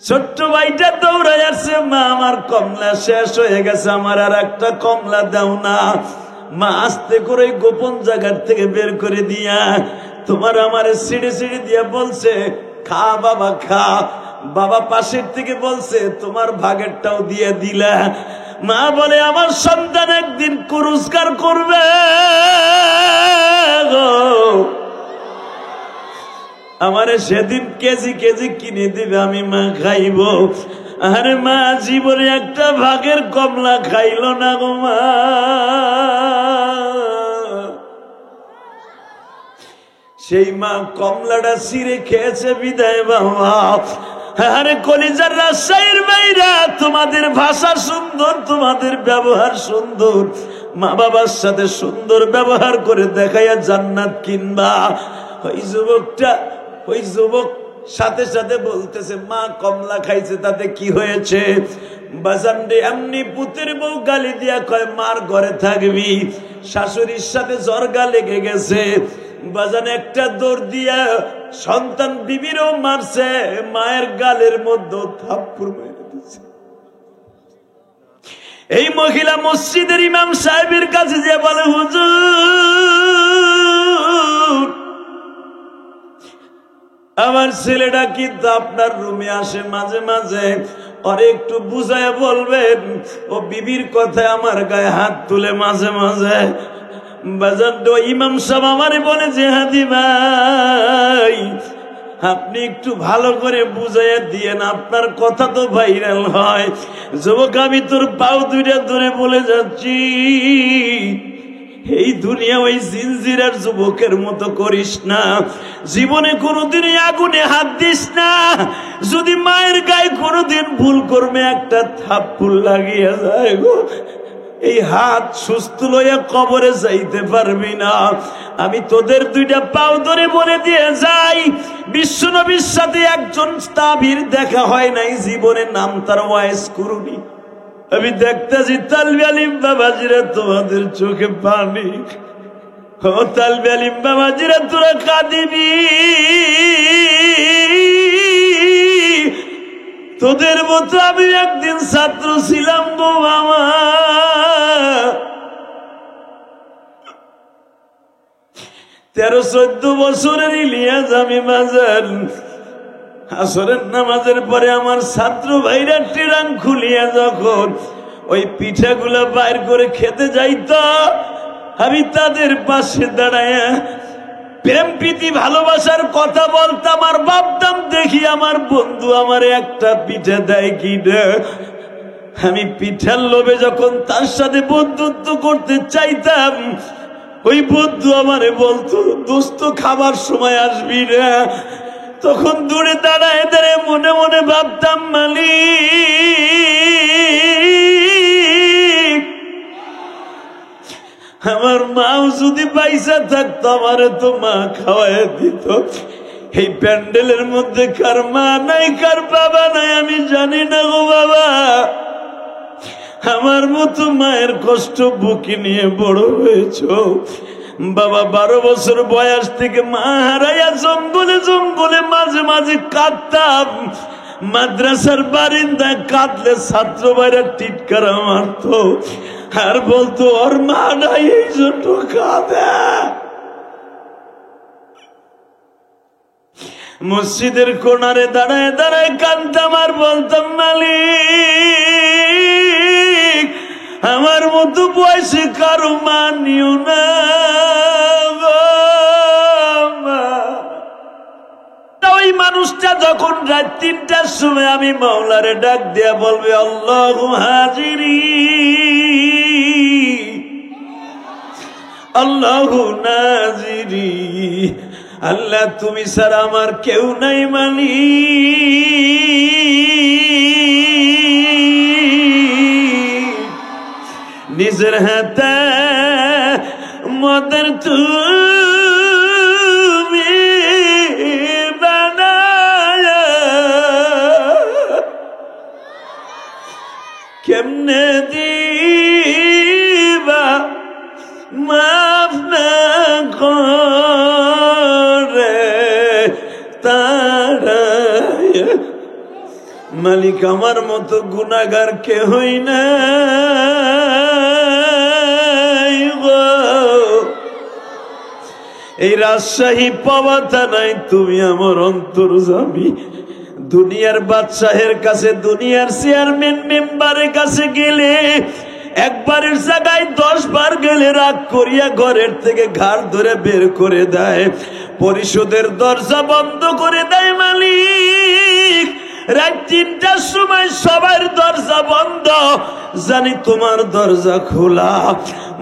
ছোট্ট ভাইটা দৌড়ায় আসছে, মা আমার কমলা শেষ হয়ে গেছে, আমার আর একটা কমলা দাও না। মা আস্তে করে গোপন জায়গার থেকে বের করে দিয়া তোমার আমার সিঁড়ি সিঁড়ি দিয়া বলছে, খা বাবা খা। বাবা পাশের থেকে বলছে, তোমার ভাগেরটাও দিয়ে দিলা। মা বলে, আমার সন্তান একদিন রোজগার করবে, আমারে সেদিন কেজি কেজি কিনে দিবে, আমি মা খাইব। আরে মা জীবনে একটা ভাগের কমলা খাইল না গো মা। সেই মা কমলাটা ছিঁড়ে খেয়েছে বিদায় বাবা। আরে কলিজার রাজশাহীর বাইরা, তোমাদের ভাষা সুন্দর, তোমাদের ব্যবহার সুন্দর, মা বাবার সাথে সুন্দর ব্যবহার করে দেখাইয়া জান্নাত কিনবা। ওই যুবক সাথে সাথে বলতেছে, মা কমলা খাইছে তাতে কি হয়েছে? বাজানরে এমনি পুতের বউ গালি দিয়া কয়, মার ঘরে থাকবি, শাশুড়ির সাথে জর্গা লেগে গেছে। বাজান একটা দৌড় দিয়া সন্তান বিবিরও মারছে, মায়ের গালের মধ্যে থাপ্পড় মেরে দিচ্ছে। এই মহিলা মসজিদের ইমাম সাহেবের কাছে যে বলে, হুজুর আমার ছেলেটা কিন্তু আপনার রুমে আসে মাঝে মাঝে, ওরে একটু বুঝায় বলবেন, ও বিবির কথায় আমার গায়ে হাত তুলে মাঝে মাঝে। বাজার ইমাম সাহেব আমারে বলে যে, হাদি ভাই আপনি একটু ভালো করে বুঝাইয়া দিয়েন, আপনার কথা তো ভাইরাল হয়। যুবক আমি তোর পাও দুইটা ধরে বলে যাচ্ছি, এই দুনিয়া ওই জিনজিরার যুবকের মতো করিস না, জীবনে কোনোদিন আগুনে হাত দিস না। যদি মায়ের গায়ে কোনোদিন ভুল করবে, একটা থাপ্পড় লাগিয়ে যায় গো, এই হাত সুস্থ লইয়া কবরে যাইতে পারবি না। আমি তোদের দুইটা পাও ধরে বলে দিয়ে যাই, বিশ্বনবীর সাথে একজন তাবির দেখা হয় নাই জীবনে, নাম তার ওয়াইস কুরুনি। আমি দেখতেছি তালবি আলিম বাবাজিরা, তোমাদের চোখে পানি। ও তালবি আলিম বাবাজিরা, তোরা কাঁদিবি, তোদের মতো আমি একদিন ছাত্র ছিলাম গো বাবা। 13-14 বছরের ইলিয়াস আমি বাজার আসরের নামাজের পরে আমার ছাত্র ভাইরা ট্রাং খুলিয়া যখন ওই পিঠাগুলা বাইর করে খেতে যাইত, আমি তাদের পাশে দাঁড়ায়া প্রেম প্রীতি ভালোবাসার কথা বলতাম আর ভাবতাম, দেখি আমার বন্ধু আমার একটা পিঠা দেয় কি না। আমি পিঠার লোভে যখন তার সাথে বন্ধুত্ব করতে চাইতাম, ওই বন্ধু আমারে বলতো, দোস্ত খাবার সময় আসবি না। তখন দূরে দাঁড়ায় দাঁড়ায় মনে মনে ভাবতাম, মালিক আমার মাও যদি পয়সা থাকতো, আমারে তো মা খাওয়াই দিত। এই প্যান্ডেলের মধ্যে কার মা নাই, কার বাবা নাই আমি জানি না গো বাবা। আমার মতো মায়ের কষ্ট বুকে নিয়ে বড় হয়েছ বাবা। 12 বছর বয়স থেকে মা হারাইয়া জঙ্গলে জঙ্গলে মাঝে মাঝে কাঁদতাম। মাদ্রাসার বারিন্দায় কাঁদলে ছাত্র ভাইরা টিটকারা মারত আর বলতো, ওর মা নাই এই জন্য কাঁদে। মসজিদের কোণারে দাঁড়ায় দাঁড়ায় কাঁদতাম আর বলতাম, মালিক আমার মতো বয়সে কারো মানিও না। ওই মানুষটা যখন রাত 3টার সময় আমি মাওলারে ডাক দিয়া বলবে, আল্লাহু হাজিরি আল্লাহু নাজিরি, আল্লাহ তুমি ছাড়া আমার কেউ নাই মালিক, নিজের হাতে মদের তুমি বানায়, কেমনে দিবা মাফ না করে তারা মালিক আমার মতো গুনাহগার কেহই নাই গো। এই রাজশাহী পাওয়া থানায় তুমি আমার অন্তর্যামী। দুনিয়ার বাদশাহের কাছে, দুনিয়ার চেয়ারম্যান মেম্বারের কাছে গেলে একবারের জায়গায় 10 বার গেলে রাগ করিয়া ঘরের থেকে ঘাড় ধরে বের করে দেয়, পরিষদের দরজা বন্ধ করে দেয় মালিক। রাত 3টার সময় সবার দরজা বন্ধ, জানি তোমার দরজা খোলা।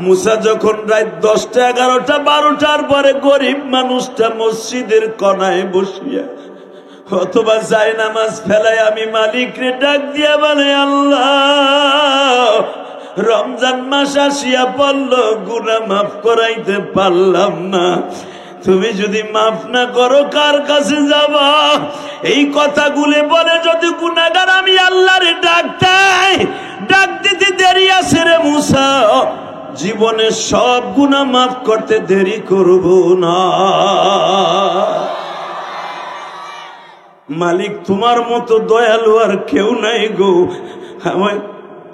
মুসা যখন রাত 10টা 11টা 12টার পরে গরিব মানুষটা মসজিদের কোনায় বসিয়া অথবা যায় নামাজ ফেলায় আমি মালিকরে ডাক দিয়া বলে, আল্লাহ রমজান মাস আসিয়া পড়ল, গুনাহ মাফ করাইতে পারলাম না, তুমি যদি মাফ না করো কার কাছে যাবা? এই কথাগুলো বলে যদি গুনাহগার আমি আল্লাহরে ডাক দিতে দেরি আছে রে মুসা, জীবনে সব গুনাহ মাফ করতে দেরি করব না। মালিক তোমার মতো দয়ালু আর কেউ নাই গো।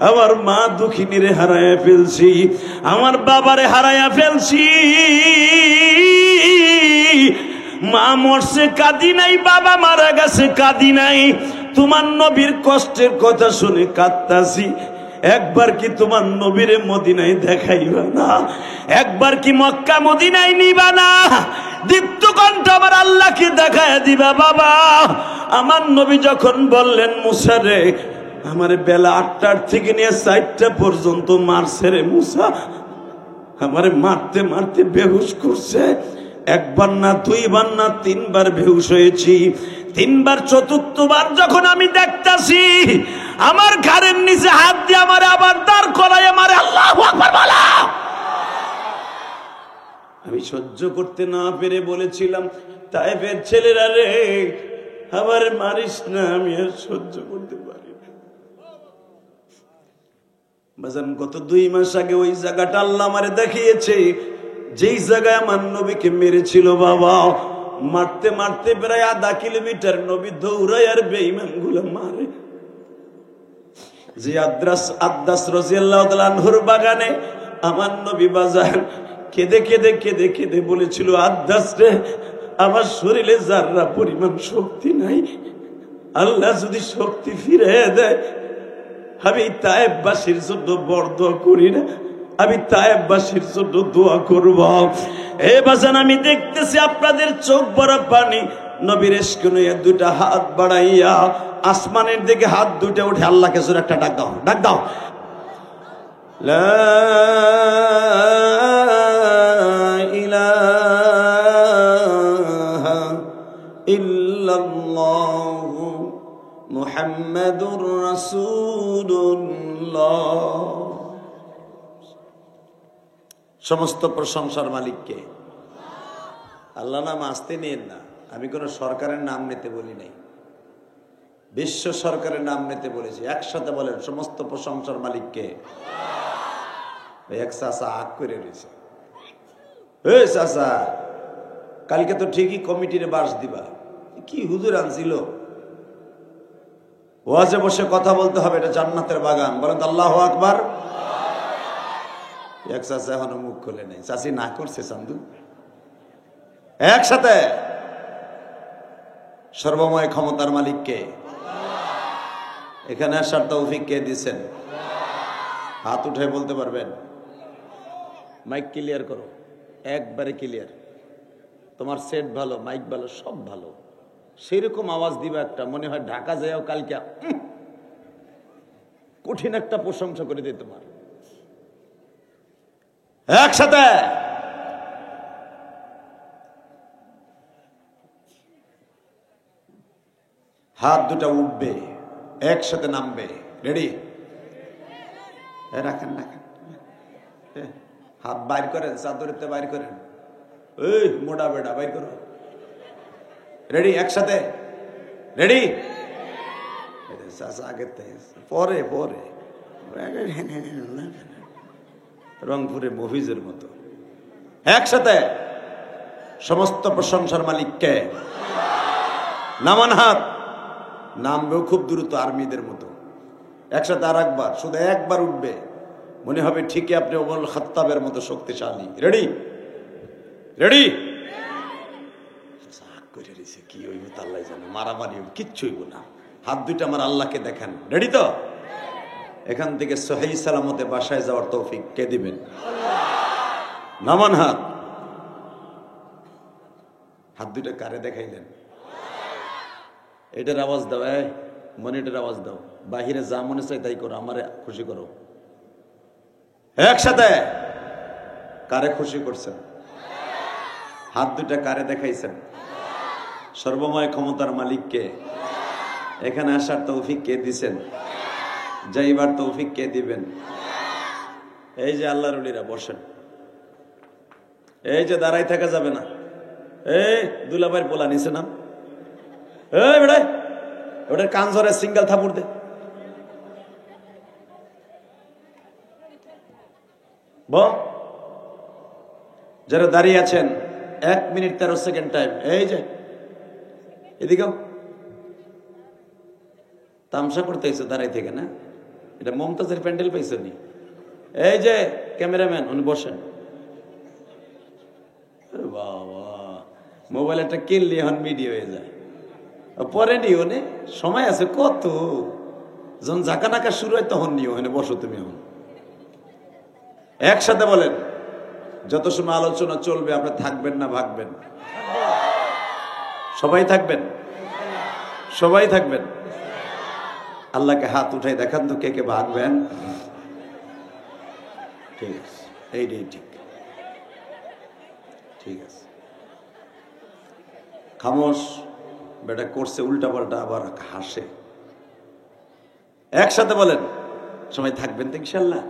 আমার মা দুঃখিনীরে হারাইয়া ফেলছি, আমার বাবারে হারাইয়া ফেলছি। মা মরছে কাঁদি নাই, বাবা মারা গেছে কাঁদি নাই, তোমার নবীর কষ্টের কথা শুনে কাঁদতাছি। একবার কি তোমার নবীরে মদিনায় দেখাইবা না? একবার কি মক্কা মদিনায় নিবা না? দীপ্ত কণ্ঠ আমার আল্লাহকে দেখায় দিবা বাবা। আমার নবী যখন বললেন, মুসা রে আমার বেলা 8টার থেকে নিয়ে 4টা পর্যন্ত মারছে রে মুসা, আমারে মারতে মারতে বেহুশ করছে। একবার না, 2 বার না, 3 বার বেহুশ হয়েছি। 3 বার, 4বার যখন আমি দেখতাছি আমার ঘাড়ের নিচে হাত দিয়ে আমার আবার দাঁড় করায় আমার আল্লাহু আকবার বলা, আমি সহ্য করতে না পেরে বলেছিলাম, তায়েফের ছেলেরা রে আমার মারিস না, আমি আর সহ্য করতে পারি না। বাজান গত 2 মাস আগে ওই জায়গাটা আল্লাহ আমারে দেখিয়েছে, যেই জায়গায় আমার নবীকে মেরেছিল বাবা। মারতে মারতে প্রায় আধা কিলোমিটার নবী দৌড়ায় আর বেঈমান গুলো মারে। যে আদ্দাস রাদিয়াল্লাহু তাআলা আনহুর বাগানে আমার নবী বাজার কেঁদে কেঁদে কেঁদে কেঁদে বলেছিল, আদ্দাস রে আমার শরীরে যাররা পরিমাণ শক্তি নাই, আল্লাহ যদি শক্তি ফিরে দেয় আমি তায়েফবাসীর জন্য বড় দোয়া করি না, আমি তায়েফবাসীর জন্য দোয়া করব। এ বাজান আমি দেখতেছি আপনাদের চোখ ভরা পানি। নবীর ইশকে নিয়ে 2টা হাত বাড়াইয়া আসমানের দিকে হাত 2টা উঠে আল্লাহকে জোরে একটা ডাক দাও, ডাক দাও, লা ইলাহা ইল্লাল্লাহু মুহাম্মাদুর রাসূলুল্লাহ। সমস্ত প্রশংসার মালিককে। আল্লাহ নাম আসতে নিয়েন না, আমি কোন সরকারের নাম নিতে বলি নাই, বিশ্ব সরকারের নাম নিতে বলেছি। একসাথে বলেন, সমস্ত প্রশংসার মালিককে। এক চাচা আগ করে রয়েছে, এই চাচা কালকে তো ঠিকই কমিটির বাস দিবা, কি হুজুর আনছিল? ওয়াজে বসে কথা বলতে হবে, এটা জান্নাতের বাগান, বলেন তো আল্লাহু আকবার। এক চাচা এখনো মুখ খুলে নেই, চাচি না করছে চান্দু। একসাথে, সর্বময় ক্ষমতার মালিক কে? এখানে আসার তৌফিক কে দিয়েছেন? হাত উঠে বলতে পারবেন? মাইক ক্লিয়ার করো, একবারে ক্লিয়ার। তোমার সেট ভালো, মাইক ভালো, সব ভালো, সেরকম আওয়াজ দিবা একটা, মনে হয় ঢাকা যাও কালকে কঠিন একটা প্রশংসা করে দিই তোমার। একসাথে হাত 2টা উঠবে, একসাথে নামবে। রেডি? রাখেন রাখেন, হাত বাইর করেন, চাদরিতে বাইর করেন, এই মোটা বেটা বাইর করো। রেডি? একসাথে রেডি? আগে পরে পরে রংপুরে মফিজের মতো। একসাথে, সমস্ত প্রশংসার মালিককে। নামান হাত। নামবেও খুব দ্রুত, আর্মিদের মতো। একসাথে আর একবার, শুধু একবার উঠবে, মনে হবে ঠিকই আপনি ওমর খাত্তাবের মতো শক্তিশালী। রেডি? রেডি? করে দিছে, কি হইব আল্লাহ জানে, মারামারি হইব, কিচ্ছু হইব না। হাত দুইটা আমার আল্লাহকে দেখান। রেডি তো? এখান থেকে সহিহ সালামতে বাসায় যাওয়ার তৌফিক কে দিবেন? নামান হাত। হাত দুইটা কারে দেখাইলেন? এটার আওয়াজ দাও, মনিটার আওয়াজ দাও। বাহিরে যা মনে চাই তাই করো, আমারে খুশি করো। একসাথে কারে খুশি করছেন? হাত দুইটা কারে দেখাইছেন? সর্বময় ক্ষমতার মালিককে। এখানে আসার তৌফিক কে দিছেন? যাইবার তৌফিক কে দিবেন? এই যে আল্লাহর ওলিরা বসেন, এই যে দাঁড়াই থাকা যাবে না। এই দুলাভাইয়ের পোলা নিছে না, এই বেড়াই ওটার কান ধরে সিঙ্গেল থাপুর দে। যারা দাঁড়িয়ে আছেন 1 মিনিট 13 সেকেন্ড টাইম। এই যে এদিকেও তামসা করতে হয়েছে দাঁড়াই থেকে না, এটা মমতাজের প্যান্ডেল পাইছে নি। এই যে ক্যামেরাম্যান উনি বসেন। বাবা, মোবাইল একটা কিনলে এখন ভিডিও হয়ে যায়, পরে নিও নে, সময় আছে কত। যখন ঝাঁকা নাকা শুরু হয় তখন নিও, এখানে বসো তুমি। এখন একসাথে বলেন, যত সময় আলোচনা চলবে আপনি থাকবেন না ভাগবেন? সবাই থাকবেন? সবাই থাকবেন? আল্লাহকে হাত উঠাই দেখান তো কে কে ভাগবেন। ঠিক আছে, এইটাই ঠিক। ঠিক আছে, খামোশ বেটা করছে উল্টা পাল্টা, আবার হাসে। একসাথে বলেন, সবাই থাকবেন তো ইনশাল্লাহ?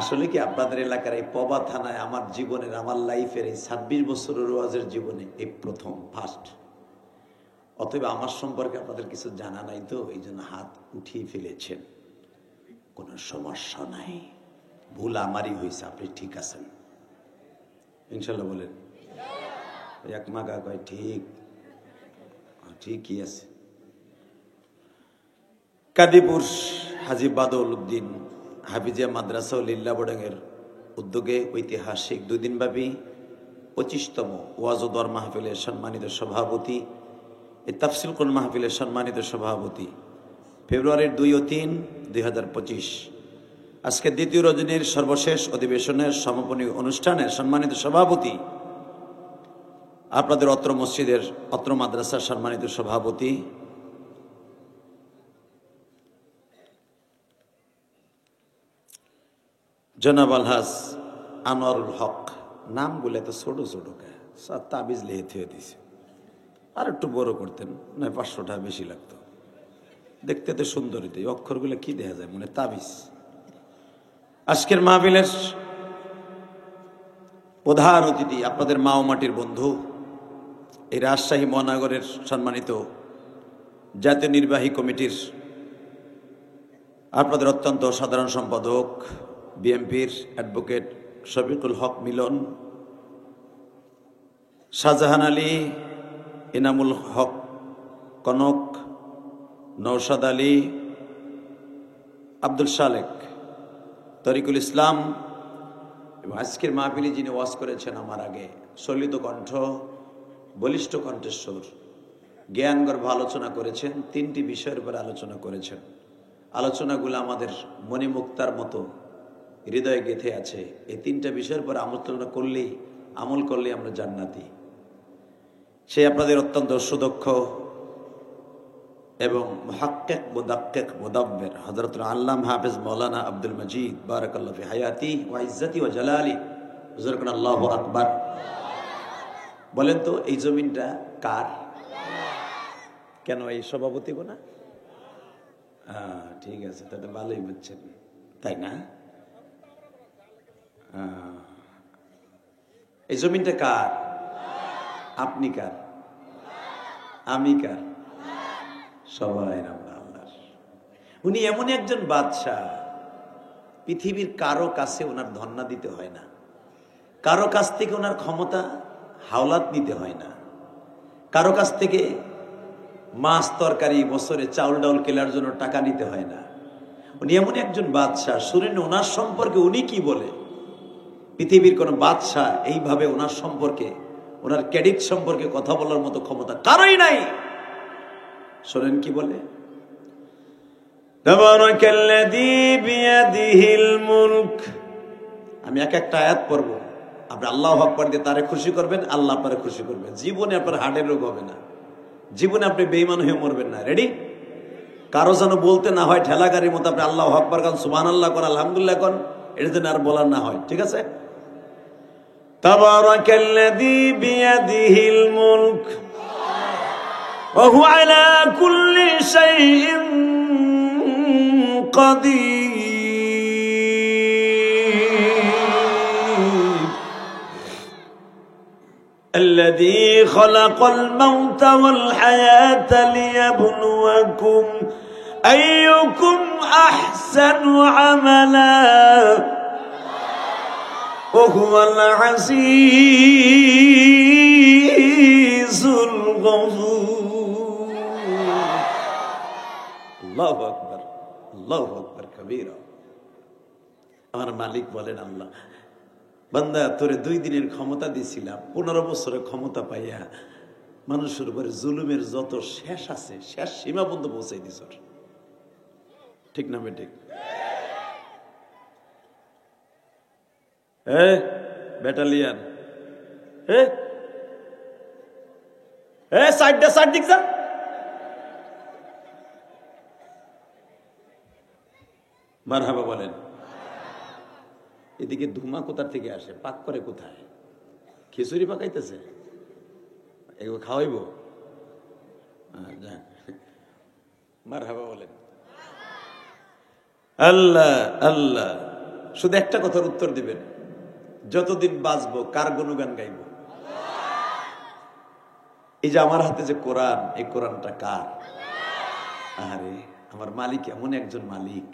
আসলে কি আপনাদের এলাকার এই পবা থানায় আমার জীবনের, আমার লাইফের এই 26 বছরের ওয়াজের জীবনে এই প্রথম, ফার্স্ট। অতএব আমার সম্পর্কে আপনাদের কিছু জানা নাই তো, এই জন্য হাত উঠিয়ে ফেলেছেন। কোনো সমস্যা নাই, ভুল আমারই হয়েছে, আপনি ঠিক আছেন ইনশাল্লাহ বলেন। এক মাগা কয় ঠিক, ঠিকই আছে। কাদিপুর হাজী বাদল উদ্দিন হাফিজিয়া মাদ্রাসা ও লিল্লা বোর্ডিংয়ের উদ্যোগে ঐতিহাসিক 2 দিনব্যাপী 25তম ওয়াজ ও দোয়া মাহফিলের সম্মানিত সভাপতি, এই তাফসিল কোরআন মাহফিলের সম্মানিত সভাপতি, ফেব্রুয়ারির 2 ও 3, 2025 আজকে দ্বিতীয় রজনীর সর্বশেষ অধিবেশনের সমাপনী অনুষ্ঠানের সম্মানিত সভাপতি, আপনাদের অত্র মসজিদের, অত্র মাদ্রাসার সম্মানিত সভাপতি, জনাব আলহাজ আনোয়ারুল হক। নামগুলো তো ছোট ছোট, তাবিজ লিখে থুয়ে দিছে, আর একটু বড় করতেন না, 500 টাকা বেশি লাগতো। দেখতে তো সুন্দর হইতো, অক্ষরগুলো কি দেখা যায় মনে, তাবিজ। আজকের মাহফিলের প্রধান অতিথি আপনাদের মা ও মাটির বন্ধু, এই রাজশাহী মহানগরের সম্মানিত জাতীয় নির্বাহী কমিটির আপনাদের অত্যন্ত সাধারণ সম্পাদক, বিএনপির অ্যাডভোকেট শফিকুল হক মিলন, শাহজাহান আলী, ইনামুল হক কনক, নওশাদ আলী, আব্দুল সালেক, তরিকুল ইসলাম, এবং আজকের মাহফিলে যিনি ওয়াজ করেছেন আমার আগে, সলিত কণ্ঠ, বলিষ্ঠ কণ্ঠেশ্বর, জ্ঞানগর্ভ আলোচনা করেছেন। 3টি বিষয়ের উপর আলোচনা করেছেন। আলোচনাগুলো আমাদের মণিমুক্তার মতো হৃদয়ে গেঁথে আছে। এই 3টা বিষয়ের উপর আমল করলেই আমরা জান্নাতি। সে আপনাদের অত্যন্ত সুদক্ষ এবং মুহাক্কিক মুদাক্কিক মুদাব্বির হযরতুল আল্লামা হাফেজ মাওলানা আব্দুল মজিদ বারাকাল্লাহু ফি হায়াতি ওয়া ইজ্জতি ওয়া জালালি, হুজুরকুন আল্লাহু আকবার। বলেন তো এই জমিনটা কার? কেন এই সভাপতি গো না? ঠিক আছে, তাতে ভালোই বুঝছেন, তাই না? এই জমিনটা কার? আপনি কার? আমি কার? সবাই আমরা আল্লাহর। উনি এমন একজন বাদশাহ, পৃথিবীর কারো কাছে ওনার ধন্না দিতে হয় না, কারো কাছ থেকে ওনার ক্ষমতা হাওলাত নিতে হয় না, কারো কাছ থেকে মাছ তরকারি, বছরে চাউল ডাউল কেনার জন্য টাকা নিতে হয় না। উনি এমন একজন বাদশাহ, শুনেন ওনার সম্পর্কে উনি কি বলে। পৃথিবীর কোন বাদশাহ এইভাবে ওনার সম্পর্কে, ওনার ক্রেডিট সম্পর্কে কথা বলার মতো ক্ষমতা কারোই নাই। শোনেন কি বলে, তাবারাকাল্লাযী বিয়াদিহিল মুলক। আমি এক একটা আয়াত পড়বো, আপনি আল্লাহু আকবার দিয়ে তারে খুশি করবেন, আল্লাহ আপনারে খুশি করবেন। জীবনে আপনার হার্টের রোগ হবে না, জীবনে আপনি বেঈমান হয়ে মরবেন না। রেডি? কারো যেন বলতে না হয় ঠেলা গাড়ির মতো আপনি আল্লাহু আকবার কোন, সুবহানাল্লাহ কোন, আলহামদুলিল্লাহ কোন, এটা যেন আর বলার না হয়। ঠিক আছে? তাবারাকাল্লাযী বিয়াদিহিল মুলক ওয়া হুয়া আলা কুল্লি শাইইন কাদির الذي خلق الموت والحياة ليبلوكم أيكم أحسن عملا وهو العزيز الغفور الله أكبر الله أكبر كبيرا। আমার মালিক বলেন, আল্লাহ বান্দা তোরে 2 দিনের ক্ষমতা দিছিলাম, 15 বছরের ক্ষমতা পাইয়া মানুষের উপরে জুলুমের যত শেষ আছে শেষ সীমা পর্যন্ত পৌঁছাই দিছ। ঠিক না বেঠিক? ব্যাটালিয়ান সাইড দিক যা। মারহাবা বলেন। এদিকে ধুমা কোথার থেকে আসে, পাক করে কোথায়? খিচুড়ি পাকাইতেছে, এগুলো খাওয়াইব? মারহাবা বলেন। আল্লাহ আল্লাহ। শুধু একটা কথার উত্তর দিবেন, যতদিন বাঁচবো কার গুণগান গাইব? এই যে আমার হাতে যে কোরআন, এই কোরআনটা কার? আরে আমার মালিক এমন একজন মালিক,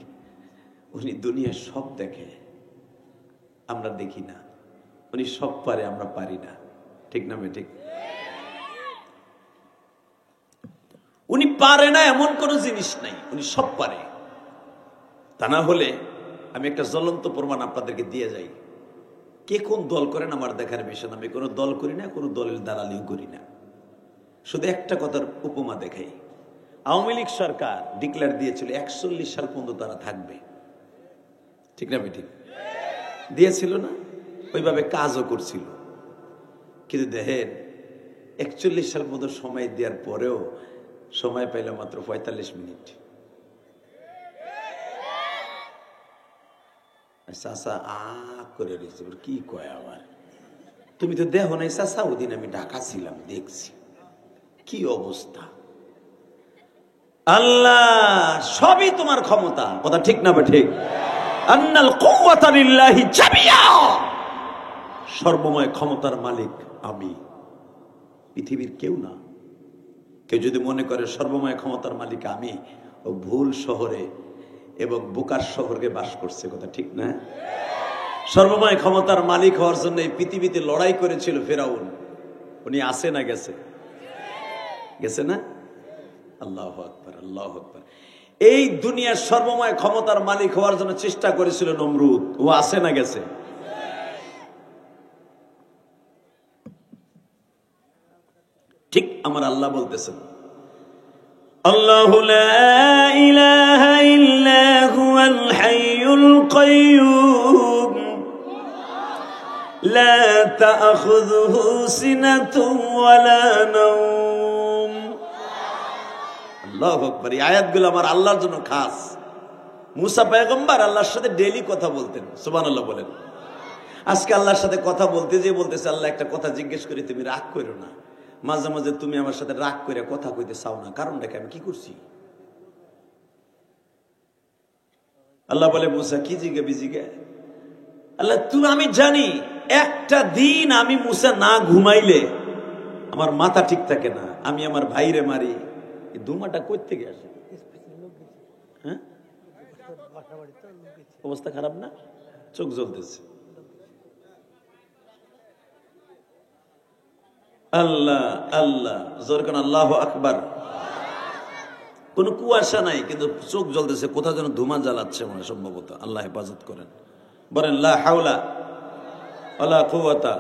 উনি দুনিয়ার সব দেখে, আমরা দেখি না। উনি সব পারে, আমরা পারি না। ঠিক না ঠিক? উনি পারে না এমন কোন জিনিস নাই, উনি সব পারে। তা না হলে আমি একটা জ্বলন্ত প্রমাণ আপনাদেরকে দিয়ে যাই। কে কোন দল করেন আমার দেখার বিষয় না, আমি কোনো দল করি না, কোনো দলের দালালিও করি না। শুধু একটা কথার উপমা দেখাই। আওয়ামী লীগ সরকার ডিক্লেয়ার দিয়েছিল 41 সাল পর্যন্ত তারা থাকবে। ঠিক না ঠিক? দিয়েছিল না? ওইভাবে কাজও করছিল। কিন্তু দেখেন 41 সাল পর্যন্ত সময় দেওয়ার পরেও সময় পাইল মাত্র 45 মিনিট। চাষা করে রয়েছে, কি কয় আবার? তুমি তো দেখো নাই চাষা, ওদিন আমি ঢাকা ছিলাম, দেখছি কি অবস্থা। আল্লাহ সবই তোমার ক্ষমতা, কথা ঠিক না ঠিক? আন্নাল কুওয়াতা লিল্লাহি জামিয়া, সর্বময় ক্ষমতার মালিক আমি, পৃথিবীর কেউ না। কেউ যদি মনে করে সর্বময় ক্ষমতার মালিক আমি, ও ভুল শহরে এবং বোকার শহরে বাস করছে, কথা ঠিক না? সর্বময় ক্ষমতার মালিক হওয়ার জন্য এই পৃথিবীতে লড়াই করেছিল ফেরাউন। উনি আছে না গেছে? গেছে না? আল্লাহু আকবার আল্লাহু আকবার। এই দুনিয়ার সর্বময় ক্ষমতার মালিক হওয়ার জন্য চেষ্টা করেছিল নমরুদ, ও আছে না গেছে? ঠিক আমার আল্লাহ বলতেছেন, আল্লাহু লা ইলাহা ইল্লা হুয়াল হাইয়ুল কাইয়্যুম লা তা'খুযুহু সিনাতুন ওয়ালা নাওম। আল্লাহু আকবার। এই আয়াতগুলো আমার আল্লাহর জন্য খাস। মুসা পয়গম্বর আল্লাহর সাথে ডেইলি কথা বলতেন, সুবহানাল্লাহ বলেন। আজকে আল্লাহর সাথে কথা বলতে যে বলতেছে, আল্লাহ একটা কথা জিজ্ঞেস করি, তুমি রাগ করো না। মাঝে মাঝে তুমি আমার সাথে রাগ করে কথা কইতে চাও না, কারণটাকে আমি কি করছি? আল্লাহ বলে, মুসা কি জিগে বিজিগে? আল্লাহ তুমি, আমি জানি একটা দিন আমি মুসা না ঘুমাইলে আমার মাথা ঠিক থাকে না, আমি আমার ভাইরে মারি। এই ধুমাটা কই থেকে আসে? হ্যাঁ, অবস্থা খারাপ না? চোখ জ্বলতেছে। আল্লাহ আল্লাহ, জোর কোন আল্লাহু আকবার। কোনো কুয়াশা নাই, কিন্তু চোখ জ্বলতেছে, কোথাও যেন ধুমা জ্বালাচ্ছে মনে হয় সম্ভবত। আল্লাহ হেফাজত করেন। বলেন লা হাওলা ওয়ালা কুওয়াতা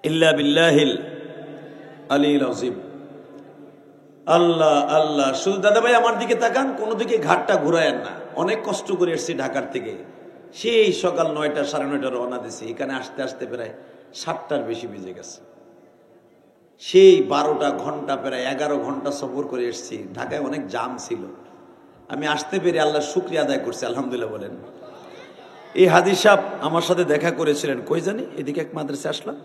ইল্লা বিল্লাহিল আলিয়্যিল আযীম। আল্লাহ আল্লাহ। শুধু দাদা ভাই আমার দিকে তাকান, কোনো দিকে ঘাটটা ঘুরায়েন না। অনেক কষ্ট করে এসেছি ঢাকার থেকে, সেই সকাল 9টা 9:30 রওনা দিছি, এখানে আসতে আসতে প্রায় 7টার বেশি বেজে গেছে। সেই 12টা ঘন্টা, প্রায় 11 ঘন্টা সফর করে এসেছি। ঢাকায় অনেক জাম ছিল, আমি আসতে পেরে আল্লাহর শুকরিয়া আদায় করছি, আলহামদুলিল্লাহ বলেন। এই হাজী সাহেব আমার সাথে দেখা করেছিলেন, কই জানি এদিকে এক মাদ্রাসা আসলাম,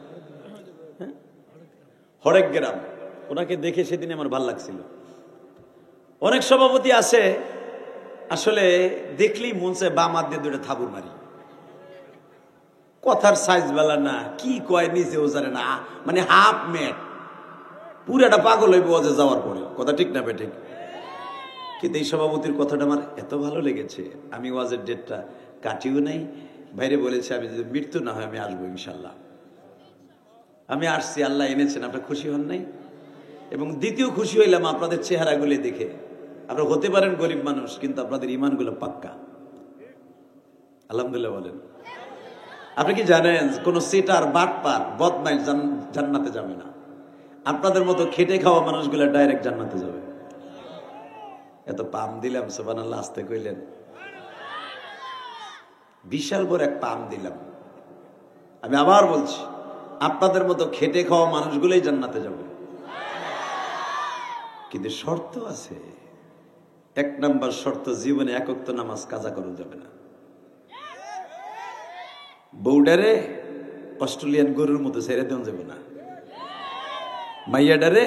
হ্যাঁ হরেক গ্রাম, ওনাকে দেখে সেদিন আমার ভালো লাগছিল। অনেক সভাপতি আছে আসলে দেখলেই মন চায় বাম হাত দিয়ে 2টা থাবুর মারি, কথার সাইজ বেলা না, কি কয় নিচে ও জানে না, মানে হাফ মেট, পুরাটা পাগল হইব ওজে যাওয়ার পরে। কথা ঠিক না বেঠিক? কিন্তু এই সভাপতির কথাটা আমার এত ভালো লেগেছে, আমি ওয়াজের ডেটটা কাটিও নাই, বাইরে বলেছে আমি যদি মৃত্যু না হয় আমি আসবো ইনশাল্লাহ। আমি আসছি, আল্লাহ এনেছেন, আপনার খুশি হন নাই? এবং দ্বিতীয় খুশি হইলাম আপনাদের চেহারাগুলি দেখে। আপনারা হতে পারেন গরিব মানুষ, কিন্তু আপনাদের ইমানগুলো পাক্কা, আলহামদুলিল্লাহ বলেন। আপনি কি জানেন কোন সিটার বাটপার বদমাইশ জান্নাতে যাবে না, আপনাদের মতো খেটে খাওয়া মানুষগুলো ডাইরেক্ট জান্নাতে যাবে। এত পাম দিলাম, সুবহানাল্লাহ, আস্তে কইলেন, বিশাল বড় এক পাম দিলাম। আমি আবার বলছি, আপনাদের মতো খেটে খাওয়া মানুষগুলোই জান্নাতে যাবে, কিন্তু শর্ত আছে। 1 নম্বর শর্ত, জীবনে 1 ওয়াক্ত নামাজ কাজা করা যাবে না। বউডারে অস্ট্রেলিয়ান গরুর মতো ছেড়ে দেওয়া যাবে না। মাইয়াডারে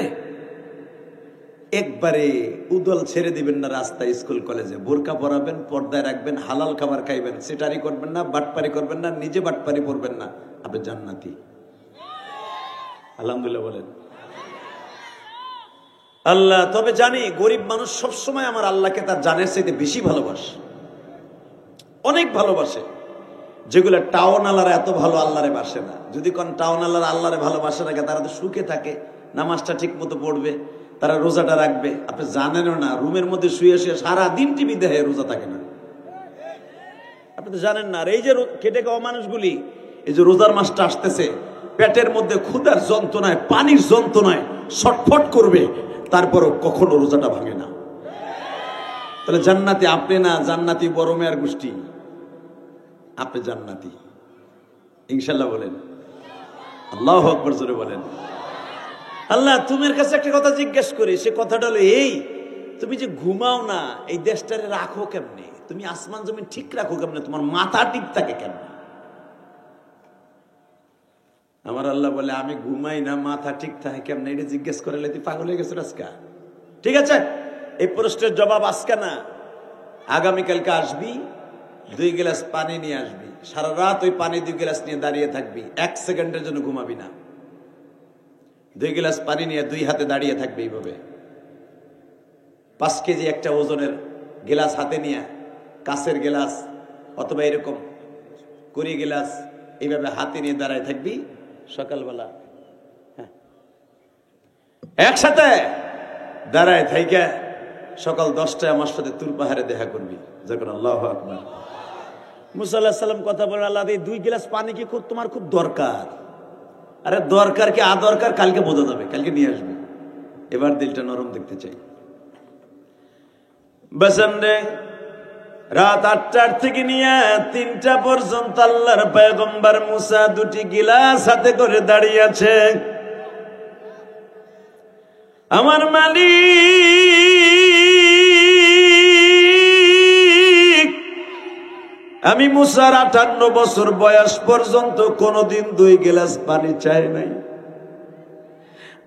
একবারে উদল ছেড়ে দিবেন না রাস্তায়, স্কুল কলেজে। বোরকা পরাবেন, পর্দায় রাখবেন, হালাল খাবার খাইবেন, সেটারি করবেন না, বাটপারি করবেন না, নিজে বাটপারি করবেন না, আপনি জান্নাতি, আলহামদুলিল্লাহ বলেন। আল্লাহ, তবে জানি গরিব মানুষ সবসময় আমার আল্লাহকে তার জানের চাইতে বেশি ভালোবাসে, অনেক ভালোবাসে। যেগুলো টাউন আল্লাহরা এত ভালো আল্লাহরে বাসে না। যদি কোন টাউন আল্লাহরে ভালোবাসে না, তারা তো সুখে থাকে, নামাজটা ঠিক মতো পড়বে, তারা রোজাটা রাখবে। আপনি জানেনও না, রুমের মধ্যে শুয়ে শুয়ে সারা দিন টিভি দেখে রোজা থাকে না, আপনি তো জানেন না। আর এই যে খেটে খাওয়া মানুষগুলি, এই যে রোজার মাসটা আসতেছে, পেটের মধ্যে ক্ষুধার যন্ত্রণায়, পানির যন্ত্রণায় ছটফট করবে, তারপরও কখনো রোজাটা ভাঙে না। তাহলে জান্নাতি আপনি না, জান্নাতি বড় মেয়ার গোষ্ঠী, আপনি জান্নাতি ইনশাল্লাহ বলেন। আল্লাহু আকবার জোরে বলেন। আল্লাহ, তোমার কাছে একটা কথা জিজ্ঞেস করি, সে কথাটা হলো এই, তুমি যে ঘুমাও না, এই দেশটারে রাখো কেমনে? তুমি আসমান জমিন ঠিক রাখো কেমনে? তোমার মাথা ঠিক থাকে কেমনে? আমার আল্লাহ বলে, আমি ঘুমাই না, মাথা ঠিক থাকে কেমনে? এটা জিজ্ঞেস করে তুই পাগল হয়ে গেছো আজকা? ঠিক আছে, এই প্রশ্নের জবাব আজকে না, আগামীকালকে আসবি, 2 গ্লাস পানি নিয়ে আসবি, সারা রাত ওই পানি 2 গ্লাস নিয়ে দাঁড়িয়ে থাকবি, 1 সেকেন্ডের জন্য ঘুমাবি না। 2 গ্লাস পানি নিয়ে 2 হাতে দাঁড়িয়ে থাকবে এইভাবে। 5 কেজি একটা ওজনের গ্লাস হাতে নিয়ে, কাঁচের গ্লাস অথবা এরকম কুড়ি গ্লাস এইভাবে হাতে নিয়ে দাঁড়ায় থাকবি সকালবেলা। হ্যাঁ, একসাথে দাঁড়ায় থাইকা সকাল 10টায় আমার সাথে তুর পাহাড়ে দেখা করবি যখন। আল্লাহু আকবার। মুসা আলাইহিস সালাম কথা বলে, আল্লাহ, এই 2 গ্লাস পানি কি তোমার খুব দরকার? আরে দরকার কি আদরকার কালকে বোঝা যাবে, কালকে নিয়ে আসবে। এবার দিলটা নরম দেখতে চাই। বসন্তে রাত 8টার থেকে নিয়ে 3টা পর্যন্ত আল্লাহর পয়গম্বর মুসা 2টি গিলাস হাতে করে দাঁড়িয়ে আছে। আমার মালিক, আমি মুসার 58 বছর বয়স পর্যন্ত কোনদিন 2 গ্লাস পানি চাই নাই।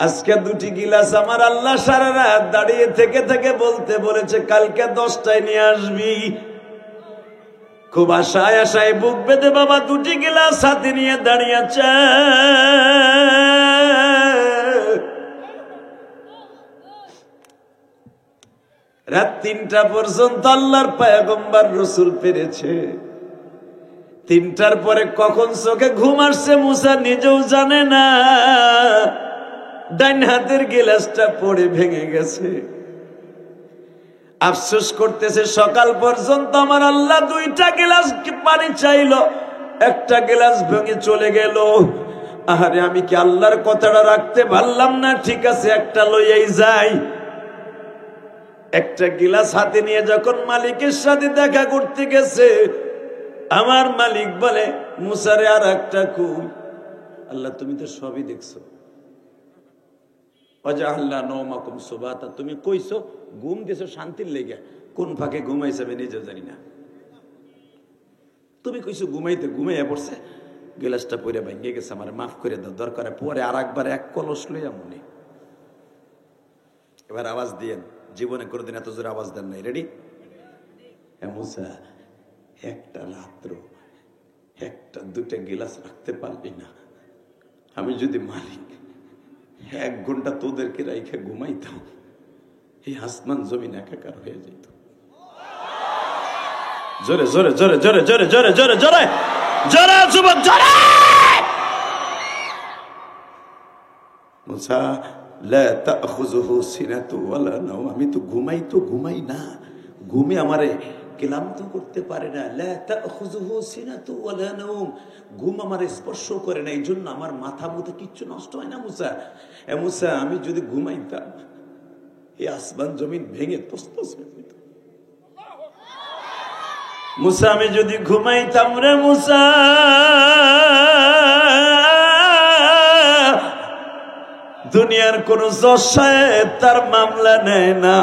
আজকে 2টি গিলাস আমার আল্লাহ সারা রাত দাঁড়িয়ে থেকে থেকে বলতে বলেছে, কালকে 10টায় নিয়ে আসবি। খুব আশায় আশায় বুক বেঁধে বাবা 2টি গিলাস হাতে নিয়ে দাঁড়িয়ে আছে। রাত 3টা পর্যন্ত আল্লাহর পয়গম্বর রসুল পেরেছে। 3টার পরে কখন চোখে ঘুম আসছে মুসা নিজেও জানে না। ডাইন হাতের গিলাসটা পড়ে ভেঙে গেছে। আফসোস করতেছে, সকাল পর্যন্ত আমার আল্লাহ 2টা গিলাস পানি চাইলো, একটা গিলাস ভেঙে চলে গেল। আরে আমি কি আল্লাহর কথাটা রাখতে পারলাম না? ঠিক আছে, একটা লইয়াই যাই। একটা গিলাস হাতে নিয়ে যখন মালিকের সাথে দেখা করতে গেছে, আমার মালিক বলে, মুসারে আর একটা কই? আল্লাহ তুমি তো সবই দেখছো। আল্লাহ নওমাকুম সুবাতা, তুমি কইছো ঘুম দিছো শান্তির লেগে, কোন ফাঁকে ঘুমাইছে আমি নিজে জানি না। তুমি কইছো ঘুমাইতে, ঘুমাইয়া পড়ছে, গিলাসটা পরে ভেঙে গেছে, আমার মাফ করে দাও, দরকারে পরে আর একবার এক কলস লইয়া মনে। এবার আওয়াজ দিয়েন, জীবনে কোনোদিন এত জোরে আওয়াজ দেন নাই। রেডি? মুসা, একটা রাত্র 1-2টা গিলাস রাখতে পারলি না? আমি যদি মালিক 1 ঘন্টা তোদেরকে রাইখে ঘুমাইতাম, এই আসমান জমিন একাকার হয়ে যেত। জোরে জোরে জোরে জোরে জোরে জোরে জোরে জোরে জোরে যুবক জোরে। মুসা, লা তাখুযুহু সিনাতু ওয়ালা নাওম, আমি তো ঘুমাই না, ঘুমে আমারে ক্লান্ত করতে পারে না। লা তাখুযুহু সিনাতু ওয়ালা নাওম, ঘুম আমার স্পর্শ করে না, এই জন্য আমার মাথা মুথা কিচ্ছু নষ্ট হয় না। মুসা, মুসা, আমি যদি ঘুমাইতাম এই আসমান জমিন ভেঙে তছনছ হয়ে যেত। মুসা, আমি যদি ঘুমাইতাম রে মুসা, দুনিয়ার কোন জজ সাহেব তার মামলা নেয় না,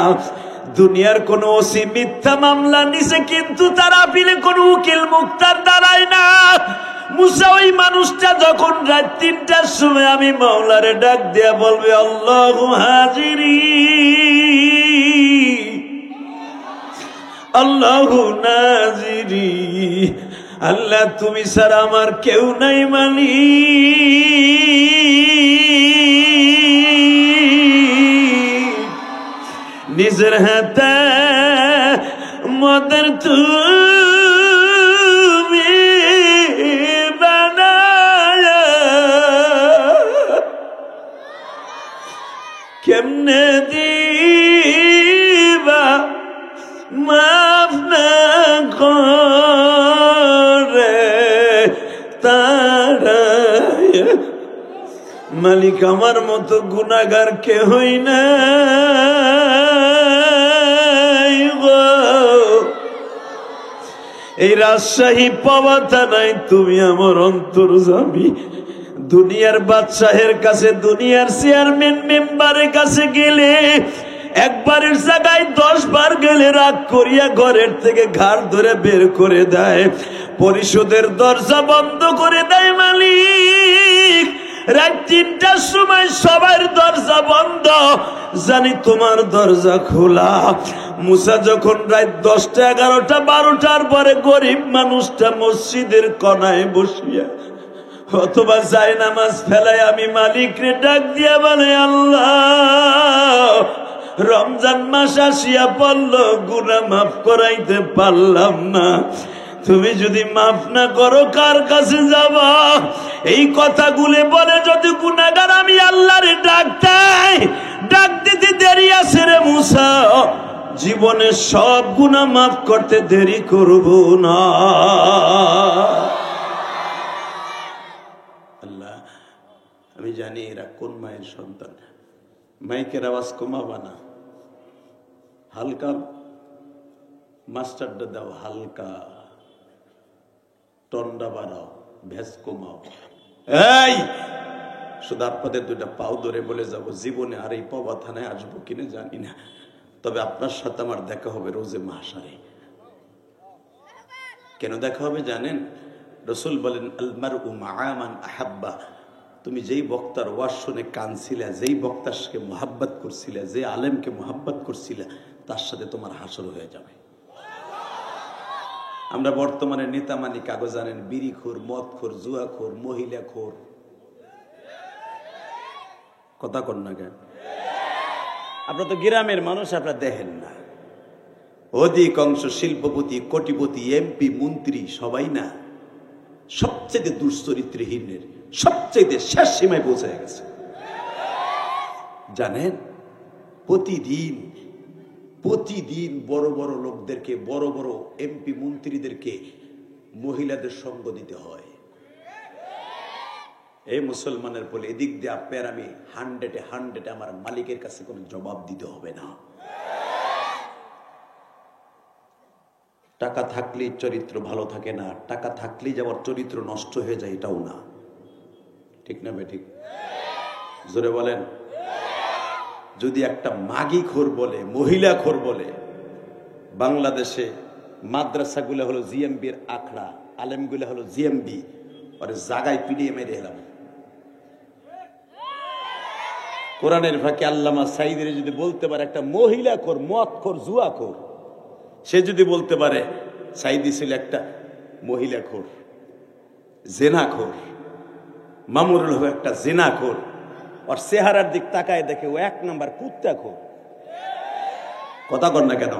দুনিয়ার কোন ওসি মিথ্যা মামলা নিছে, কিন্তু তার আপিলে কোন উকিল মুক্তার দাঁড়ায় না। মুসা, ওই মানুষটা যখন রাত 3টার সময় আমি মাওলারে ডাক দিয়া বলবে, আল্লাহু হাজিরি আল্লাহু নাজিরি, আল্লাহ তুমি ছাড়া আমার কেউ নাই মালিক, নিজের হাতে মদের তুমি বানায়া কেমনে দিবা মাফ না করে তারা, মালিক আমার মতো গুনাহগার কেহই নাই গো। এই রাজশাহী পাওয়া থানায় তুমি আমার অন্তর্যামী। দুনিয়ার বাদশাহের কাছে, দুনিয়ার চেয়ারম্যান মেম্বারের কাছে গেলে একবারের জায়গায় 10 বার গেলে রাগ করিয়া ঘরের থেকে ঘাড় ধরে বের করে দেয়, পরিষদের দরজা বন্ধ করে দেয় মালিক। রাত 3টার সময় সবার দরজা বন্ধ, জানি তোমার দরজা খোলা। মুসা যখন রাত 10টা 11টা 12টার পরে গরিব মানুষটা মসজিদের কোনায় বসিয়া অথবা যায় নামাজ ফেলায় আমি মালিকরে ডাক দিয়া বলে, আল্লাহ রমজান মাস আসিয়া পড়ল, গুনাহ মাফ করাইতে পারলাম না, তুমি যদি মাফ না করো কার কাছে যাবা? এই কথাগুলো বলে যদি গুনাহগার আমি আল্লাহরে ডাক দিতে দেরি আছে রে মুসা, জীবনে সব গুনাহ মাফ করতে দেরি করব না। আল্লাহ, আমি জানি এরা কোন মায়ের সন্তান, মাইকের আওয়াজ কমাবা না, হালকা মাস্টারটা দাও, হালকা টন্ডা বাড়াও, ভেস কমাও। এই শুধু আপনাদের 2টা পাও ধরে বলে যাব, জীবনে আর এই পাওয়া থানায় আসবো কিনা জানি না, তবে আপনার সাথে আমার দেখা হবে রোজে মাহশারে। কেন দেখা হবে জানেন? রাসূল বলেন, আল মারউ মা'a মান আহাব্বা, তুমি যেই বক্তার ওয়াজ শুনে কাঁদছিলা, যেই বক্তাকে মোহাব্বত করছিলা, যে আলেমকে মোহাব্বত করছিলা, তার সাথে তোমার হাসর হয়ে যাবে। আমরা বর্তমানে নেতা মানি কাগজ জানেন, বিড়িখোর, মদখোর, জুয়াখোর, মহিলাখোর, কথা কন না কেন? আপনারা তো গ্রামের মানুষ, আপনারা দেখেন না, অধিকাংশ শিল্পপতি, কোটিপতি, এমপি, মন্ত্রী সবাই না সবচেয়ে দুশ্চরিত্রহীনের সবচেয়ে শেষ সীমায় পৌঁছে গেছে। জানেন প্রতিদিন বড় বড় লোকদেরকে, বড় বড় এমপি মন্ত্রীদেরকে মহিলাদের সঙ্গ দিতে হয়। এই মুসলমানের বলে এদিক দিয়ে আপনার আমি 100-100 আমার মালিকের কাছে কোনো জবাব দিতে হবে না। টাকা থাকলেই চরিত্র ভালো থাকে না, টাকা থাকলেই যে আমার চরিত্র নষ্ট হয়ে যায় এটাও না। ঠিক না বেঠিক? জোরে বলেন। যদি একটা মাগি খোর বলে, মহিলা খোর বলে, বাংলাদেশে মাদ্রাসাগুলো হলো জিএমবির আখড়া, আলেমগুলো হলো জিএমবি, আর জাগায় পিডিয়ে মেরে এলাম। কোরআনের ফাঁকে আল্লামা সাইদের যদি বলতে পারে একটা মহিলা খোর, মদ খোর, জুয়া খোর, সে যদি বলতে পারে সাইদি ছিল একটা মহিলা খোর, জেনা খোর, মামুনুল হক একটা জেনা খোর, আর চেহারার দিক তাকায় দেখে ও 1 নাম্বার কুত্তা খোর। কথা কর না কেন?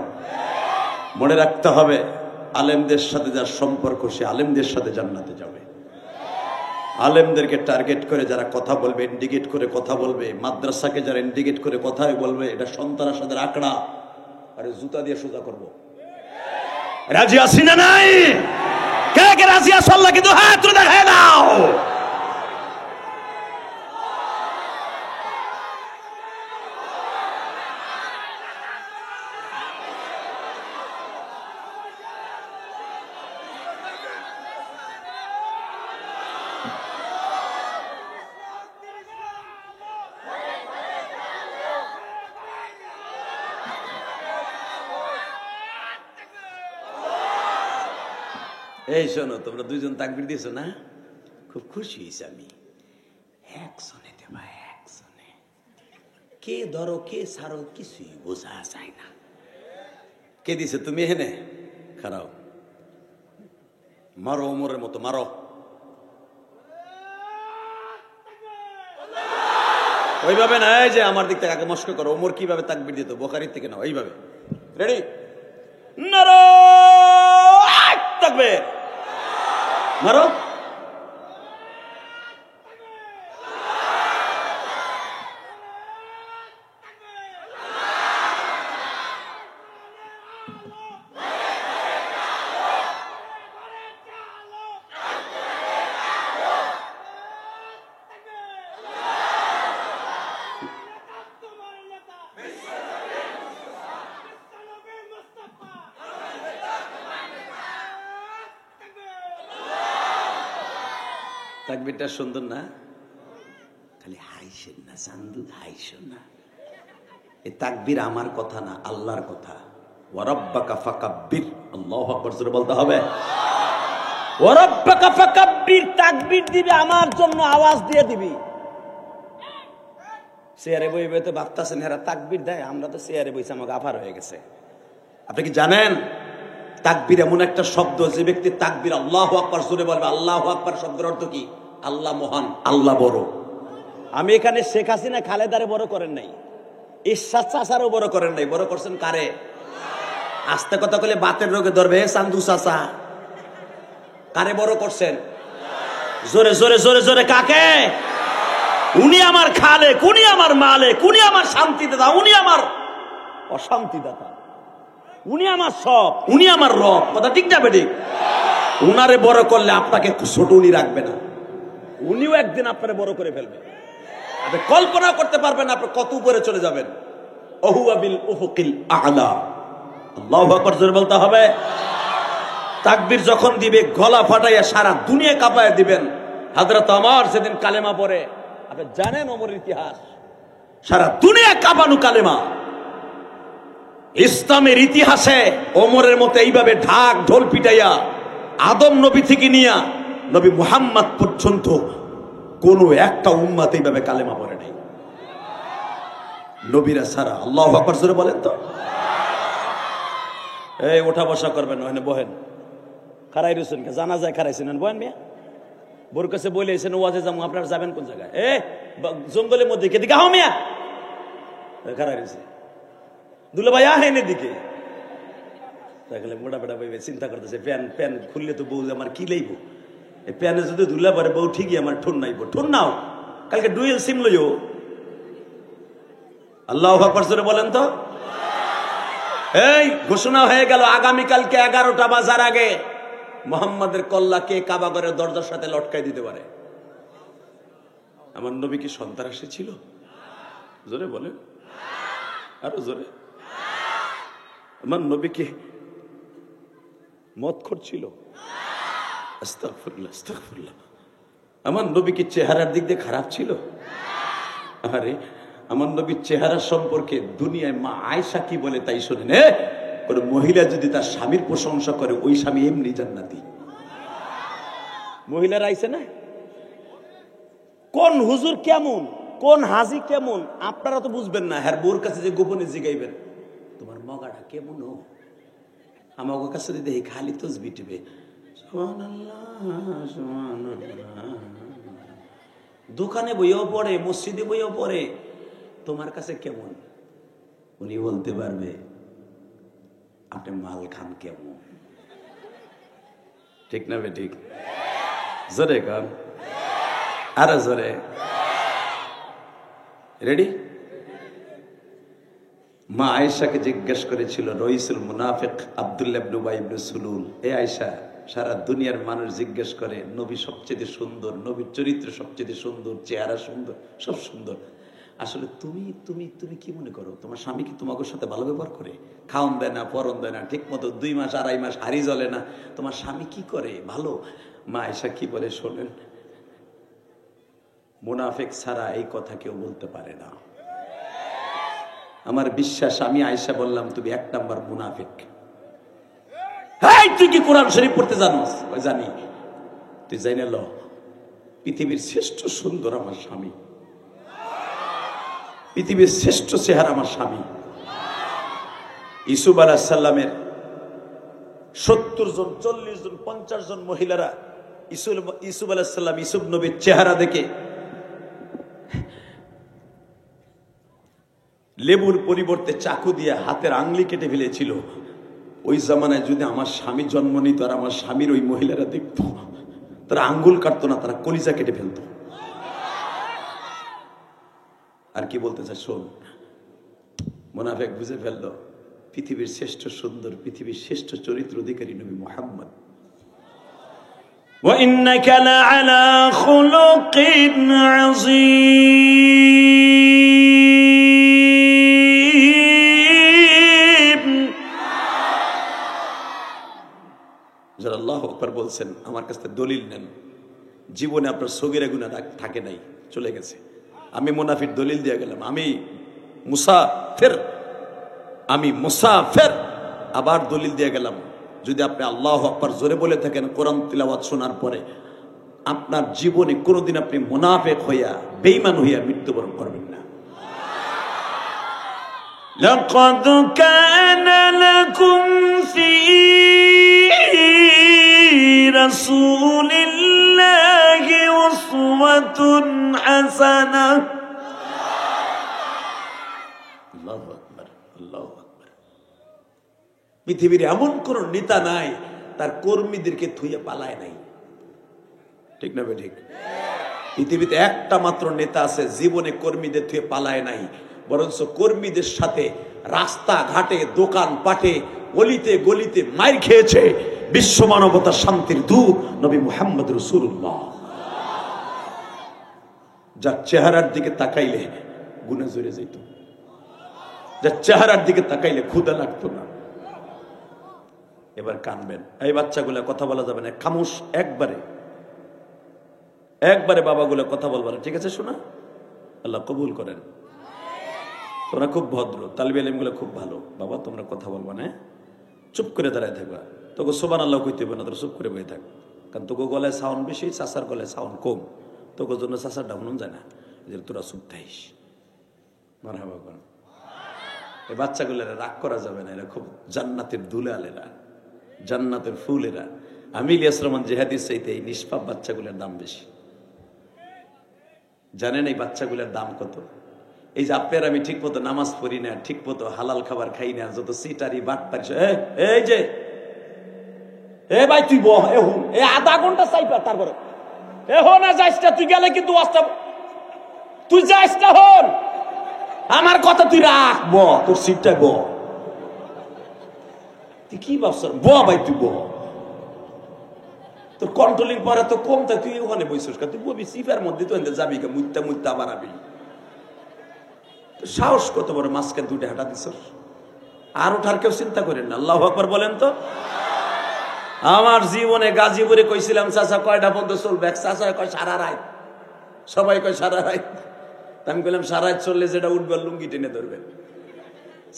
মনে রাখতে হবে, আলেমদের সাথে যার সম্পর্ক সে আলেমদের সাথে জান্নাতে যাবে। আলেমদেরকে টার্গেট করে যারা কথা বলবে, ইন্ডিকেট করে কথা বলবে, মাদ্রাসাকে যারা ইন্ডিকেট করে কথাই বলবে, এটা সন্ত্রাসীদের আঁকড়া। আরে জুতা দিয়ে সোজা করবো। রাজি আছি না নাই? কে কে রাজি আছো? আল্লাহ কিন্তু হাত তুলে দেখায় দাও। এই শোনো, তোমরা দুইজন তাকবীর দিয়েছো না, খুব খুশি হয়েছি আমি। একজনে দেবা, একজনে কে ধরো কে ছাড়ো কিছুই বোঝা যায় না। কে দিছে? তুমি এখানে খারাও, মারো ওমরের মতো মারো। ওইভাবে না, এই যে আমার দিক থেকে আগে মস্ক করো। ওমর কিভাবে তাকবীর দিত? বুখারীর থেকে নাও। এইভাবে রেডি, নারো তাকবীর, মারো। তাকবীরটা সুন্দর না? খালি হাইছেন না চান্দু, হাইছেন না। এই তাকবীর আমার কথা না, আল্লাহর কথা। ওয়া রাব্বাকা ফাকাব্বির, আল্লাহু আকবার জোরে বলতে হবে। ওয়া রাব্বাকা ফাকাব্বির, তাকবীর দিবি আমার জন্য, আওয়াজ দিয়ে দিবি। চেয়ারে বই বইতে ভাবতাছেন এরা তাকবীর দেয়, আমরা তো চেয়ারে বইছে আমাকে আফার হয়ে গেছে। আপনি কি জানেন তাকবীর এমন একটা শব্দ, যে ব্যক্তি তাকবীর আল্লাহু আকবার জোরে বলবে, আল্লাহু আকবার শব্দের অর্থ কি? আল্লাহ মহান, আল্লাহ বড়। আমি এখানে শেখ হাসিনা খালেদারে বড় করেন নাই, ইরশাদ চাচারও বড় করেন নাই, বড় করছেন কারে? আস্তে কথা বলে বাতের রোগে ধরবে চান্দু চাচা। কারে বড় করছেন? জোরে জোরে জোরে জোরে কাকে? উনি আমার খালেক, উনি আমার মালিক, উনি আমার শান্তিদাতা, উনি আমার অশান্তিদাতা, উনি আমার সব, উনি আমার রব। কথা ঠিক না বেঠিক? উনারে বড় করলে আপনাকে ছোট উনি রাখবে না, উনিও একদিন আপনারে বড় করে ফেলবে। আপনি কল্পনা করতে পারবেন আপনি কত উপরে চলে যাবেন। ওহুয়া বিল উফুকিল আ'লা, আল্লাহু আকবার জোরে বলতে হবে। তাকবীর যখন দিবে গলা ফাটাইয়া সারা দুনিয়া কাঁপায় দিবেন। হযরত ওমর সেদিন কালেমা পড়ে, আপনি জানেন ওমরের ইতিহাস, সারা দুনিয়া কাঁপানো কালেমা। ইসলামের ইতিহাসে ওমরের মতো এইভাবে ঢাক ঢোল পিটাইয়া আদম নবী থেকে নিয়া নবী মুহাম্মদ পর্যন্ত কোন একটা উম্মত এইভাবে কালেমা পড়ে নাই নবীরা ছাড়া। আল্লাহু আকবার জোরে বলেন তো। এই ওঠা বসা করবেন, ওখানে বহেন। খারাই রয়েছেন, জানা যায় খারাইছেন, বহেন মিয়া। বোর কাছে বলেছেন ওয়াজে যাবো, আপনারা যাবেন কোন জায়গায়? জঙ্গলের মধ্যে কে দিকে হাও মিয়া, খারাই রয়েছে। দুলা ভাই আহেন এদিকে। দেখলে মোটা বেটা ভাই চিন্তা করতেছে, প্যান খুললে তো বউ আমার কি লইব, এই প্যানে যদি দুলা পারে বউ ঠিকই আমার ঠোন নাইব। ঠোন নাও, কালকে ডুয়েল সিম লইও। আল্লাহু আকবার জোরে বলেন তো। এই ঘোষণা হয়ে গেল আগামীকালকে 11টা বাজার আগে মুহাম্মাদের কল্লাকে কাবাগরের দরজার সাথে লটকাই দিতে পারে। আমার নবী কি সন্ত্রাসী ছিল? জোরে বলেন, আরো জোরে। আমার নবী কি মদখোর ছিল? আস্তাগফিরুল্লাহ, আস্তাগফিরুল্লাহ। আমার নবী কি চেহারার দিক দিয়ে খারাপ ছিল? আরে আমার নবীর চেহারা সম্পর্কে দুনিয়ায় মা আয়েশা কি বলে তাই শোনেন। কোন মহিলা যদি তার স্বামীর প্রশংসা করে, ওই স্বামী এমনি জান্নাতি। মহিলারা আইছে না, কোন হুজুর কেমন, কোন হাজি কেমন আপনারা তো বুঝবেন না। হ্যাঁ, বোর কাছে যে গোপনে জিগাইবেন তোমার মগাটা কেমন, আমার কাছে যদি দেখি খালি তসবিহ টিপে সুবহানাল্লাহ সুবহানাল্লাহ, দোকানে বইও পড়ে, মসজিদে বইও পড়ে, তোমার কাছে কেমন? উনি বলতে পারবে আপনি মাল খান কেমন। ঠিক না বে ঠিক? জোরে কান, আরো জোরে। রেডি? মা আয়েশাকে জিজ্ঞেস করেছিল রইসুল মুনাফিক আব্দুল্লাহ ইবনে উবাই ইবনে সুলুল, এ আয়েশা, সারা দুনিয়ার মানুষ জিজ্ঞেস করে নবী সবচেয়ে সুন্দর, নবীর চরিত্র সবচেয়ে সুন্দর, চেহারা সুন্দর, সব সুন্দর, আসলে তুমি তুমি তুমি কি মনে করো তোমার স্বামী কি তোমাকে সাথে ভালো ব্যবহার করে? খাওন দেয় না, পরন দেয় না, ঠিক মতো 2 মাস 2.5 মাস হাড়ি জ্বলে না, তোমার স্বামী কি করে ভালো? মা আয়েশা কি বলে শোনেন, মুনাফিক ছাড়া এই কথা কেউ বলতে পারে না। আমার বিশ্বাস, আমি আয়েশা বললাম তুমি 1 নাম্বার মুনাফিক। তুই কি কোরআন শরীফ পড়তে জানোস? জানি। তুই জানি ল, পৃথিবীর শ্রেষ্ঠ সুন্দর আমার স্বামী, পৃথিবীর শ্রেষ্ঠ চেহারা আমার স্বামী। ইউসুফ আলাইহিস সালামের 70 জন 40 জন 50 জন মহিলারা ইউসুফ আলাইহিস সালাম, ইউসুফ নবীর চেহারা দেখে লেবুর পরিবর্তে চাকু দিয়ে হাতের আংলি কেটে ফেলেছিল। ওই জামানায় যদি আমার স্বামী জন্ম নিত আর আমার স্বামীর ওই মহিলারা দেখতো, তারা আঙ্গুল কাটতো না, তারা কলিজা কেটে ফেলতো। আর কি বলতে চাই শোন, মুনাফিক বুঝে ফেললো পৃথিবীর শ্রেষ্ঠ সুন্দর, পৃথিবীর শ্রেষ্ঠ চরিত্র অধিকারী নবী মুহাম্মদ। ওয়া ইন্নাকা লাআলা খুলুকিন আযীম। যারা আল্লাহু আকবার বলছেন আমার কাছ থেকে দলিল নেন। জীবনে আপনার সগীরা গুনাহ থাকে নাই, চলে গেছে। আমি মুনাফিক দলিল দিয়ে গেলাম, আমি মুসাফির আবার দলিল দিয়ে গেলাম। যদি আপনি আল্লাহু আকবার জোরে বলে থাকেন কোরআন তিলাওয়াত শোনার পরে, আপনার জীবনে কোনোদিন আপনি মুনাফিক হইয়া বেঈমান হইয়া মৃত্যুবরণ করবেন না। লাকাদ কানা লাকুম ফি রাসূলিল্লাহি উসওয়াতুন হাসানাহ। আল্লাহু আকবার, আল্লাহু আকবার। পৃথিবীর এমন কোন নেতা নাই তার কর্মীদেরকে থুইয়ে পালায় নাই। ঠিক না ঠিক? পৃথিবীতে একটা মাত্র নেতা আছে জীবনে কর্মীদের থুয়ে পালায় নাই, বরঞ্চ কর্মীদের সাথে রাস্তা ঘাটে, দোকান পাটে, গলিতে গলিতে মাইর খেয়েছে। বিশ্ব মানবতার শান্তির দূত নবী মুহাম্মদ রাসূলুল্লাহ, যার চেহারার দিকে তাকাইলে গুনাহ জড়ে যেত, যার চেহারার দিকে তাকাইলে ক্ষুধা লাগতো না। এবার কানবেন, এই বাচ্চাগুলা কথা বলা যাবে না, খামোশ একবারে, একবারে বাবাগুলা কথা বলবা না, ঠিক আছে? শোনা, আল্লাহ কবুল করেন। তোমরা খুব ভদ্র, তালিবে ইলমগুলো খুব ভালো। বাবা তোমরা কথা বলবা না, চুপ করে দাঁড়ায় থাকবা। তোকে সুবহানাল্লাহ কইতে হবে না, তোরা চুপ করে বসে থাক। কারণ তোকে গলায় সাউন্ড বেশি, চাচার গলায় সাউন্ড কম, তোকে জন্য চাচার ডাউন যায় না, যে তোরা চুপ থাইস। মারহাবা করেন। এই বাচ্চাগুলোরা রাগ করা যাবে না, এরা খুব জান্নাতের দুলালেরা, জান্নাতের ফুলেরা। আমি ইলিয়াস রহমান জিহাদির চাইতে এই নিষ্পাপ বাচ্চাগুলোর দাম বেশি। জানেন এই বাচ্চাগুলোর দাম কত? এই যে আপনার আমি ঠিক মতো নামাজ পড়ি না, ঠিক মতো হালাল খাবার খাই না, যত সিটারি বাটপারি, এই যে এ ভাই তুই বহ, এখন এই আধা ঘন্টা চাইবা, তারপরে এখন না যাইস না, তুই গেলে কিন্তু তুই যাইস না, হন আমার কথা তুই রাখ, ব তোর সিটটা ব। তুই কি ভাবছ? ব ভাই তুই ব, তোর কন্ট্রোলিং পাওয়ার তো কম, তাই তুই ওখানে বসছিস। তুই বলবি সিফার মধ্যে তো যাবি কে, মুইতা মুইতা আবার আবি। সাহস কত বড়, মাঝখানে দুইটা হাঁটা দিছ। আর ওঠার কেউ চিন্তা করেন না। আল্লাহু আকবার বলেন তো। আমার জীবনে গাজীপুরে কইছিলাম চাচা কয়টা পর্যন্ত চলবে, চাচা কয় সারা রাত, সবাই কয় সারা রাত। আমি বললাম সারা রাত চললে যেটা উঠবে লুঙ্গি টেনে ধরবেন।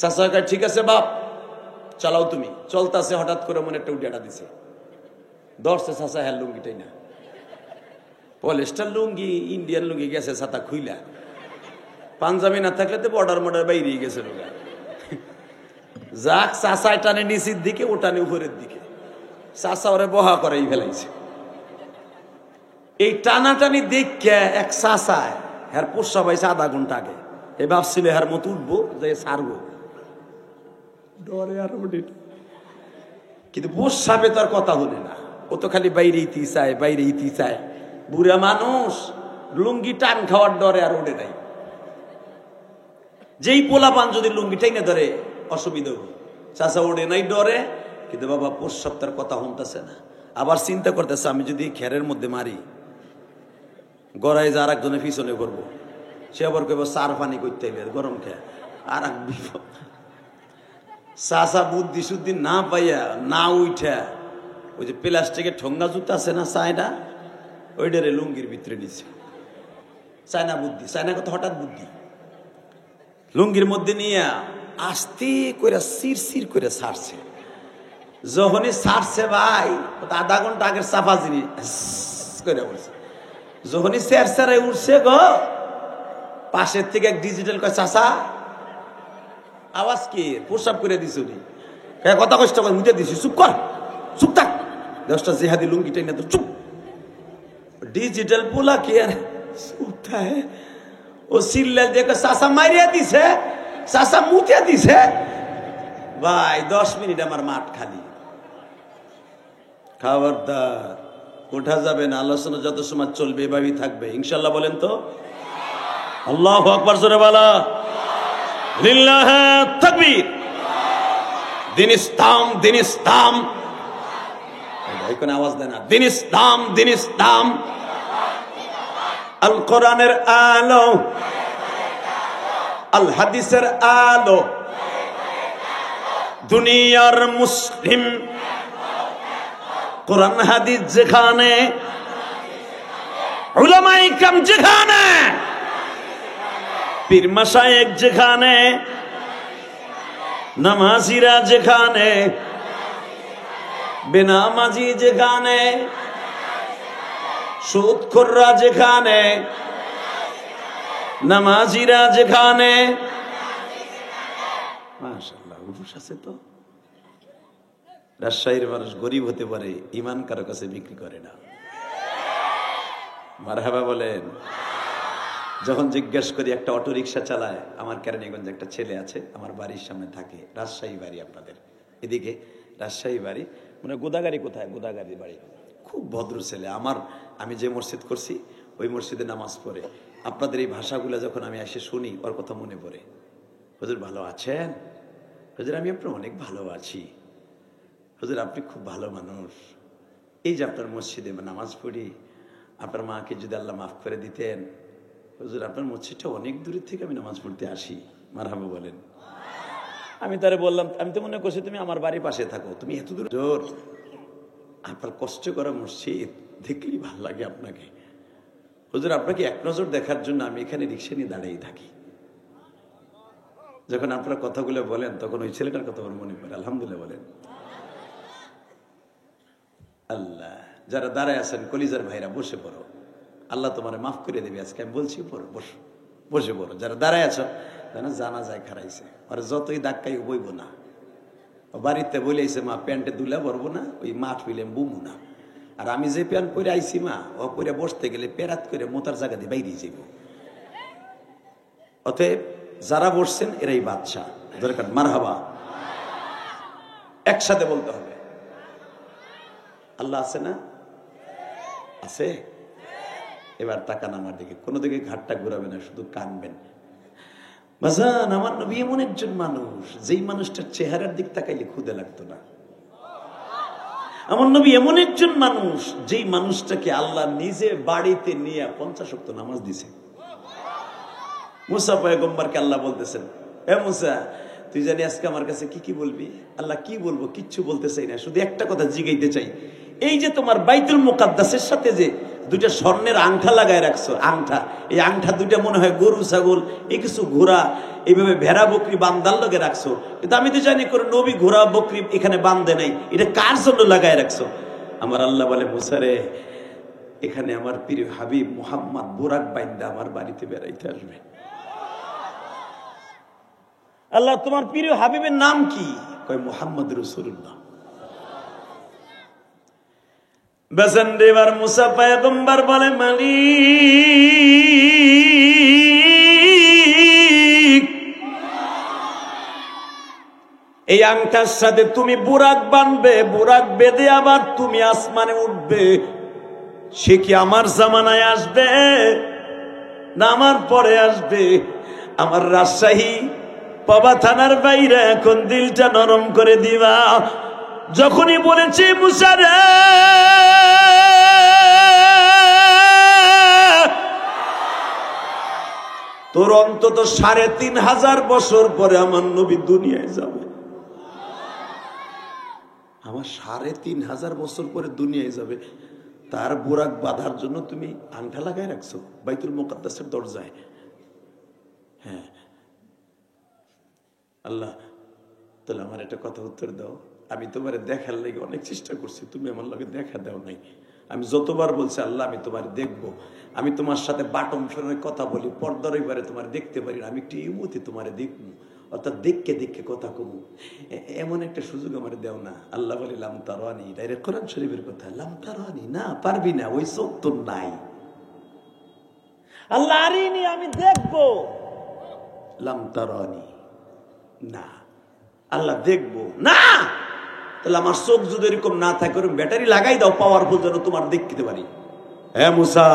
চাচা কয় ঠিক আছে বাপ চালাও তুমি। চলতেছে, হঠাৎ করে মনে একটা উঠে দিছে, ধরছে চাচা হ্যাঁ লুঙ্গি টেনে। পলিস্টার লুঙ্গি, ইন্ডিয়ান লুঙ্গি গেছে ছাতা খুইলা, পাঞ্জাবি না থাকলে তো বর্ডার মর্ডার বাইরে গেছে লোক। যাক চাচায় টানে নিচের দিকে, ও টানে উপরের দিকে। চাচা ওরে বহা করেই ফেলাইছে। এই টানাটানি দেখে এক চাচায় হ্যার পোষা পাইছে আধা ঘন্টা আগে। এ ভাবছিল হ্যার মতো উঠবো, যে ছাড়বো, ডরে আর উঠে। কিন্তু পোষাবে তার কথা হলে না, ও তো খালি বাইরে ইতি চায়, বাইরে ইতি চায়। বুড়া মানুষ লুঙ্গি টান খাওয়ার ডরে আর ওঠে নাই। যেই পোলাপান যদি লুঙ্গি টাইনে ধরে অসুবিধা হবে। চাচা ওঠে নাই ডরে, কিন্তু বাবা পোষাব তার কথা শুনতেছে না। আবার চিন্তা করতেছে আমি যদি খেরের মধ্যে মারি, গড়াই যা আর একজনের পিছনে করবো, সে আবার কেবল চার পানি করতে গরম খেয়ে আর এক বিপদ। চাচা বুদ্ধি সুদ্ধি না পাইয়া না উঠা ওই যে প্লাস্টিকের ঠোঙ্গা জুতা আছে না চায়না, ওইটারে লুঙ্গির ভিতরে নিচ্ছে। চায়না বুদ্ধি, চায়না কত হঠাৎ বুদ্ধি। লুঙ্গির মধ্যে নিয়ে আস্তে করে সির সির করে ছাড়ছে। যখনই ছাড়ছে ভাই, আধা ঘন্টা আগের চাপা জিনিস করে বলছে। যখনই চেরচারাই উঠছে গো, পাশের থেকে এক ডিজিটাল কয় চাচা আওয়াজ কি প্রসাব করে দিছ নি, কথা কষ্ট করে মুখে দিছি, চুপ কর, চুপ থাক। 10টা জেহাদি লুঙ্গি টেনে তো চুপ। ডিজিটাল পোলা কি আর চুপ থাকে? ও সিল্লা দেখে চাচা মারিয়া দিছে, চাচা মুতে দিছে। ভাই 10 মিনিট আমার মাঠ খালি। খবরদার ওঠা যাবে না। আলোচনা যত সময় চলবে এভাবেই থাকবে ইনশাল্লাহ। বলেন তো আল্লাহু আকবার জোরে বলা, লিল্লাহি তাকবীর। দিন ইসলাম, দিন ইসলাম, কোনো আওয়াজ দেয় না। দিন ইসলাম, দিন ইসলাম। আল কোরআনের আলো, আল হাদিসের আলো, দুনিয়ার মুসলিম কোরআন হাদিস যেখানে, উলামায়ে কেরাম যেখানে, পীর মাশায়েখ যেখানে, নামাজিরা যেখানে, বেনামাজি যেখানে, সুদখোররা যেখানে, নামাজিরা যেখানে। মাশাআল্লাহ, উঠুস আছে তো। রাজশাহীর মানুষ গরিব হতে পারে, ইমান কারো কাছে বিক্রি করে না। মারহাবা বলেন। যখন জিজ্ঞেস করি, একটা অটো রিক্সা চালায় আমার কেরানীগঞ্জে একটা ছেলে আছে, আমার বাড়ির সামনে থাকে। রাজশাহী বাড়ি আপনাদের এদিকে, রাজশাহী বাড়ি মানে গোদাগাড়ি। কোথায়? গোদাগাড়ি বাড়ি। খুব ভদ্র ছেলে। আমি যে মসজিদ করছি ওই মসজিদে নামাজ পড়ে। আপনাদের এই ভাষাগুলো যখন আমি এসে শুনি, ওর কথা মনে পড়ে। হুজুর ভালো আছেন? হুজুর আমি আপনার অনেক ভালো আছি। হুজুর আপনি খুব ভালো মানুষ। এই যে আপনার মসজিদে নামাজ পড়ি, আপনার মাকে যদি আল্লাহ মাফ করে দিতেন। হুজুর আপনার মসজিদটা অনেক দূরের থেকে আমি নামাজ পড়তে আসি। মারহাবা বলেন। আমি তারে বললাম, আমি তো মনে করছি তুমি আমার বাড়ির পাশে থাকো, তুমি এত দূর। জোর আপনার কষ্ট করা মসজিদ দেখলেই ভালো লাগে আপনাকে। হুজুর আপনাকে এক নজর দেখার জন্য আমি এখানে রিক্সা নিয়ে দাঁড়িয়ে থাকি। যখন আপনারা কথাগুলো বলেন তখন ওই ছেলেটার কথা আমার মনে পড়ে। আলহামদুলিল্লাহ বলেন। আল্লাহ, যারা দাঁড়ায় আছেন কলিজার ভাইরা বসে পড়ো, আল্লাহ তোমার মাফ করে দেবে। আজকে আমি বলছি পড়ো, বসো, বসে পড়ো। যারা দাঁড়ায় আছো যেন জানা যায় খারাইছে, আর যতই ধাক্কাই বইব না। বাড়িতে বলেছে মা প্যান্টে দুলা ভরবো না, ওই মাঠ হইলে বুমু না। আর আমি যে প্যান্ট পরে আইছি মা, ও পরে বসতে গেলে পেরাত করে মোতার জায়গা দিয়ে বাইরে যাইব। অতএব যারা বসছেন এরাই বাদশা। দরকার মারহাবা একসাথে বলতে হবে। আল্লাহ আছে না? আছে। এবার তাকান আমার দিকে, কোনো দিকে ঘাটটা ঘুরাবে না, শুধু কানবেন। বাজান, আমার নবী এমন একজন মানুষ যেই মানুষটার চেহারার দিক তাকাইলে ক্ষুধা লাগতো না। আমার নবী এমন একজন মানুষ যেই মানুষটাকে আল্লাহ নিজে বাড়িতে নিয়ে 50 ওয়াক্ত নামাজ দিছে। মুসা পয়গম্বরকে আল্লাহ বলতেছেন, এ মুসা, তুই জানি আজকে আমার কাছে কি কি বলবি? আল্লাহ, কি বলবো? কিচ্ছু বলতে চাই না, শুধু একটা কথা জিগাইতে চাই। এই যে তোমার বাইতুল মুকাদ্দাসের সাথে যে দুইটা স্বর্ণের আংঠা লাগায় রাখছো, আংঠা, এই আংঠা দুইটা মনে হয় গরু ছাগল এই কিছু ঘোড়া এইভাবে ভেড়া বকরি বান্দার লগে রাখছো, কিন্তু আমি তো জানি করে নবী ঘোড়া বকরি এখানে বান্ধে নাই, এটা কার জন্য লাগায় রাখছো? আমার আল্লাহ বলে, মুসারে, এখানে আমার প্রিয় হাবিব মুহাম্মদ বুরাক বাইন্দা আমার বাড়িতে বেড়াইতে আসবে। আল্লাহ, তোমার প্রিয় হাবিবের নাম কি? কয় মুহাম্মদ রাসূলুল্লাহ। বেসন দেবার মুসা পয়গম্বর বলে, মালিক, এই আংটার সাথে তুমি বুরাক বানবে, বুরাক বেঁধে আবার তুমি আসমানে উঠবে। সে কি আমার জামানায় আসবে না আমার পরে আসবে? আমার রাজশাহী পাবা থানার বাইরে এখন দিলটা নরম করে দিবা। যখনই বলেছে মুসা রে, তোর অন্তত ৩৫০০ বছর পরে আমার নবী দুনিয়ায় যাবে। আমার ৩৫০০ বছর পরে দুনিয়ায় যাবে, তার বুরাক বাঁধার জন্য তুমি আংটা লাগাই রাখছো বাইতুল মুকাদ্দাসের দরজায়। হ্যাঁ আল্লাহ, তাহলে আমার একটা কথা উত্তর দাও। আমি তোমার দেখার লাগে অনেক চেষ্টা করছি, তুমি আমার লগে দেখা দাও নাই। আমি যতবার বলছি আল্লাহ আমি তোমার দেখবো, আমি তোমার সাথে বাটম ফোনে কথা বলি, পর্দার এবারে তোমার দেখতে পারি না, আমি একটু ইমতি তোমার দেখবো, অর্থাৎ দেখকে দেখকে কথা কমু, এমন একটা সুযোগ আমার দেও না। আল্লাহ বলি লাম তারানি, ডাইরেক্ট কোরআন শরীফের কথা, লাম তারানি, না পারবি না, ওই চোখ তোর নাই। আল্লাহ আরিনি, আমি দেখবো, লাম তারানি না, আল্লাহ দেখবো না। তাহলে আমার চোখ যদি এরকম না থাকে, ব্যাটারি লাগাই দাও পাওয়ারফুল, যেন তোমার দেখতে পারি। হ্যাঁ মুসা,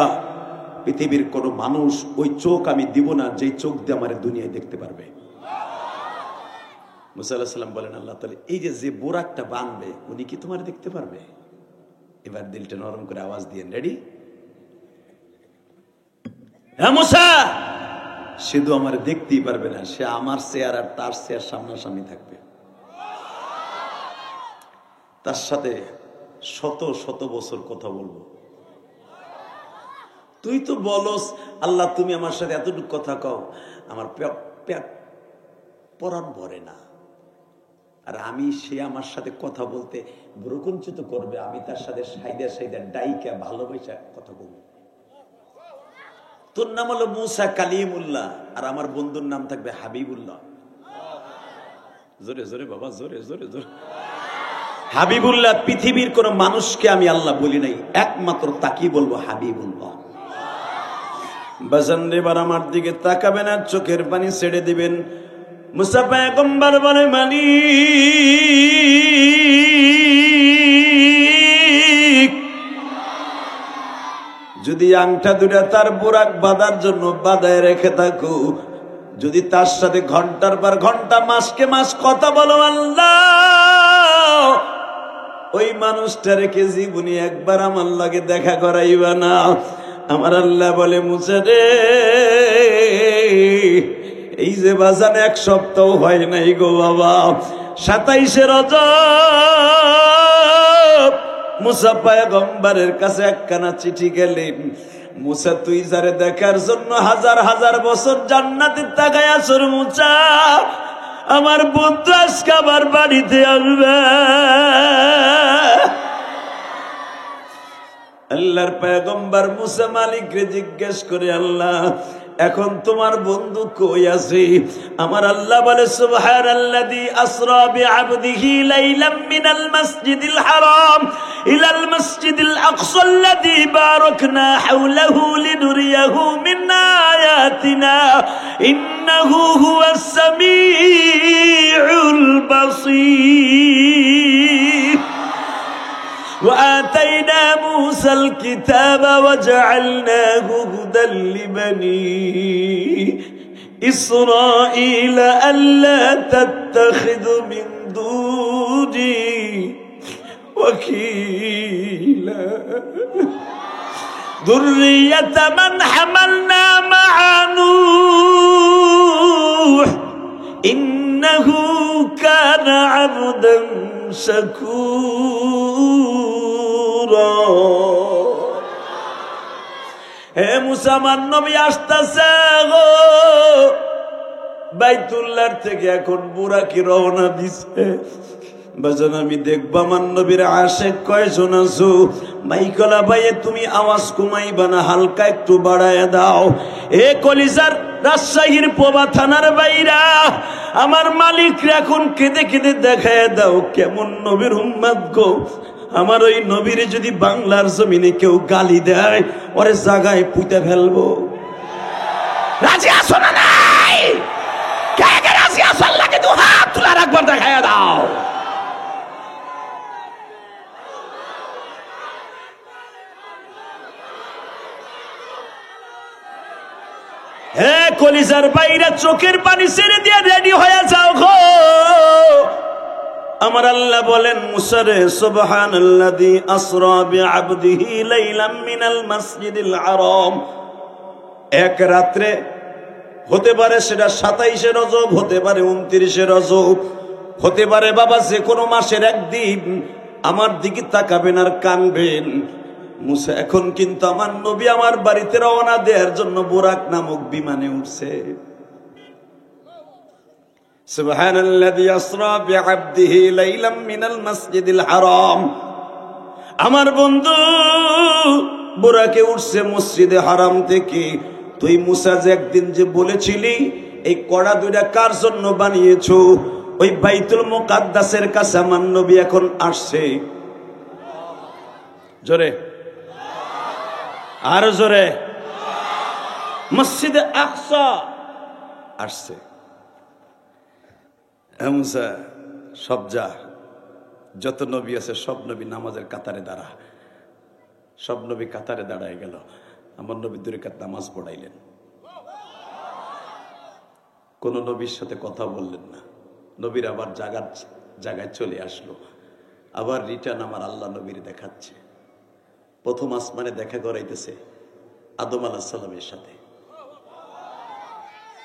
পৃথিবীর কোন মানুষ ওই চোখ আমি দিব না যেই চোখ দিয়ে আমার দুনিয়ায় দেখতে পারবে। মুসা আলাইহিস সালাম বলেন, আল্লাহ তাআলা এই যে বোরাকটা বানবে উনি কি তোমার দেখতে পারবে? এবার দিলটা নরম করে আওয়াজ দিয়ে, রেডি? হ্যাঁ মুসা, সে তো আমার দেখতেই পারবে না, সে আমার চেয়ার আর তার চেয়ার সামনাসামনি থাকবে, তার সাথে শত শত বছর কথা বলবো। তুই তো বলস আল্লাহ তুমি আমার সাথে এতটুকু কথা কও, আমার পরাণ ভরে না, আর আমি সে আমার সাথে কথা বলতে প্রকঞ্চিত করবে, আমি তার সাথে সাইদা সাইদা ডাইকা ভালোবাসা কথা বলবো। তোর নাম হলো মুসা কালিমুল্লাহ, আর আমার বন্ধুর নাম থাকবে হাবিবুল্লাহ। জোরে জোরে বাবা, জোরে জোরে জোরে। হাবিবুল্লাহ, পৃথিবীর কোন মানুষকে আমি আল্লাহ বলি নাই, একমাত্র তাকেই বলবো হাবিবুল্লাহ। বাজান এবার আমার দিকে তাকাবেন আর চোখের পানি ছেড়ে দিবেন। মুসা পয়গম্বর বলে, মালিক, যদি আংটা দুটা তার বুরাক বাঁধার জন্য বাঁধায় রেখে থাকো, যদি তার সাথে ঘন্টার পর ঘন্টা মাসকে মাস কথা বলো, আল্লাহ ওই মানুষটা রেখে জীবনে একবার আমার লাগে দেখা করাইবা না। আমার আল্লাহ বলে, মুসা রে, এই যে বাজান 1 সপ্তাহ হয় নাই গো বাবা, 27শে রজব মুসা পয়গম্বরের কাছে একখানা চিঠি গেলেন। মুসা, তুই যারে দেখার জন্য হাজার হাজার বছর জান্নাতের তাকায় আসর, মুসা আমার বন্ধু আজকে আবার বাড়িতে আসবে। আল্লাহর পয়গম্বর মুসা মালিককে জিজ্ঞেস করে, আল্লাহ এখন তোমার বন্ধু কই আছে? আমার আল্লাহ বলে, সুবহানাল্লাযী আসরা বিআবদিহি লাইলাম মিনাল মাসজিদিল হারাম ইলাল মাসজিদিল আকসাল্লাযী বারাকনা হাওলাহু লিনুরিয়াহু মিন আয়াতিনা ইন্নাহু হুয়াস সামিউল বাসীর। وآتينا موسى الكتاب وجعلناه هدى لبني إسرائيل ألا تتخذوا من دوني وكيلا ذرية من حملنا مع نوح إنه كان عبدا شكورا হে মুসা আমার নবী আসতেছে গো বাইতুল্লাহর থেকে এখন বুরাকি রওনা দিছে বাজান আমি দেখব আমার নবীর আশিক কয়জন আছো মাইকলা ভাই তুমি আওয়াজ কমাইবা না হালকা একটু বাড়ায় দাও এ কলিজার রাজশাহীর পোবা থানার বাইরা আমার মালিক এখন কেঁদে কেঁদে দেখায় দাও কেমন নবীর উম্মত গো আমার ওই নবীর যদি বাংলার জমিনে কেউ গালি দেয় ওরে জায়গায় পুঁতে ফেলবো রাজি আছো না নাই কে কে রাজি আছো আল্লাহকে দু হাত তোলার একবার দেখায় দাও হে কলিজার বাইরে চোখের পানি ছেড়ে দিয়ে রেডি হয়ে যাও গো আমার আল্লাহ বলেন মুসা রে সুবহানাল্লাযী আসরা বিআবদিহি লাইলাম মিনাল মাসজিদিল হারাম এক রাতে হতে পারে সেটা 27 রজব হতে পারে 29 রজব হতে পারে বাবা যে কোনো মাসের একদিন আমার দিকে তাকাবেন আর কানবেন মুসা এখন কিন্তু আমার নবী আমার বাড়িতে রওনা দেওয়ার জন্য বুরাক নামক বিমানে উঠছে সুবহানাল্লাযী আসরা বিআবদিহি লাইলাম মিনাল মাসজিদিল হারাম আমার বন্ধু বুরাকে উঠছে মসজিদে হারাম থেকে তুই মুসা যে একদিন যে বলেছিলি এই কড়া দুইটা কার জন্য বানিয়েছো ওই বাইতুল মুকাদ্দাসের কাছে আমার নবী এখন আসছে জোরে আর জোরে মসজিদে আকসা আসছে মুসা সব যা যত নবী আছে সব নবী নামাজের কাতারে দাঁড়া সব নবী কাতারে দাঁড়ায় গেল আমার নবী 2 রাকাত নামাজ পড়াইলেন কোন নবীর সাথে কথা বললেন না নবীর আবার জায়গায় চলে আসলো আবার রিটার্ন আমার আল্লাহ নবীর দেখাচ্ছে প্রথম আসমানে দেখা করাইতেছে আদম আলাইহিস সালামের সাথে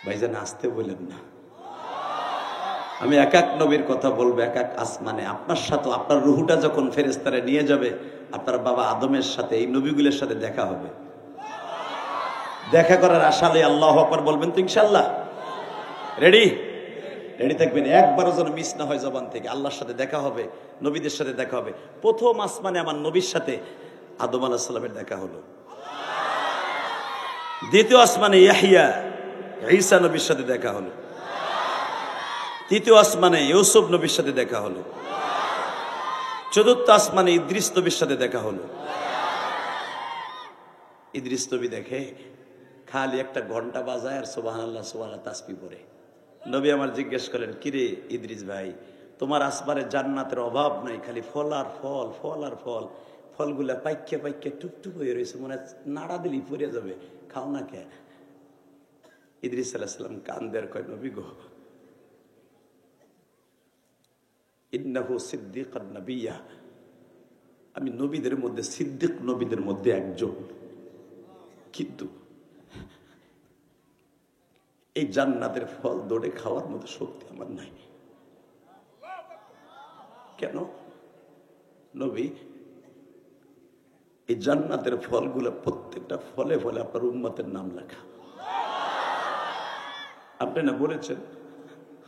ভাইজান আসতে বলেন না আমি এক এক নবীর কথা বলবো এক এক আসমানে আপনার সাথে আপনার রুহুটা যখন ফেরেশতারা নিয়ে যাবে আপনার বাবা আদমের সাথে এই নবীগুলোর সাথে দেখা হবে দেখা করার আশালে আল্লাহু আকবার বলবেন তো ইনশাআল্লাহ রেডি রেডি থাকবেন একবারও যেন মিস না হয় জবান থেকে আল্লাহর সাথে দেখা হবে নবীদের সাথে দেখা হবে প্রথম আসমানে আমার নবীর সাথে আদম আলাইহিস সালামের দেখা হলো দ্বিতীয় আসমানে ইয়াহইয়া ঈসা নবীর সাথে দেখা হলো তৃতীয় আসমানে ইউসুফ নবীর সাথে দেখা হলো চতুর্থ আসমানে ইদ্রিস নবীর সাথে দেখা হলো ইদ্রিস নবী দেখে খালি একটা ঘন্টা বাজায় আর সুবহানাল্লাহ সুবহানাল্লাহ তাসবিহ পড়ে নবী আমার জিজ্ঞেস করলেন কিরে ইদ্রিস ভাই তোমার আসমানে জান্নাতের অভাব নাই খালি ফল আর ফল ফল আর ফল ফলগুলা পাইকে পাইকে টুকটুক হয়ে রয়েছে মনে নাড়া দিলেই পড়ে যাবে খাও না কে ইদ্রিস আলাইহিস সালাম কান্দের কয় নবী গো ইন্নাহু সিদ্দিকান নবিয়্যা আমি নবীদের মধ্যে সিদ্দিক নবীদের মধ্যে একজন কিন্তু এই জান্নাতের ফল দৌড়ে খাওয়ার মতো শক্তি আমার নাই কেন নবী এই জান্নাতের ফলগুলো প্রত্যেকটা ফলে ফলে আপনার উম্মতের নাম লেখা আপনি না বলেছেন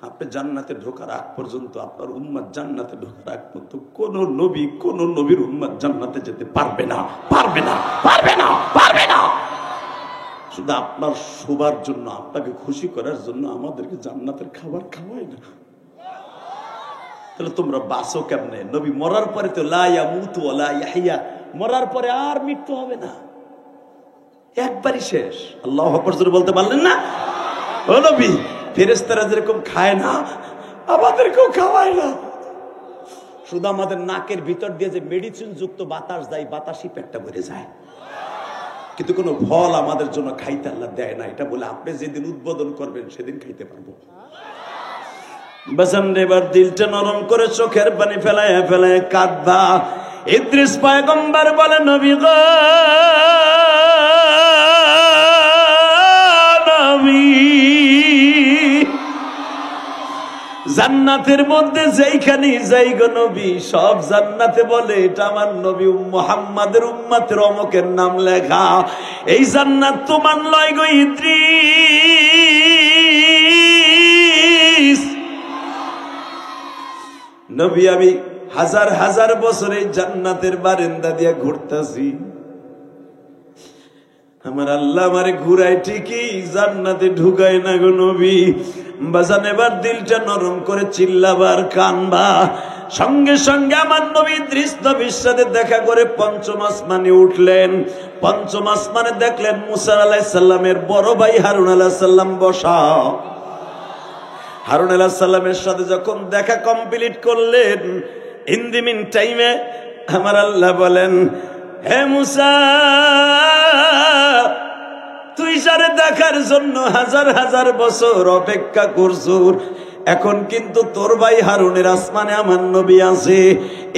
আপনি জান্নাতে ঢোকার আগ পর্যন্ত আপনার উম্মত জান্নাতে ঢোকার আগ পর্যন্ত কোন নবীর উম্মত জান্নাতে যেতে পারবে না পারবে না পারবে না পারবে না শুধু আপনার শোবার জন্য আপনাকে খুশি করার জন্য আমাদেরকে জান্নাতের খাবার খাওয়ায় না তাহলে তোমরা বাঁচো কেমনে নবী মরার পরে তো লা ইয়ামুতু ওয়া লা ইয়াহইয়া মরার পরে আর মৃত্যু হবে না একবারই শেষ আল্লাহু আকবার জোরে বলতে পারলেন না ও নবী ফেরেশতারা যেরকম খায় না আমাদেরকেও খাওয়ায় না শুধু আমাদের নাকের ভিতর দিয়ে যে মেডিসিন যুক্ত বাতাস যায় বাতাসই পেটটা ভরে যায় কিন্তু কোনো ফল আমাদের জন্য খাইতে আল্লাহ দেয় না। এটা বলে আপনি যেদিন উদ্বোধন করবেন সেদিন খাইতে পারবো। বাজান এবার দিলটা নরম করে চোখের পানি ফেলায় ফেলায় কাঁদবা। ইদ্রিস পয়গম্বর বলে, নবী গো নবী, জান্নাতের মধ্যে যেইখানে যাই গো নবী, সব জান্নাতে বলে এটা আমার নবী মুহাম্মাদের উম্মতের অমুকের নাম লেখা। এই জান্নাত তোমার লয় গো ইদ্রিস। নবী আমি হাজার হাজার বছরে জান্নাতের বারান্দা দিয়ে ঘুরতেছি, আমার আল্লাহ আমারে ঘুরায় ঠিকই জান্নাতে ঢুকায় না গো নবী। বাজান এবার দিলটা নরম করে চিল্লাবার কানবা। সঙ্গে সঙ্গে আমার নবী ইদ্রিস নবীর সাথে দেখা করে পঞ্চম আসমানে উঠলেন। পঞ্চম আসমানে দেখলেন মুসা আলাইহিস সালামের বড় ভাই হারুন আলাইহিস সালাম বসা। হারুন আলাইহিস সালামের সাথে যখন দেখা কমপ্লিট করলেন, ইন দি মিন টাইমে আমার আল্লাহ বলেন, হে মুসা, তুই যারে দেখার জন্য হাজার হাজার বছর অপেক্ষা করছু, এখন কিন্তু তোর ভাই হারুনের আসমানে আমার নবী আছে,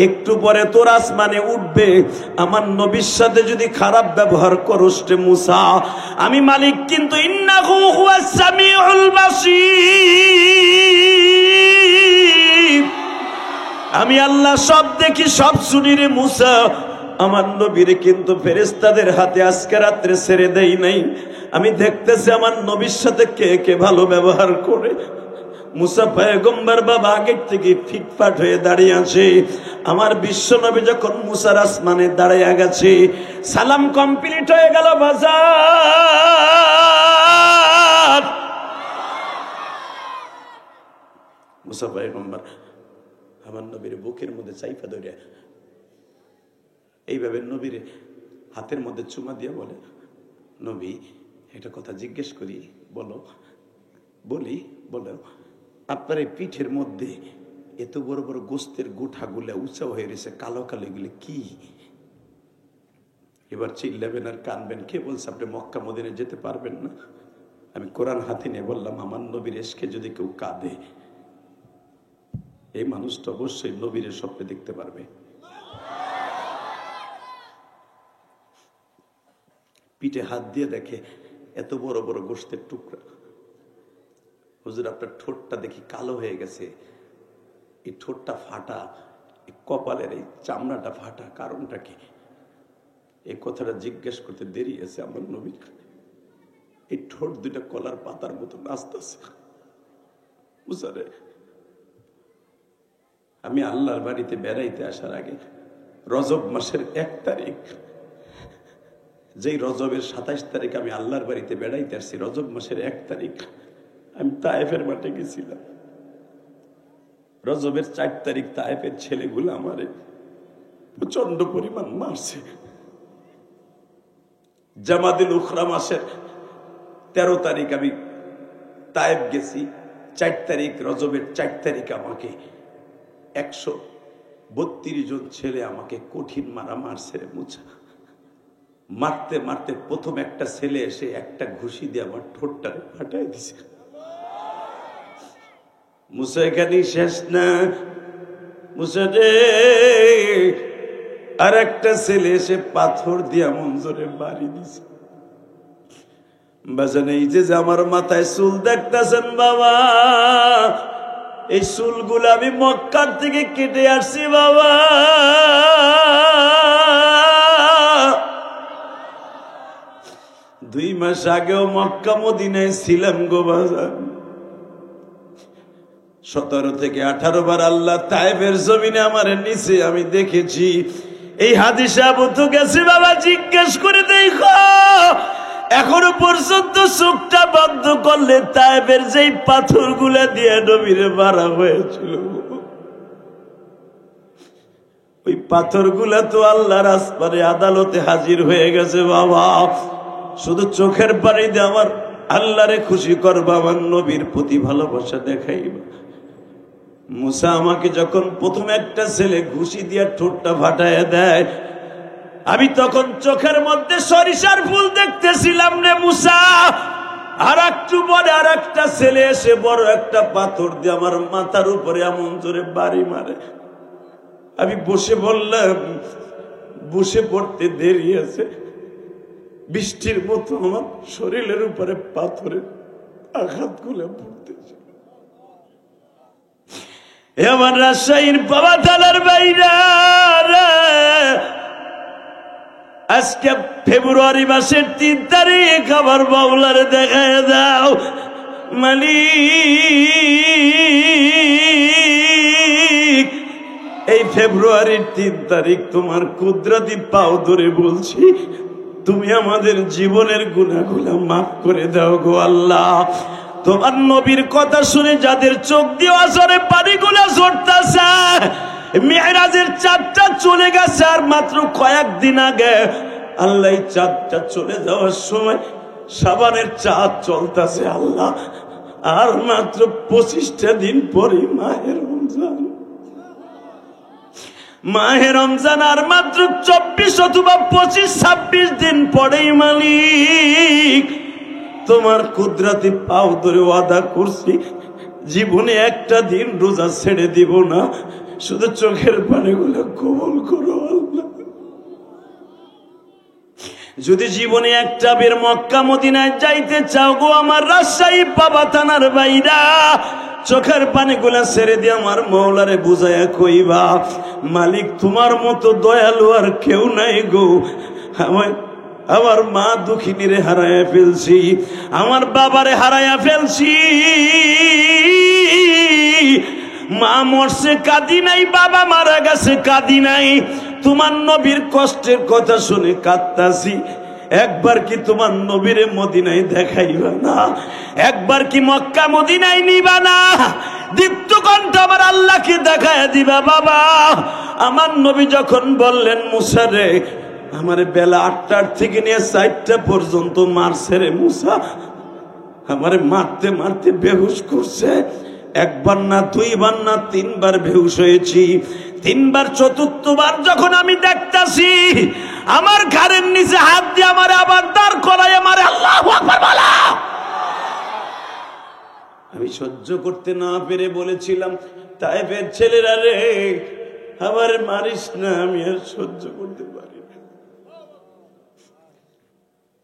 একটু পরে তোর আসমানে উঠবে। আমার নবীর সাথে যদি খারাপ ব্যবহার করস রে মুসা, আমি মালিক কিন্তু ইন্নাহু হুয়াস সামিউল বাসীর, আমি আল্লাহ সব দেখি সব শুনি রে মুসা। আমার নবীরে কিন্তু ফেরেশতাদের হাতে আজকে রাত্রে ছেড়ে দেই নাই, আমি দেখতেছি আমার নবীর সাথে কে কে ভালো ব্যবহার করে। মুসা পয়গম্বর বাবা আগের থেকে ফিটফাট হয়ে দাঁড়িয়ে আছে। আমার বিশ্ব নবী যখন মুসার আসমানে দাঁড়িয়ে গেছে, সালাম কমপ্লিট হয়ে গেল। বাজার মুসা পয়গম্বর আমার নবীর বুকের মধ্যে চাইপা ধরে এইভাবে নবীর হাতের মধ্যে চুমা দিয়ে বলে, নবী একটা কথা জিজ্ঞেস করি, বলো। বলি, বলো। আপনার এই পিঠের মধ্যে এত বড় বড় গোস্তের গুঠাগুলা উঁচা হয়ে রয়েছে, কালো কালো, এগুলো কি? এবার চিল্লাবেন আর কানবেন, কে বলছে আপনি মক্কা মদিনে যেতে পারবেন না? আমি কোরআন হাতে নিয়ে বললাম, আমার নবীর এসকে যদি কেউ কাঁদে, এই মানুষটা অবশ্যই নবীর স্বপ্নে দেখতে পারবে। পিঠে হাত দিয়ে দেখে এত বড় বড় গোশতের টুকরা। হুজুর আপনার ঠোঁটটা দেখি কালো হয়ে গেছে, এই ঠোঁটটা ফাটা, এই কপালের এই চামড়াটা ফাটা, কারণটা কি? এই কথাটা জিজ্ঞেস করতে দেরি আছে আমার নবীর। এই ঠোঁট দুইটা কলার পাতার মতো নাচতেছে। বুঝারে, আমি আল্লাহর বাড়িতে বেড়াইতে আসার আগে রজব মাসের 1 তারিখ, যেই রজবের 27 তারিখ আমি আল্লাহর বাড়িতে বেড়াইতে আসছি, রজব মাসের 1 তারিখ আমি তায়েফের মাঠে গেছিলাম। রজবের 4 তারিখ তায়েফের ছেলেগুলো আমারে প্রচন্ড পরিমাণ মারছে। জামাদুল উখরা মাসের 13 তারিখ আমি তায়েফ গেছি। 4 তারিখ রজবের 4 তারিখ আমাকে 132 জন ছেলে আমাকে কঠিন মারা মারছে রে মুছা। মারতে মারতে প্রথম একটা ছেলে এসে একটা ঘুষি দিয়ে আমার ঠোঁটটা ফাটাই দিছে। মুসা এখানেই শেষ না, মুসা রে, আর একটা ছেলে এসে পাথর দিয়া মঞ্জরে বাড়ি দিছে। বাজান এই যে আমার মাথায় চুল দেখতেছেন বাবা, এই চুলগুলো আমি মক্কার থেকে কেটে আসছি বাবা। 2 মাস আগেও মক্কা মদিনায় ছিলাম গো বাজান। 17 থেকে 18 বার আল্লাহ তায়েফের জমিনে আমার নিচে আমি দেখেছি। এই হাদিসে আবদ্ধ গেছে বাবা, জিজ্ঞেস করে দেখো এখনো পর্যন্ত চোখটা বন্ধ করলে তায়েফের যেই পাথরগুলা দিয়ে নবীরে মারা হয়েছিল, ওই পাথরগুলা তো আল্লাহর আসমানে আদালতে হাজির হয়ে গেছে বাবা। শুধু চোখের পানি দিয়ে আমার আল্লাহরে খুশি করবা, আমার নবীর প্রতি ভালোবাসা দেখাইবা। মুসা আমাকে যখন প্রথম একটা ছেলে ঘুষি দিয়ে ঠোঁটটা ফাটায় দেয়, আমি তখন চোখের মধ্যে সরিষার ফুল দেখতেছিলাম রে মুসা। আর একটু পরে আর একটা ছেলে এসে বড় একটা পাথর দিয়ে আমার মাথার উপরে এমন জোরে বাড়ি মারে। আমি বসে বললাম, বসে পড়তে দেরি আছে, বৃষ্টির মতো আমার শরীরের উপরে পাথরের আঘাত গুলো পড়তেছে। আমার রাজশাহীর বাবা থানার বাইরা, আজকে ফেব্রুয়ারি মাসের 3 তারিখ আমার বাউলারে দেখায় দাও মালিক। এই ফেব্রুয়ারির 3 তারিখ তোমার কুদরতি পাও ধরে বলছি, তুমি আমাদের জীবনের গুনাহগুলো মাফ করে দাও গো আল্লাহ। তোমার নবীর কথা শুনে যাদের চোখ দিয়ে আসরে পানিগুলো ঝরতেছে, মেরাজের চাঁদটা চলে গেছে আর মাত্র কয়েকদিন আগে, আল্লাহ চাঁদটা চলে যাওয়ার সময় সাবানের চাঁদ চলতেছে আল্লাহ, আর মাত্র 25টা দিন পরে মাহে রমজান। মাহে রমজান আর মাত্র 24 অথবা 25-26 দিন পরেই মালিক তোমার কুদরতি পাও ধরে ওয়াদা করছি, জীবনে একটা দিন রোজা ছেড়ে দিব না, শুধু চোখের পানিগুলো কবুল করো আল্লাহ। যদি জীবনে একটা বের মক্কা মদিনায় যাইতে চাও গো আমার রাজশাহী বাবা থানার বাইরা, চোখের পানিগুলা ছেড়ে দিয়ে আমার মৌলারে বুঝাইয়া কইবা, মালিক তোমার মতো দয়ালু আর কেউ নাই গো। আমার মা দুঃখিনীরে হারাইয়া ফেলছি, আমার বাবারে হারাইয়া ফেলছি, মা মরছে কাঁদি নাই, বাবা মারা গেছে কাঁদি নাই, তোমার নবীর কষ্টের কথা শুনে কাঁদতাছি। একবার কি তোমার নবীরে মদিনায় দেখাইবা না? একবার কি মক্কা মদিনায় নিবা না? দীপ্ত কণ্ঠ আমার আল্লাহকে দেখায় দিবা বাবা। আমার নবী যখন বললেন, মুসা রে, আমার বেলা 8টার থেকে নিয়ে 4টা পর্যন্ত মারছে রে মুসা, আমারে মারতে মারতে বেহুশ করছে, একবার না 2বার না 3বার বেহুশ হয়েছি। 3বার 4বার যখন আমি দেখতাছি আমার ঘাড়ের নিচে হাত দিয়ে আমার আবার দাঁড় করায় আমারে আল্লাহু আকবার বলা, আমি সহ্য করতে না পেরে বলেছিলাম, তায়েফের ছেলেরা রে, আমার মারিস না, আমি আর সহ্য করতে পারি না।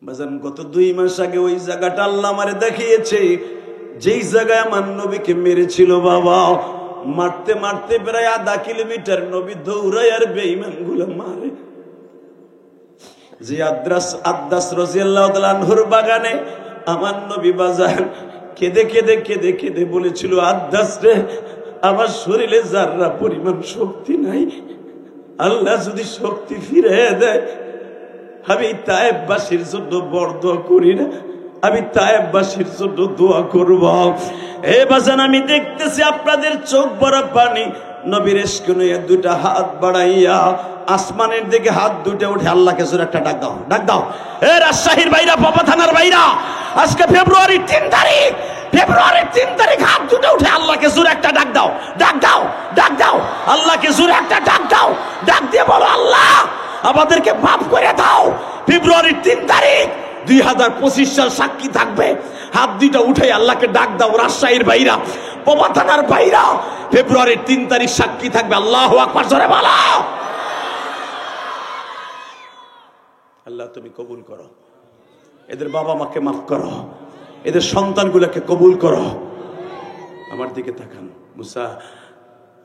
বাজান গত 2 মাস আগে ওই জায়গাটা আল্লাহ আমারে দেখিয়েছে, যেই জায়গায় আমার নবীকে মেরেছিল বাবা, মারতে মারতে প্রায় 1/2 কিলোমিটার নবী দৌড়ায় আর বেঈমান গুলো মারে। যে আদ্দাস রাদিয়াল্লাহু তাআলা আনহুর বাগানে আমার নবী বাজার কেঁদে কেঁদে কেঁদে কেঁদে বলেছিল, আদ্দাস রে, আমার শরীরে যাররা পরিমাণ শক্তি নাই, আল্লাহ যদি শক্তি ফিরে দেয়, আমি তায়েফবাসীর জন্য বড় দোয়া করি না, আমি তায়েফবাসীর জন্য দোয়া করব। এ বাজান আমি দেখতেছি আপনাদের চোখ ভরা পানি, নবীর ইশকে নিয়ে 2টা হাত বাড়াইয়া আসমানের দিকে হাত 2টা উঠে আল্লাহকে জোরে একটা ডাক দাও, ডাক দাও। এ রাজশাহীর বাইরা, বাবা থানার বাইরা, আজকে ফেব্রুয়ারির 3 তারিখ, ফেব্রুয়ারির 3 তারিখ হাত 2টা উঠে আল্লাহকে জোরে একটা ডাক দাও, ডাক দাও, ডাক দাও, আল্লাহকে জোরে একটা ডাক দাও, ডাক দিয়ে বলো, আল্লাহ আমাদেরকে মাফ করে দাও। ফেব্রুয়ারির 3 তারিখ 2025 সাল সাক্ষী থাকবে, হাত 2টা উঠে আল্লাহকে ডাক দাও। রাজশাহীর বাইরা, বাবা থানার বাইরা, ফেব্রুয়ারির 3 তারিখ সাক্ষী থাকবে, আল্লাহু আকবার জোরে বলো। আল্লাহ তুমি কবুল করো, এদের বাবা মাকে মাফ করো, এদের সন্তানগুলোকে কবুল করো। আমার দিকে তাকান। মুসা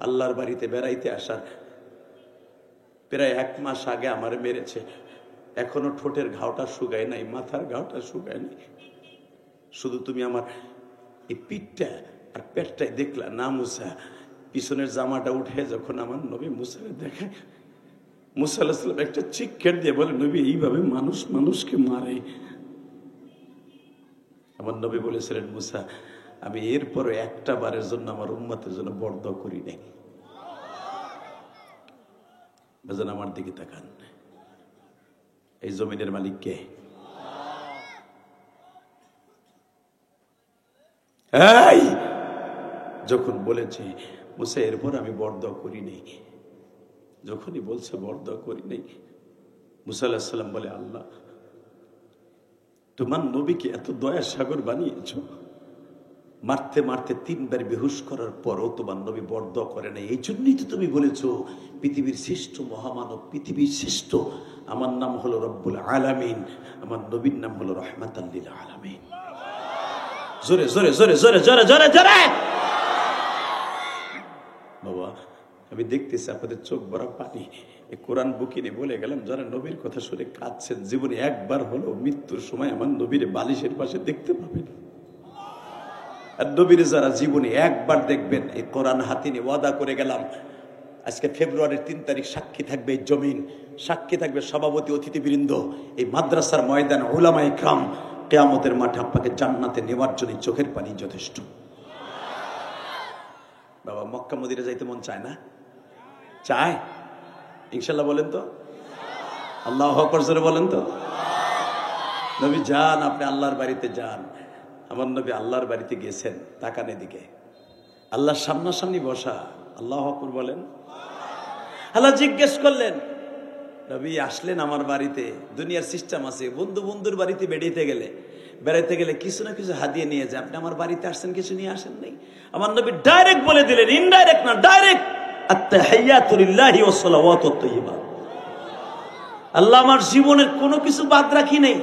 আল্লাহর বাড়িতে বেড়াইতে আসার প্রায় 1 মাস আগে আমার মেরেছে, এখনো ঠোঁটের ঘাওটা শুকায় নাই, মাথার ঘাওটা শুকায় নাই, শুধু তুমি আমার এই পিঠটা আর পেটটাই দেখলা না মুসা। পিছনের জামাটা উঠে যখন আমার নবী মুসাকে দেখে, মুসা আলাইহিস সালাম একটা চিৎকার দিয়ে বলে, নবী এইভাবে মানুষ মানুষকে মারে। আমার নবী বলেছিলেন, মুসা আমি এরপরে একটা বারের জন্য আমার উম্মতের জন্য বরদোয়া করি নাই। বাজান আমার দিকে তাকান, এই জমিনের মালিক কে? এই যখন বলেছে মুসা এরপর আমি বরদোয়া করি নাই, যখনই বলছে বরদোয়া করি নাই, মুসা আলাইহিস সালাম বলে, আল্লাহ তোমার নবীকে এত দয়ার সাগর বানিয়েছ, মারতে মারতে 3 বার বেহুশ করার পরও তোমার নবী বরদোয়া করে না। এই জন্যই তো তুমি বলেছো পৃথিবীর শ্রেষ্ঠ মহামানব, পৃথিবীর শ্রেষ্ঠ, আমার নাম হলো রব্বুল আলামিন, আমার নবীর নাম হলো রাহমাতাল লিল আলামিন। জোরে জোরে জোরে জোরে জোরে জোরে জোরে। বাবা আমি দেখতেছি আপনাদের চোখ ভরা পানি। এই কোরআন বুকিনে বলে গেলাম, যারা নবীর কথা শুনে কাঁদছেন, জীবনে একবার হলো মৃত্যুর সময় আমার নবীর বালিশের পাশে দেখতে পাবেন। আর নবীরে যারা জীবনে একবার দেখবেন, এই কোরআন হাতে নিয়ে ওয়াদা করে গেলাম, আজকে ফেব্রুয়ারির 3 তারিখ সাক্ষী থাকবে এই জমিন, সাক্ষী থাকবে সভাপতি অতিথিবৃন্দ, এই মাদ্রাসার ময়দান, উলামা ইকরাম, কিয়ামতের মাঠে আপনাকে জান্নাতে নেওয়ার জন্য চোখের পানি যথেষ্ট। বাবা মক্কা মদিনা যাইতে মন চায় না? চায় ইনশাল্লাহ বলেন তো, আল্লাহু আকবার জোরে বলেন তো। নবী যান, আপনি আল্লাহর বাড়িতে যান। আমার নবী আল্লাহর বাড়িতে গেছেন, তাকান এদিকে, আল্লাহর সামনাসামনি বসা, আল্লাহু আকবার বলেন। আল্লাহ জিজ্ঞেস করলেন, নবী আসলেন আমার বাড়িতে, দুনিয়ার সিস্টেম আছে, বন্ধু বন্ধুর বাড়িতে বেড়াইতে গেলে কিছু না কিছু হাদিয়ে নিয়ে যায়, আপনি আমার বাড়িতে আসছেন কিছু নিয়ে আসেন নাই। আমার নবী ডাইরেক্ট বলে দিলেন, ইনডাইরেক্ট না ডাইরেক্ট, আত্তাহিয়াতু লিল্লাহি ওয়াস সালাওয়াতুত তাইয়্যিবা। আল্লাহ আমার জীবনের কোনো কিছু বাদ রাখি নেই,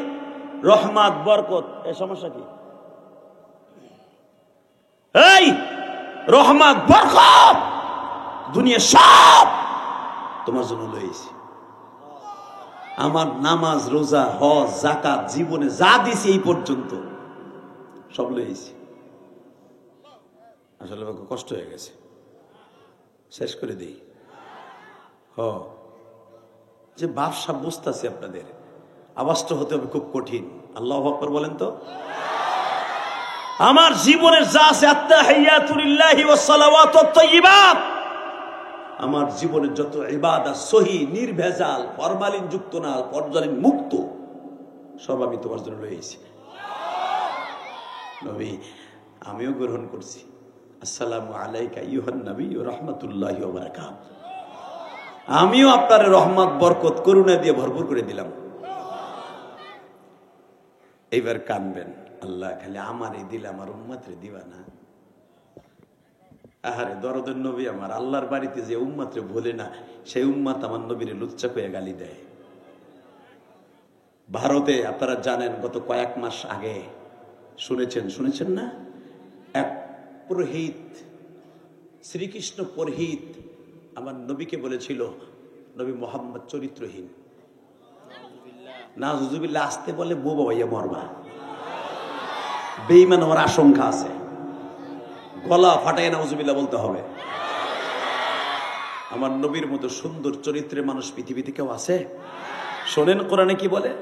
রহমত বরকত। এই সমস্যা কি? এই রহমত বরকত দুনিয়া সব তোমার জন্য লইছি। আমার নামাজ রোজা হজ যাকাত জীবনে যা দিছি এই পর্যন্ত সব লইছি। আসলে কষ্ট হয়ে গেছে, শেষ করে দিই। যে ব্যবসা বুঝতেছি আপনাদের আওয়াজটা হতে হবে খুব কঠিন। আল্লাহু আকবার বলেন তো। আমার জীবনের যা আছে, আত্তাহিয়াতু লিল্লাহি ওয়াস সালাওয়াতুত তাইয়্যিবাত, আমার জীবনের যত ইবাদত সহি নির্ভেজাল, ফরমালিন যুক্ত না, ফরমালিন মুক্ত, সব আমি তোমার জন্য লইছি। নবী আমিও গ্রহণ করছি। আসসালামু আলাইকা আইয়ুহান নবী ওয়া রাহমাতুল্লাহি ওয়া বারাকাতুহু। আমিও আপনার রহমত বরকত করুণা দিয়ে ভরপুর করে দিলাম। এইবার কানবেন, আল্লাহ খালি আমারই দিলে আমার উম্মতরে দিবা না। আহারে দরদের নবী আমার, আল্লাহর বাড়িতে যে উম্মতরে ভোলে না, সেই উম্মত আমার নবীরে লুচ্চা কয়ে গালি দেয়। ভারতে আপনারা জানেন, গত কয়েক মাস আগে শুনেছেন না, এক পুরোহিত, শ্রীকৃষ্ণ পুরোহিত আমার নবীকে বলেছিল নবী মোহাম্মদ চরিত্রহীন। নাউজুবিল্লাহ, আসতে বলে বোবা ভাইয়া মরবা, বেঈমান হওয়ার আশঙ্কা আছে, গলা ফাটায় নাউজুবিল্লাহ বলতে হবে। আমার নবীর মতো সুন্দর চরিত্রের মানুষ পৃথিবীতে কেউ আছে? শোনেন কোরআনে কি বলে,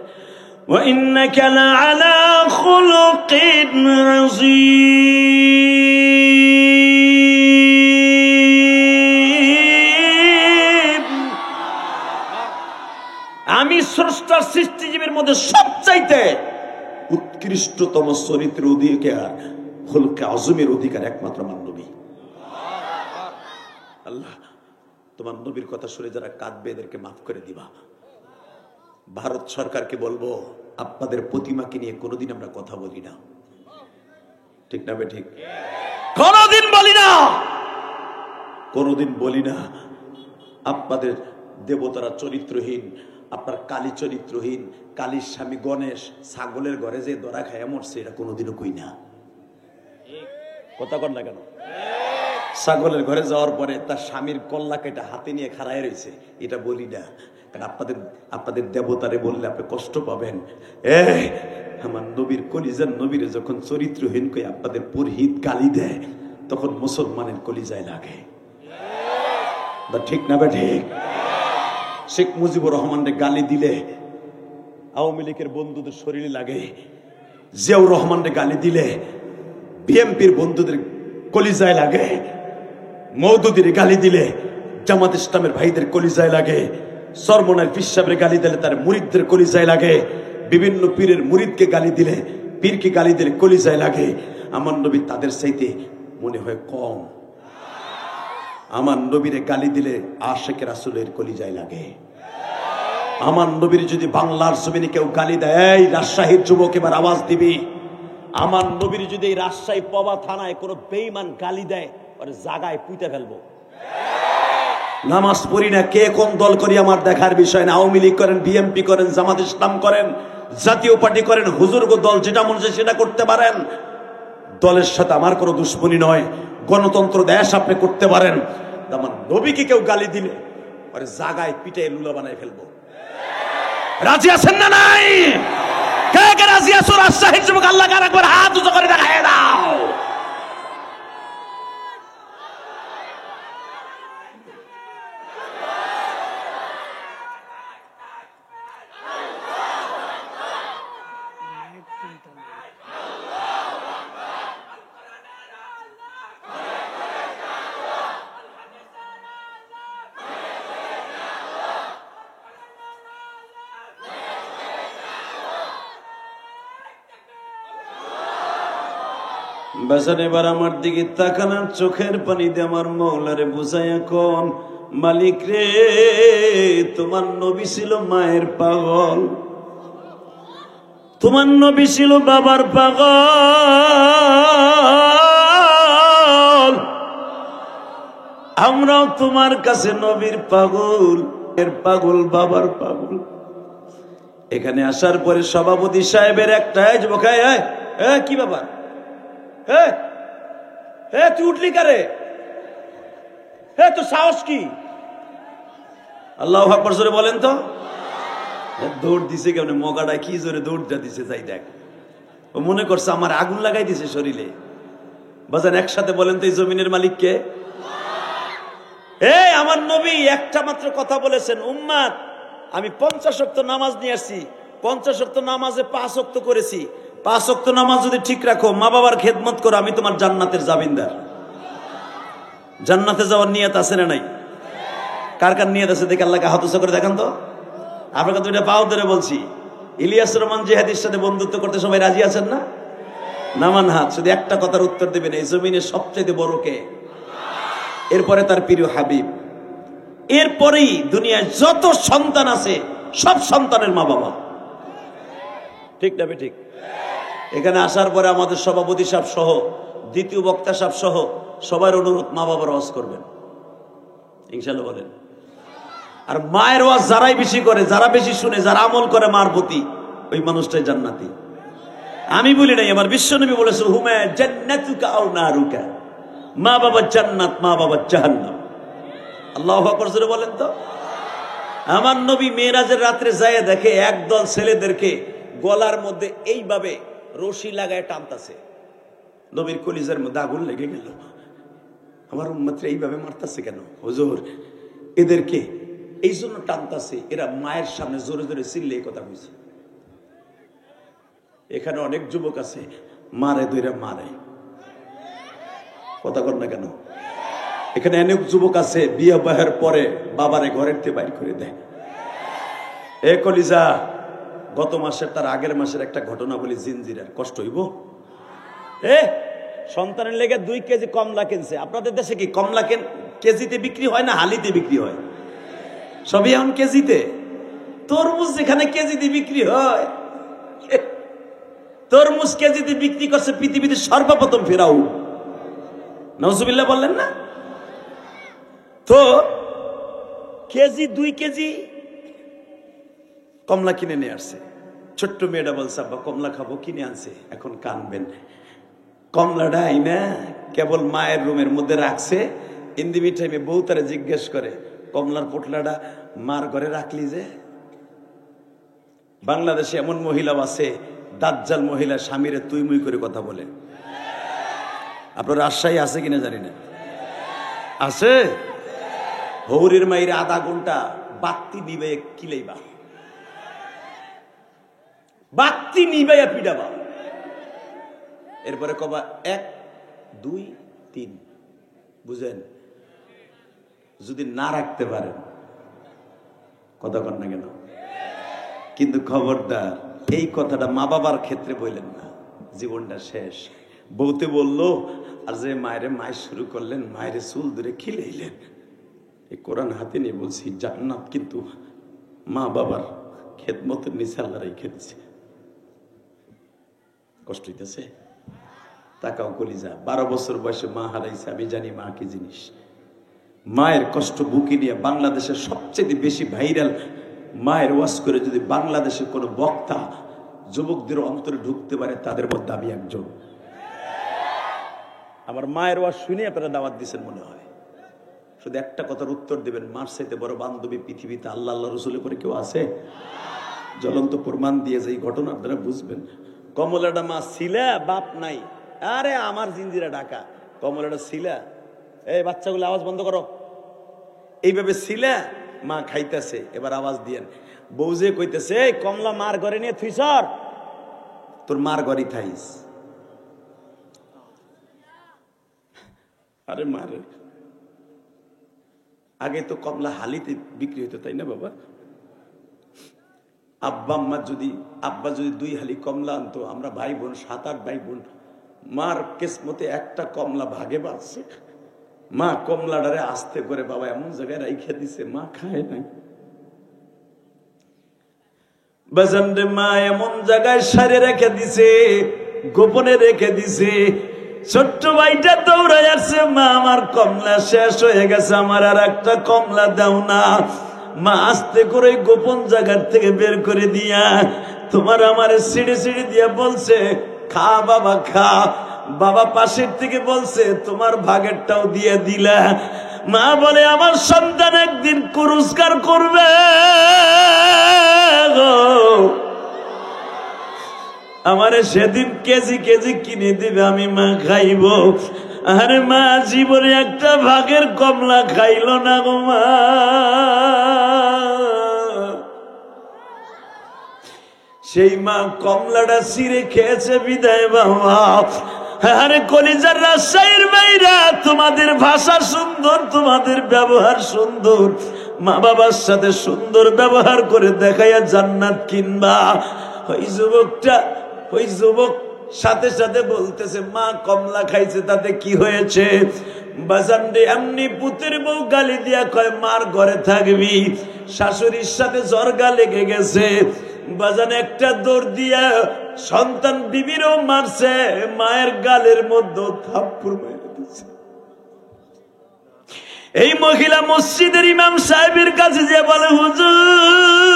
ওয়া ইন্নাকা লাআলা খুলুকিন আযীম। আমি স্রষ্টার সৃষ্টিজীবের মধ্যে সবচাইতে উৎকৃষ্টতম চরিত্রের অধিকার, খুলকে আযমের অধিকার একমাত্র আমার নবী। আল্লাহ তোমার নবীর কথা শুনে যারা কাঁদবে এদেরকে মাফ করে দিবা। ভারত সরকারকে বলবো, আপনাদের প্রতিমাকে নিয়ে কোনোদিন আমরা কথা বলি না, ঠিক না? ঠিক, কোনোদিন বলি না, কোনোদিন বলি না। আপনাদের দেবতারা চরিত্রহীন, আপনার কালী চরিত্রহীন, কালীর স্বামী গণেশ ছাগলের ঘরে যে দরা খায় মরছে, এটা কোনোদিনও কই না। কথা কর না কেন? ছাগলের ঘরে যাওয়ার পরে তার স্বামীর কল্লা কেটে হাতে নিয়ে খাড়ায় রয়েছে, এটা বলি না। কারণ আপনাদের দেবতারে বললে আপনি কষ্ট পাবেন। আমার নবীর কলিজার নবীরে যখন চরিত্রহীন কই আপনাদের পুরোহিত গালি দেয়, তখন মুসলমানের কলিজায় লাগে, ঠিক না? ঠিক। শেখ মুজিবুর রহমানের গালি দিলে আওয়ামী লীগের বন্ধুদের শরীরে লাগে, জিয়াউর রহমানের গালি দিলে বিএনপির বন্ধুদের কলিজায় লাগে, মওদুদীর গালি দিলে জামাত ইসলামের ভাইদের কলিজায় লাগে, সরমনার পীর সাহেবের গালি দিলে তার মুরিদদের কলিজায় লাগে, বিভিন্ন পীরের মুরিদকে গালি দিলে, পীরকে গালি দিলে কলিজায় লাগে। আমার নবী তাদের চাইতে মনে হয় কম। আমার নবীরে গালি দিলে আশিক রাসূলের কলিজায় লাগে। আমার নবীর যদি বাংলার জমিনে কেউ গালি দেয়, রাজশাহীর যুবক এবার আওয়াজ দিবি, আমার নবীর যদি এই রাজশাহী পবা থানায় কোনো বেঈমান গালি দেয়, ওর জায়গায় পুঁতে ফেলবো। নামাজ পড়ি না, কে কোন দল করি আমার দেখার বিষয় না। আওয়ামী লীগ করেন, বিএনপি করেন, জামাত ইসলাম করেন, জাতীয় পার্টি করেন, হুজুরগো দল যেটা মনে হয় সেটা করতে পারেন। দলের সাথে আমার কোনো দুশ্মনী নয়। গণতন্ত্র দেশ আপনি করতে পারেন, আমার নবীকে কেউ গালি দিলে ওর জায়গায় পিঠে লুলা বানায় ফেলবো। রাজি আছেন না নাই? কে কে রাজি আছো? রাজশাহীর যুবক আল্লাহ কার একবার হাত উঁচু করে দেখায় দাও। বাজান এবার আমার দিকে তাকানোর চোখের পানি দিয়ে আমার মৌলারে বুঝাইয়া কোন, মালিক রে তোমার নবী ছিল মায়ের পাগল, তোমার নবী ছিল বাবার পাগল, আমরাও তোমার কাছে নবীর পাগল, এর পাগল, বাবার পাগল। এখানে আসার পরে সভাপতি সাহেবের একটা যুবক, কি ব্যাপার, তুই উঠলি কারে, তোর সাহস কি? আল্লাহু আকবার জোরে বলেন তো। দৌড় দিছে কেমন, মগাটায় কি জোরে দৌড়টা দিছে, যাই দেখ। ও মনে করছে আমার আগুন লাগাই দিছে শরীরে। বাজান একসাথে বলেন তো, এই জমিনের মালিক কে? আমার নবী একটা মাত্র কথা বলেছেন, উম্মাত আমি 50 ওয়াক্ত নামাজ নিয়ে আসছি, 50 ওয়াক্ত নামাজে 5 ওয়াক্ত করেছি, 5 ওয়াক্ত নামাজ যদি ঠিক রাখো, মা বাবার খেদমত করো, আমি তোমার জান্নাতের জামিনদার। জান্নাতে যাওয়ার নিয়ত আছে না নাই? কার কার নিয়ত আছে দেখে আল্লাহকে হাত উঁচু করে দেখান তো। আপনাকে দুইটা পাও ধরে বলছি, ইলিয়াস রহমান জিহাদির সাথে বন্ধুত্ব করতে সবাই রাজি আছেন না? নামান হাত। শুধু একটা কথার উত্তর দেবেন, এই জমিনে সবচেয়ে বড় কে? এরপরে তার প্রিয় হাবিব, এরপরেই দুনিয়ায় যত সন্তান আছে সব সন্তানের মা বাবা। ঠিক না ঠিক? এখানে আসার পরে আমাদের সভাপতি সাহেব সহ, দ্বিতীয় বক্তা সাহেব সহ সবার অনুরোধ, মা বাবার ওয়াজ করবেন ইনশাআল্লাহ বলেন। আর মায়ের ওয়াজ যারাই বেশি করে, যারা বেশি শুনে, যারা আমল করে মার প্রতি, ওই মানুষটাই জান্নাতি। আমি বলি নাই, আমার বিশ্বনবী বলেছে, হুমা জান্নাতুকা আও নারুকা, মা বাবা জান্নাত, মা বাবা জাহান্নাম। আল্লাহু আকবার জোরে বলেন তো। আমার নবী মেরাজের রাত্রে যায় দেখে একদল ছেলেদেরকে গলার মধ্যে এইভাবে রশি লাগায় টানতাছে। নবীর কলিজার মধ্যে আগুন লেগে গেল, আমার উম্মতরা এইভাবে মারতাছে কেন হুজুর? এদেরকে এই জন্য টানতাছে, এরা মায়ের সামনে জোরে জোরে চিল্লে এই কথা বলছে। এখানে অনেক যুবক আছে মারে দইরা মারে, কথা কর না কেন? এখানে অনেক যুবক আছে বিয়ে বাহের পরে বাবারে ঘরের থেকে বাইর করে দেয়। এ কলিজা, গত মাসের তার আগের মাসের একটা ঘটনা বলি, জিনজিরার কষ্ট হইব। সন্তানের লেগে 2 কেজি কমলা কিনছে। আপনাদের দেশে কি কমলা কেজিতে বিক্রি হয় না হালিতে বিক্রি হয়? সবই এখন কেজিতে। তরমুজ যেখানে কেজিতে বিক্রি হয়, তরমুজ কেজিতে বিক্রি করছে পৃথিবীতে সর্বপ্রথম ফেরাউন। নাউজুবিল্লাহ বললেন না? তো কেজি 2 কেজি কমলা কিনে নিয়ে আসছে। ছোট্ট মেয়েটা বলছে, আব্বা কমলা খাবো, কিনে আনছে। এখন কানবেন, কমলাটা আইনা কেবল মায়ের রুমের মধ্যে রাখছে। ইন্দিমি টাইমে বউ তারা জিজ্ঞেস করে, কমলার পোটলাটা মার ঘরে রাখলি যে? বাংলাদেশে এমন মহিলাও আছে, দাজ্জাল মহিলা স্বামীরে তুই মুই করে কথা বলে। আপনার রাজশাহী আছে কিনা জানি না, আছে। হৌরের মাইরে আধা ঘন্টা বাত্তি নিবে কিলাইবা, বাত্তি নিবাইয়া পিডাবা, এরপরে কবা 1 2 3। বুঝেন? যদি না রাখতে পারেন, কথা কর না কেন? কিন্তু খবরদার এই কথাটা মা বাবার ক্ষেত্রে বললেন না, জীবনটা শেষ। বউতে বললো, আর যে মায়েরে মায়ের শুরু করলেন, মায়েরে চুল ধরে খিলাইলেন। এই কোরআন হাতে নিয়ে বলছি, জান্নাত কিন্তু মা বাবার খেদমতের নিচে আল্লাহ রেখে দিছে। কষ্ট হইতেছে? তাকাও কলিজা, 12 বছর বয়সে মা হারাইছে। আমি জানি মা কি জিনিস। মায়ের কষ্ট বুকে নিয়ে বাংলাদেশের সবচেয়ে বেশি ভাইরাল মায়ের ওয়াজ করে যদি বাংলাদেশের কোনো বক্তা যুবকদের অন্তরে ঢুকতে পারে, তাদের মধ্যে আমি একজন। আমার মায়ের ওয়াজ শুনে আপনারা দাওয়াত দিচ্ছেন মনে হয়। শুধু একটা কথার উত্তর দেবেন, মার চাইতে বড় বান্ধবী পৃথিবীতে আল্লাহ আল্লাহ রসুলের পরে কেউ আছে? জ্বলন্ত প্রমাণ দিয়ে যে ঘটনা আপনারা বুঝবেন। কমলাটা মা ছিলা, বাপ নাই। আরে আমার জিঞ্জিরা ঢাকা, কমলাটা ছিলা, এই বাচ্চাগুলো আওয়াজ বন্ধ করো, এইভাবে ছিলা মা খাইতেছে। এবার আওয়াজ দিয়েন। বউ যে কইতেছে, এই কমলা মার ঘরে নিয়ে থুই সর, তোর মার ঘরে থাইস। আরে মারে, আগে তো কমলা হালিতে বিক্রি হইতো, তাই না বাবা? আব্বা যদি 2 হালি কমলা আনতো, আমরা ভাই বোন 7-8 ভাই বোন, মার কিসমতে একটা কমলা ভাগে বাঁচছে। মা কমলাটারে আস্তে করে বাবা এমন জায়গায় রাইখা দিছে, মা খায় নাই। বাজান রে, মা এমন জায়গায় সারে রেখে দিছে, গোপনে রেখে দিছে। ছোট্ট ভাইটা দৌড়ায় আসছে, মা আমার কমলা শেষ হয়ে গেছে, আমার আর একটা কমলা দাও না। মা আস্তে করে গোপন জায়গার থেকে বের করে দিয়া তোমার আমার সিঁড়ি সিঁড়ি দিয়া বলছে, খা বাবা খা। বাবা পাশের থেকে বলছে, তোমার ভাগেরটাও দিয়ে দিলা। মা বলে, আমার সন্তান একদিন পুরস্কার করবে, আমারে সেদিন কেজি কেজি কিনে দিবে, আমি মা খাইব। আরে মা জীবনে একটা ভাগের কমলা খাইল না গো মা। সেই মা কমলাটা ছিঁড়ে খেয়েছে বিদায় বাবা। আরে কলিজার রাজশাহীর বাইরা, তোমাদের ভাষা সুন্দর, তোমাদের ব্যবহার সুন্দর, মা বাবার সাথে সুন্দর ব্যবহার করে দেখাইয়া জান্নাত কিনবা। ওই যুবক সাথে সাথে বলতেছে, মা কমলা খাইছে তাতে কি হয়েছে? বাজান রে, এমনি পুতের বউ গালি দিয়া কয়, মার ঘরে থাকবি। শাশুড়ির সাথে জর্গা লেগে গেছে। বাজান একটা দৌড় দিয়া সন্তান বিবিরও মারছে, মায়ের গালের মধ্যে থাপ্পড় মেরে দিচ্ছে। এই মহিলা মসজিদের ইমাম সাহেবের কাছে যে বলে, হুজুর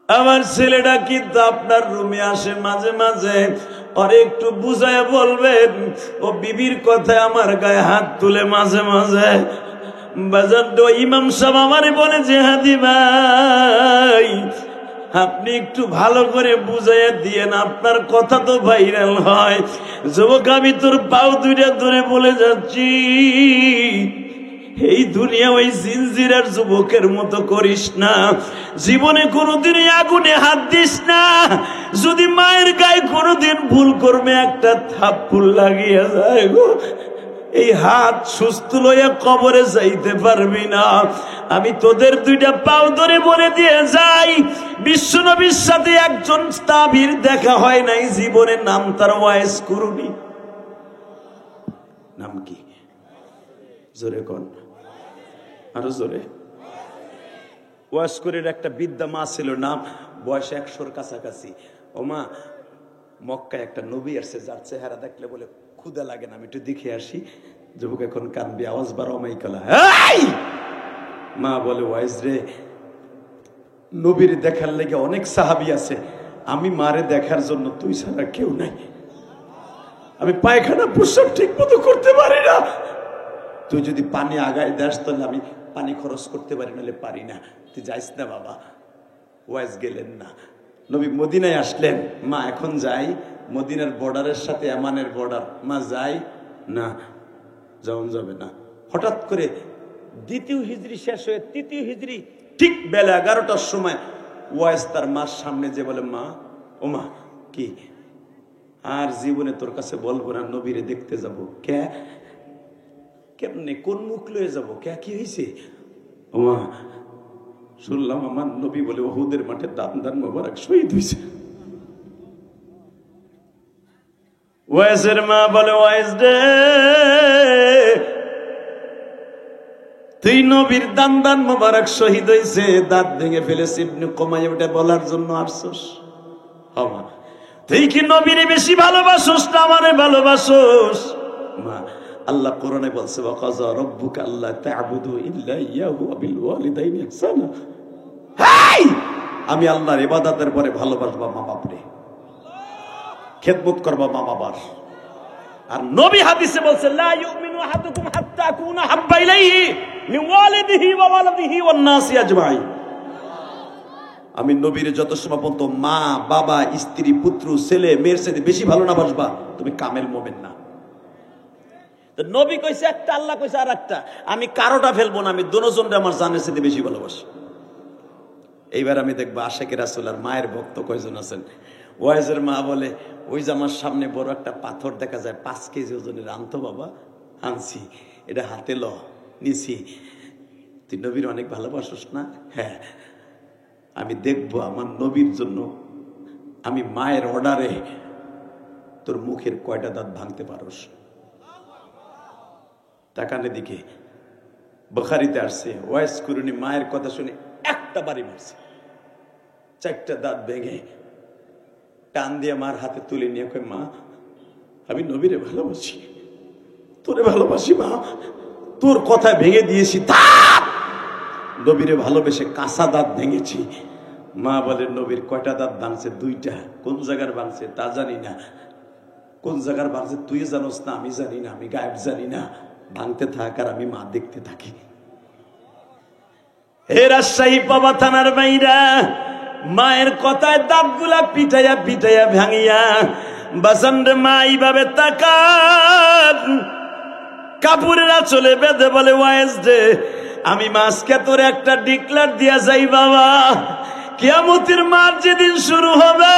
আমার ছেলেটা কিন্তু আপনার রুমে আসে মাঝে মাঝে, ওরে একটু বুঝায় বলবেন, ও বিবির কথায় আমার গায়ে হাত তুলে মাঝে মাঝে। বাজার তো ইমাম সাহেব আমারে বলে যে, হাদি ভাই আপনি একটু ভালো করে বুঝাইয়া দিয়েন, আপনার কথা তো ভাইরাল হয়। যুবক, আমি তোর পাও দুইটা ধরে বলে যাচ্ছি, এই দুনিয়া ওই জিনজিরার যুবকের মতো করিস না। জীবনে কোনোদিন আগুনে হাত দিস না। যদি মায়ের গায়ে কোনোদিন ভুল করবে, একটা থাপ্পড় লাগিয়ে যায় গো, এই হাত সুস্থ লইয়া কবরে যাইতে পারবি না। আমি তোদের দুইটা পাও ধরে বলে দিয়ে যাই, বিশ্বনবীর সাথে একজন তাবির দেখা হয় নাই জীবনে, নাম তার ওয়াইস কুরুনি। নাম কি? জোরে কোন, আরো জোরে। ওয়াসকরের একটা বিদ্যা মা ছিল, নাম বয়স 100-র কাছাকাছি। ও মা, মক্কায় একটা নবী আসছে, যার চেহারা দেখলে বলে ক্ষুদা লাগে না, আমি একটু দেখে আসি। যুবক এখন কানবি, আওয়াজ বার অমাইকালা। মা বলে, ওয়াইজ রে, নবীর দেখার লেগে অনেক সাহাবী আছে, আমি মারে দেখার জন্য তুই ছাড়া কেউ নাই। আমি পায়খানা প্রস্রাব ঠিক মতো করতে পারি না, তুই যদি পানি আগায় দেস তাহলে আমি পানি খরচ করতে পারি, নাহলে পারি না, তুই যাইস না বাবা। ওয়াইজ গেলেন না। নবী মদিনায় আসলেন, মা এখন যাই, মদিনার বর্ডারের সাথে এমানের বর্ডার, মা যাই না, যাওয়া যাবে না। হঠাৎ করে 2য় হিজরি শেষ হয়ে 3য় হিজরি ঠিক বেলা 11টার সময় ওয়াইজ তার মার সামনে যে বলে, মা, ও মা, কি আর জীবনে তোর কাছে বলবো না, নবীরে দেখতে যাব। কে? কেমনে, কোন মুখ লয়ে যাবো? কে, কি হয়েছে? ও মা, শুনলাম আমার নবী বলে উহুদের মাঠে দান মোবারক শহীদ হয়েছে। ওয়াইজের মা বলে, ওয়াইজ রে, তুই নবীর দান মোবারক শহীদ হইছে, দাঁত ভেঙে ফেলেছে, ইবনে কুমাইয়া ওটা বলার জন্য আসছস? হবা তুই কি নবীরে বেশি ভালোবাসোস না আমারে ভালোবাসোস? মা আল্লাহ কোরআনে বলছে ওয়াকাযা রাব্বুকা আল্লা তা'বুদু ইল্লা ইয়াহু ওয়া বিল ওয়ালিদাইনি ইহসানা। হেই, আমি আল্লাহর ইবাদতের পরে ভালোবাসবা মা বাপরে, খেদমত করবা মা বাবার। আর নবী হাদিসে বলছে লা ইউমিনু আহাদুকুম হাত্তা আকুনা হাব্বা ইলাইহি মিন ওয়ালিদিহি ওয়া ওয়ালাদিহি ওয়ান নাসি আজমাইন। আমি নবীর যত সময় পর্যন্ত মা বাবা স্ত্রী পুত্র ছেলে মেয়ের সাথে বেশি ভালো না বাসবা, তুমি কামেল মুমিন না। তো নবী কইছে একটা, আল্লাহ কইছে আর একটা, আমি কারোটা ফেলবো না, আমি দুজনরে আমার জানের সাথে বেশি ভালোবাসি। এইবার আমি দেখবো আশিকে রাসূল আর মায়ের ভক্ত কয়জন আছেন। ওয়াইজের মা বলে ওই যে আমার সামনে বড় একটা পাথর দেখা যায় 5 কেজি ওজনের, আনতো বাবা, আনছি, এটা হাতে ল, নিছি। তুই নবীর অনেক ভালোবাসিস না? হ্যাঁ, আমি দেখবো আমার নবীর জন্য আমি মায়ের অর্ডারে তোর মুখের কয়টা দাঁত ভাঙতে পারোস। তাকানে দিকে বুখারীতে আসছে, ওয়াইস কুরুনি মায়ের কথা শুনে একটা বাড়ি মারছে, 4টা দাঁত ভেঙে টান দিয়ে মার হাতে তুলে নিয়ে কয় মা আমি নবীরে ভালোবাসি, তোরে ভালোবাসি মা, তোর কথা ভেঙে দিয়েছি, নবীরে ভালোবেসে কাঁচা দাঁত ভেঙেছি। মা বলে নবীর কয়টা দাঁত ভাঙছে? 2টা। কোন জায়গার ভাঙছে তা জানি না, কোন জায়গার ভাঙছে তুই জানোস না, আমি জানি না, আমি গায়েব জানি না। ভাঙতে থাক আর আমি মা দেখতে থাকি। হে রাজশাহী পাবা থানার বাইরা, মায়ের কথায় দাঁতগুলা পিটাইয়া পিটাইয়া ভাঙিয়া বাসান রে মা এইভাবে তাকান, কাপুরেরা চলে বেঁধে বলে ওয়াইজ রে আমি মাসকে তোর একটা ডিক্লার দিয়া যাই বাবা, কিয়ামতের মার যেদিন শুরু হবে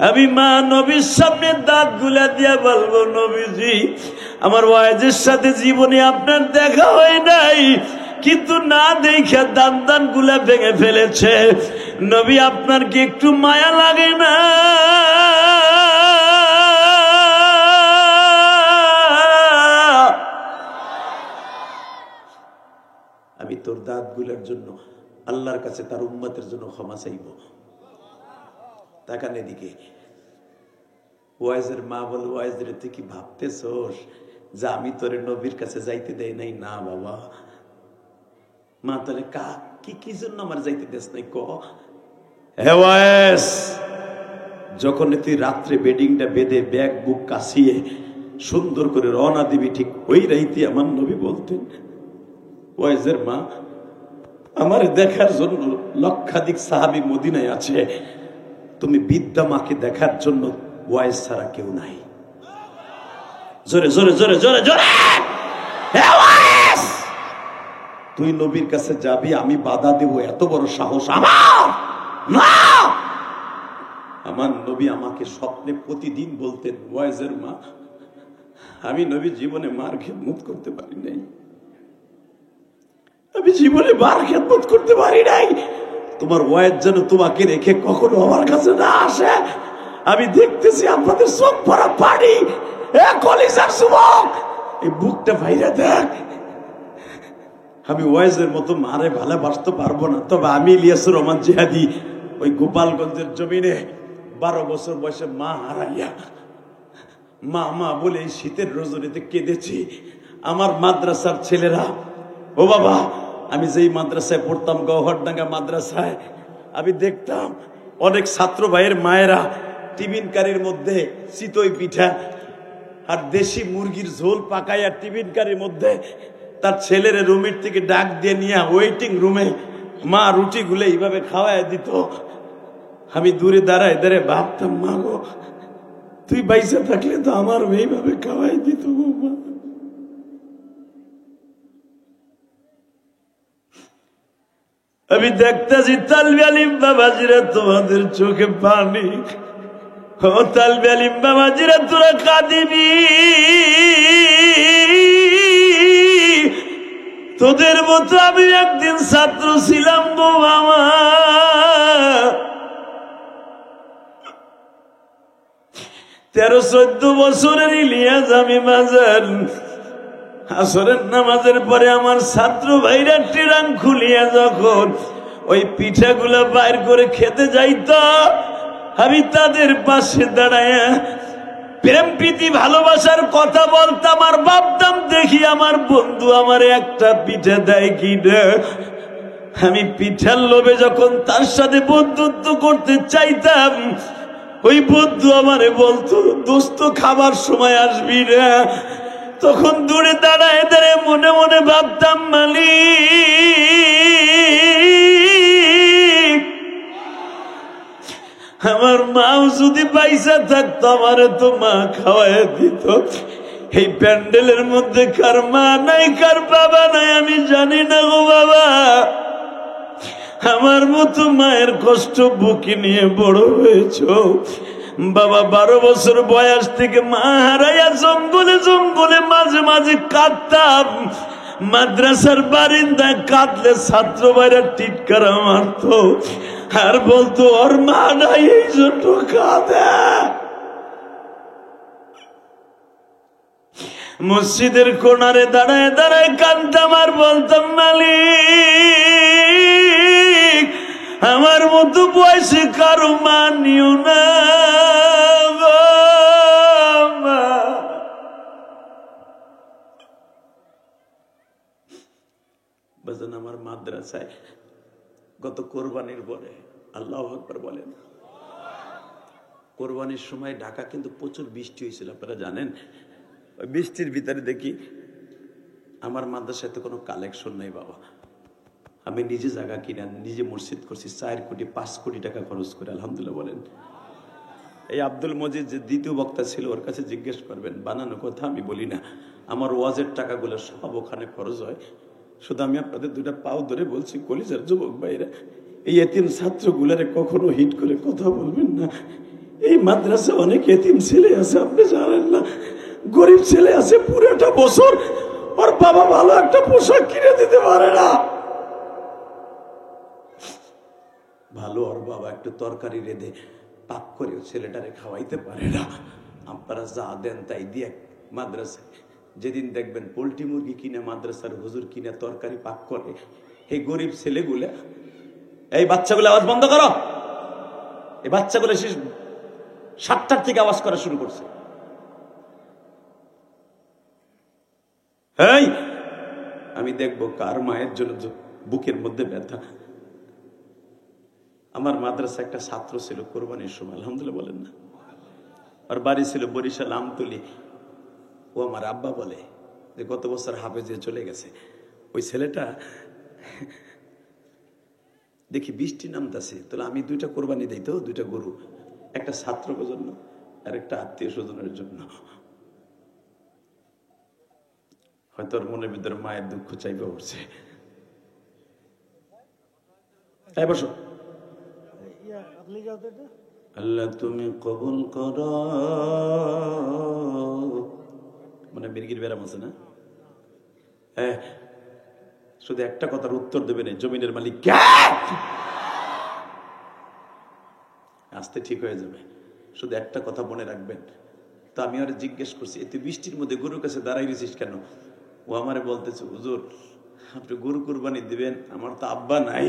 আমি মা নবীর সামনে দাঁত গুলা দিয়া বলবো নবীজি আমার ওয়াইজের সাথে জীবনে আপনার দেখা হয় নাই, কিন্তু না দেখে দান গুলা ভেঙে ফেলেছে। নবী আপনার কি একটু মায়া লাগে না? আমি তোর দাঁত গুলার জন্য আল্লাহর কাছে তার উম্মতের জন্য ক্ষমা চাইব। তাকান এদিকে, ওয়াইজের মা বল ওয়াইজের তুই কি ভাবতেছস যে আমি তোরে নবীর কাছে যাইতে দেই নাই? না বাবা। মা তাহলে কি জন্য আমার যাইতে দেস নাই ক? হে ওয়াইজ, যখন তুই রাত্রে বেডিংটা বেঁধে ব্যাগ বুক কাশিয়ে সুন্দর করে রওনা দিবি, ঠিক ওই রাইতে আমার নবী বলতেন ওয়াইজের মা আমার দেখার জন্য লক্ষাধিক সাহাবী মদিনায় আছে, তুমি বিদ্যা মাকে দেখার জন্য ওয়াইজ ছাড়া কেউ নাই। জোরে জোরে জোরে জোরে জোরে তুই নবীর কাছে যাবি, আমি বাধা দেব, এত বড় সাহস আমার না? আমার নবী আমাকে স্বপ্নে প্রতিদিন বলতেন ওয়াইজের মা আমি নবী জীবনে মার খেদমত করতে পারি নাই, আমি জীবনে মার খেদমত করতে পারি নাই, তোমার ওয়াইজ যেন তোমাকে রেখে কখনো আমার কাছে না আসে। আমি দেখতেছি আপনাদের চোখ ভরা পানি, কলিজার যুবক এই বুকটা ভাইরা দেখ। আমি ওয়াইজের মতো মারে ভালোবাসতে পারবো না, তবে আমি ইলিয়াসুর রহমান জিহাদি ওই গোপালগঞ্জের জমিনে 12 বছর বয়সে মা হারাইয়া মা মা বলে এই শীতের রজনীতে কেঁদেছি। আমার মাদ্রাসার ছেলেরা, ও বাবা আমি যেই মাদ্রাসায় পড়তাম গওহরডাঙ্গা মাদ্রাসায়, আমি দেখতাম অনেক ছাত্র ভাইয়ের মায়েরা টিফিন কারির মধ্যে চিতই পিঠা আর দেশি মুরগির ঝোল পাকাইয়া টিফিন কারির মধ্যে তার ছেলের রুমের থেকে ডাক দিয়ে নিয়ে ওয়েটিং রুমে মা রুটি গুলে এইভাবে খাওয়ায় দিত। আমি দূরে দাঁড়ায় দাঁড়ায় ভাবতাম মা গো তুই বাইসা থাকলে তো আমার এইভাবে খাওয়াই দিত গো মা। আমি দেখতেছি তালবি আলিম বাবাজিরা তোমাদের চোখে পানি, ও তালবি আলিম বাবাজিরা তোরা কাঁদিবি, তোদের মতো আমি একদিন ছাত্র ছিলাম গো বাবা। 13-14 বছরের ইলিয়াস আমি বাজার আসরের নামাজের পরে আমার ছাত্র ভাইরা ট্রাং খুলিয়া যখন ওই পিঠাগুলা বাইর করে খেতে যাইত, আমি তাদের পাশে দাঁড়ায়া প্রেম প্রীতি ভালোবাসার কথা বলতাম আর ভাবতাম দেখি আমার বন্ধু আমার একটা পিঠা দেয় কি না। আমি পিঠার লোভে যখন তার সাথে বন্ধুত্ব করতে চাইতাম, ওই বন্ধু আমারে বলতো দোস্ত খাবার সময় আসবি না। তখন দূরে দাঁড়ায় দাঁড়ায় মনে মনে ভাবতাম মালিক, আমার মাও যদি পয়সা থাকতো আমারে তো মা খাওয়াই দিত। এই প্যান্ডেলের মধ্যে কার মা নাই কার বাবা নাই আমি জানি না গো বাবা। আমার মতো মায়ের কষ্ট বুকে নিয়ে বড় হয়েছ বাবা। 12 বছর বয়স থেকে মা হারাইয়া জঙ্গলে জঙ্গলে মাঝে মাঝে কাঁদতাম। মাদ্রাসার বারিন্দায় কাঁদলে ছাত্র ভাইরা টিটকারা মারত আর বলতো ওর মা নাই এই জন্য কাঁদে। মসজিদের কোণারে দাঁড়ায় দাঁড়ায় কাঁদতাম আর বলতাম মালিক, আমার মতো বয়সে কারো মানিও না। বাজান আমার মাদ্রাসায় গত কোরবানির পরে আল্লাহু আকবার বলেন, কোরবানির সময় ঢাকা কিন্তু প্রচুর বৃষ্টি হয়েছিল আপনারা জানেন। ওই বৃষ্টির ভিতরে দেখি আমার মাদ্রাসায় তো কোনো কালেকশন নেই বাবা। আমি নিজে জায়গা কিনা নিজে মসজিদ করছি 4 কোটি 5 কোটি টাকা খরচ করে আলহামদুলিল্লাহ বলেন। এই আব্দুল মজিদ যে দ্বিতীয় বক্তা ছিল ওর কাছে জিজ্ঞেস করবেন, বানানো কথা আমি বলি না, আমার ওয়াজের টাকাগুলো সব ওখানে খরচ হয়। শুধু আমি আপনাদের 2টা পাও ধরে বলছি কলিজার যুবক ভাইরা, এই এতিম ছাত্রগুলারে কখনো হিট করে কথা বলবেন না। এই মাদ্রাসা অনেক এতিম ছেলে আছে আপনি জানেন না, গরিব ছেলে আছে পুরোটা বছর ওর বাবা ভালো একটা পোশাক কিনে দিতে পারে না, ভালো ওর বাবা একটু তরকারি রেঁধে পাক করে ছেলেটারে খাওয়াইতে পারে না। আপনারা যা দেন তাই দিয়ে মাদ্রাসায় যেদিন দেখবেন পোল্ট্রি মুরগি কিনে মাদ্রাসার হুজুর কিনে তরকারি পাক করে, এই গরিব ছেলেগুলা, এই বাচ্চাগুলো আওয়াজ বন্ধ করো, এই বাচ্চাগুলো 7টার থেকে আওয়াজ করা শুরু করছে। এই আমি দেখবো কার মায়ের জন্য বুকের মধ্যে ব্যথা। আমার মাদ্রাসা একটা ছাত্র ছিল কোরবানির সময় আলহামদুলিল্লাহ বলেন না, আর বাড়ি ছিল বরিশাল আমতলি। ও আমার আব্বা বলে যে গত বছর হাফেজে চলে গেছে। ওই ছেলেটা দেখি বৃষ্টি নামতেছে, তাহলে আমি 2টা কোরবানি দিই তো, 2টা গরু, একটা ছাত্রর জন্য আর একটা আত্মীয় স্বজনের জন্য। হয়তো ওর মনের ভিতরে মায়ের দুঃখ চাইবে উঠছে। তাই বসো, আল্লাহ তুমি কবুল করো। মানে মির্গির ব্যারাম আছে না? হ্যাঁ, শুধু একটা কথার উত্তর দেবেন, জমিনের মালিক আসতে ঠিক হয়ে যাবে। শুধু একটা কথা মনে রাখবেন। তো আমি ওরা জিজ্ঞেস করছি, এতে বৃষ্টির মধ্যে গরুর কাছে দাঁড়াই রেছিস কেন? ও আমারে বলতেছে, হুজুর আপনি গরু কুরবানি দিবেন, আমার তো আব্বা নাই,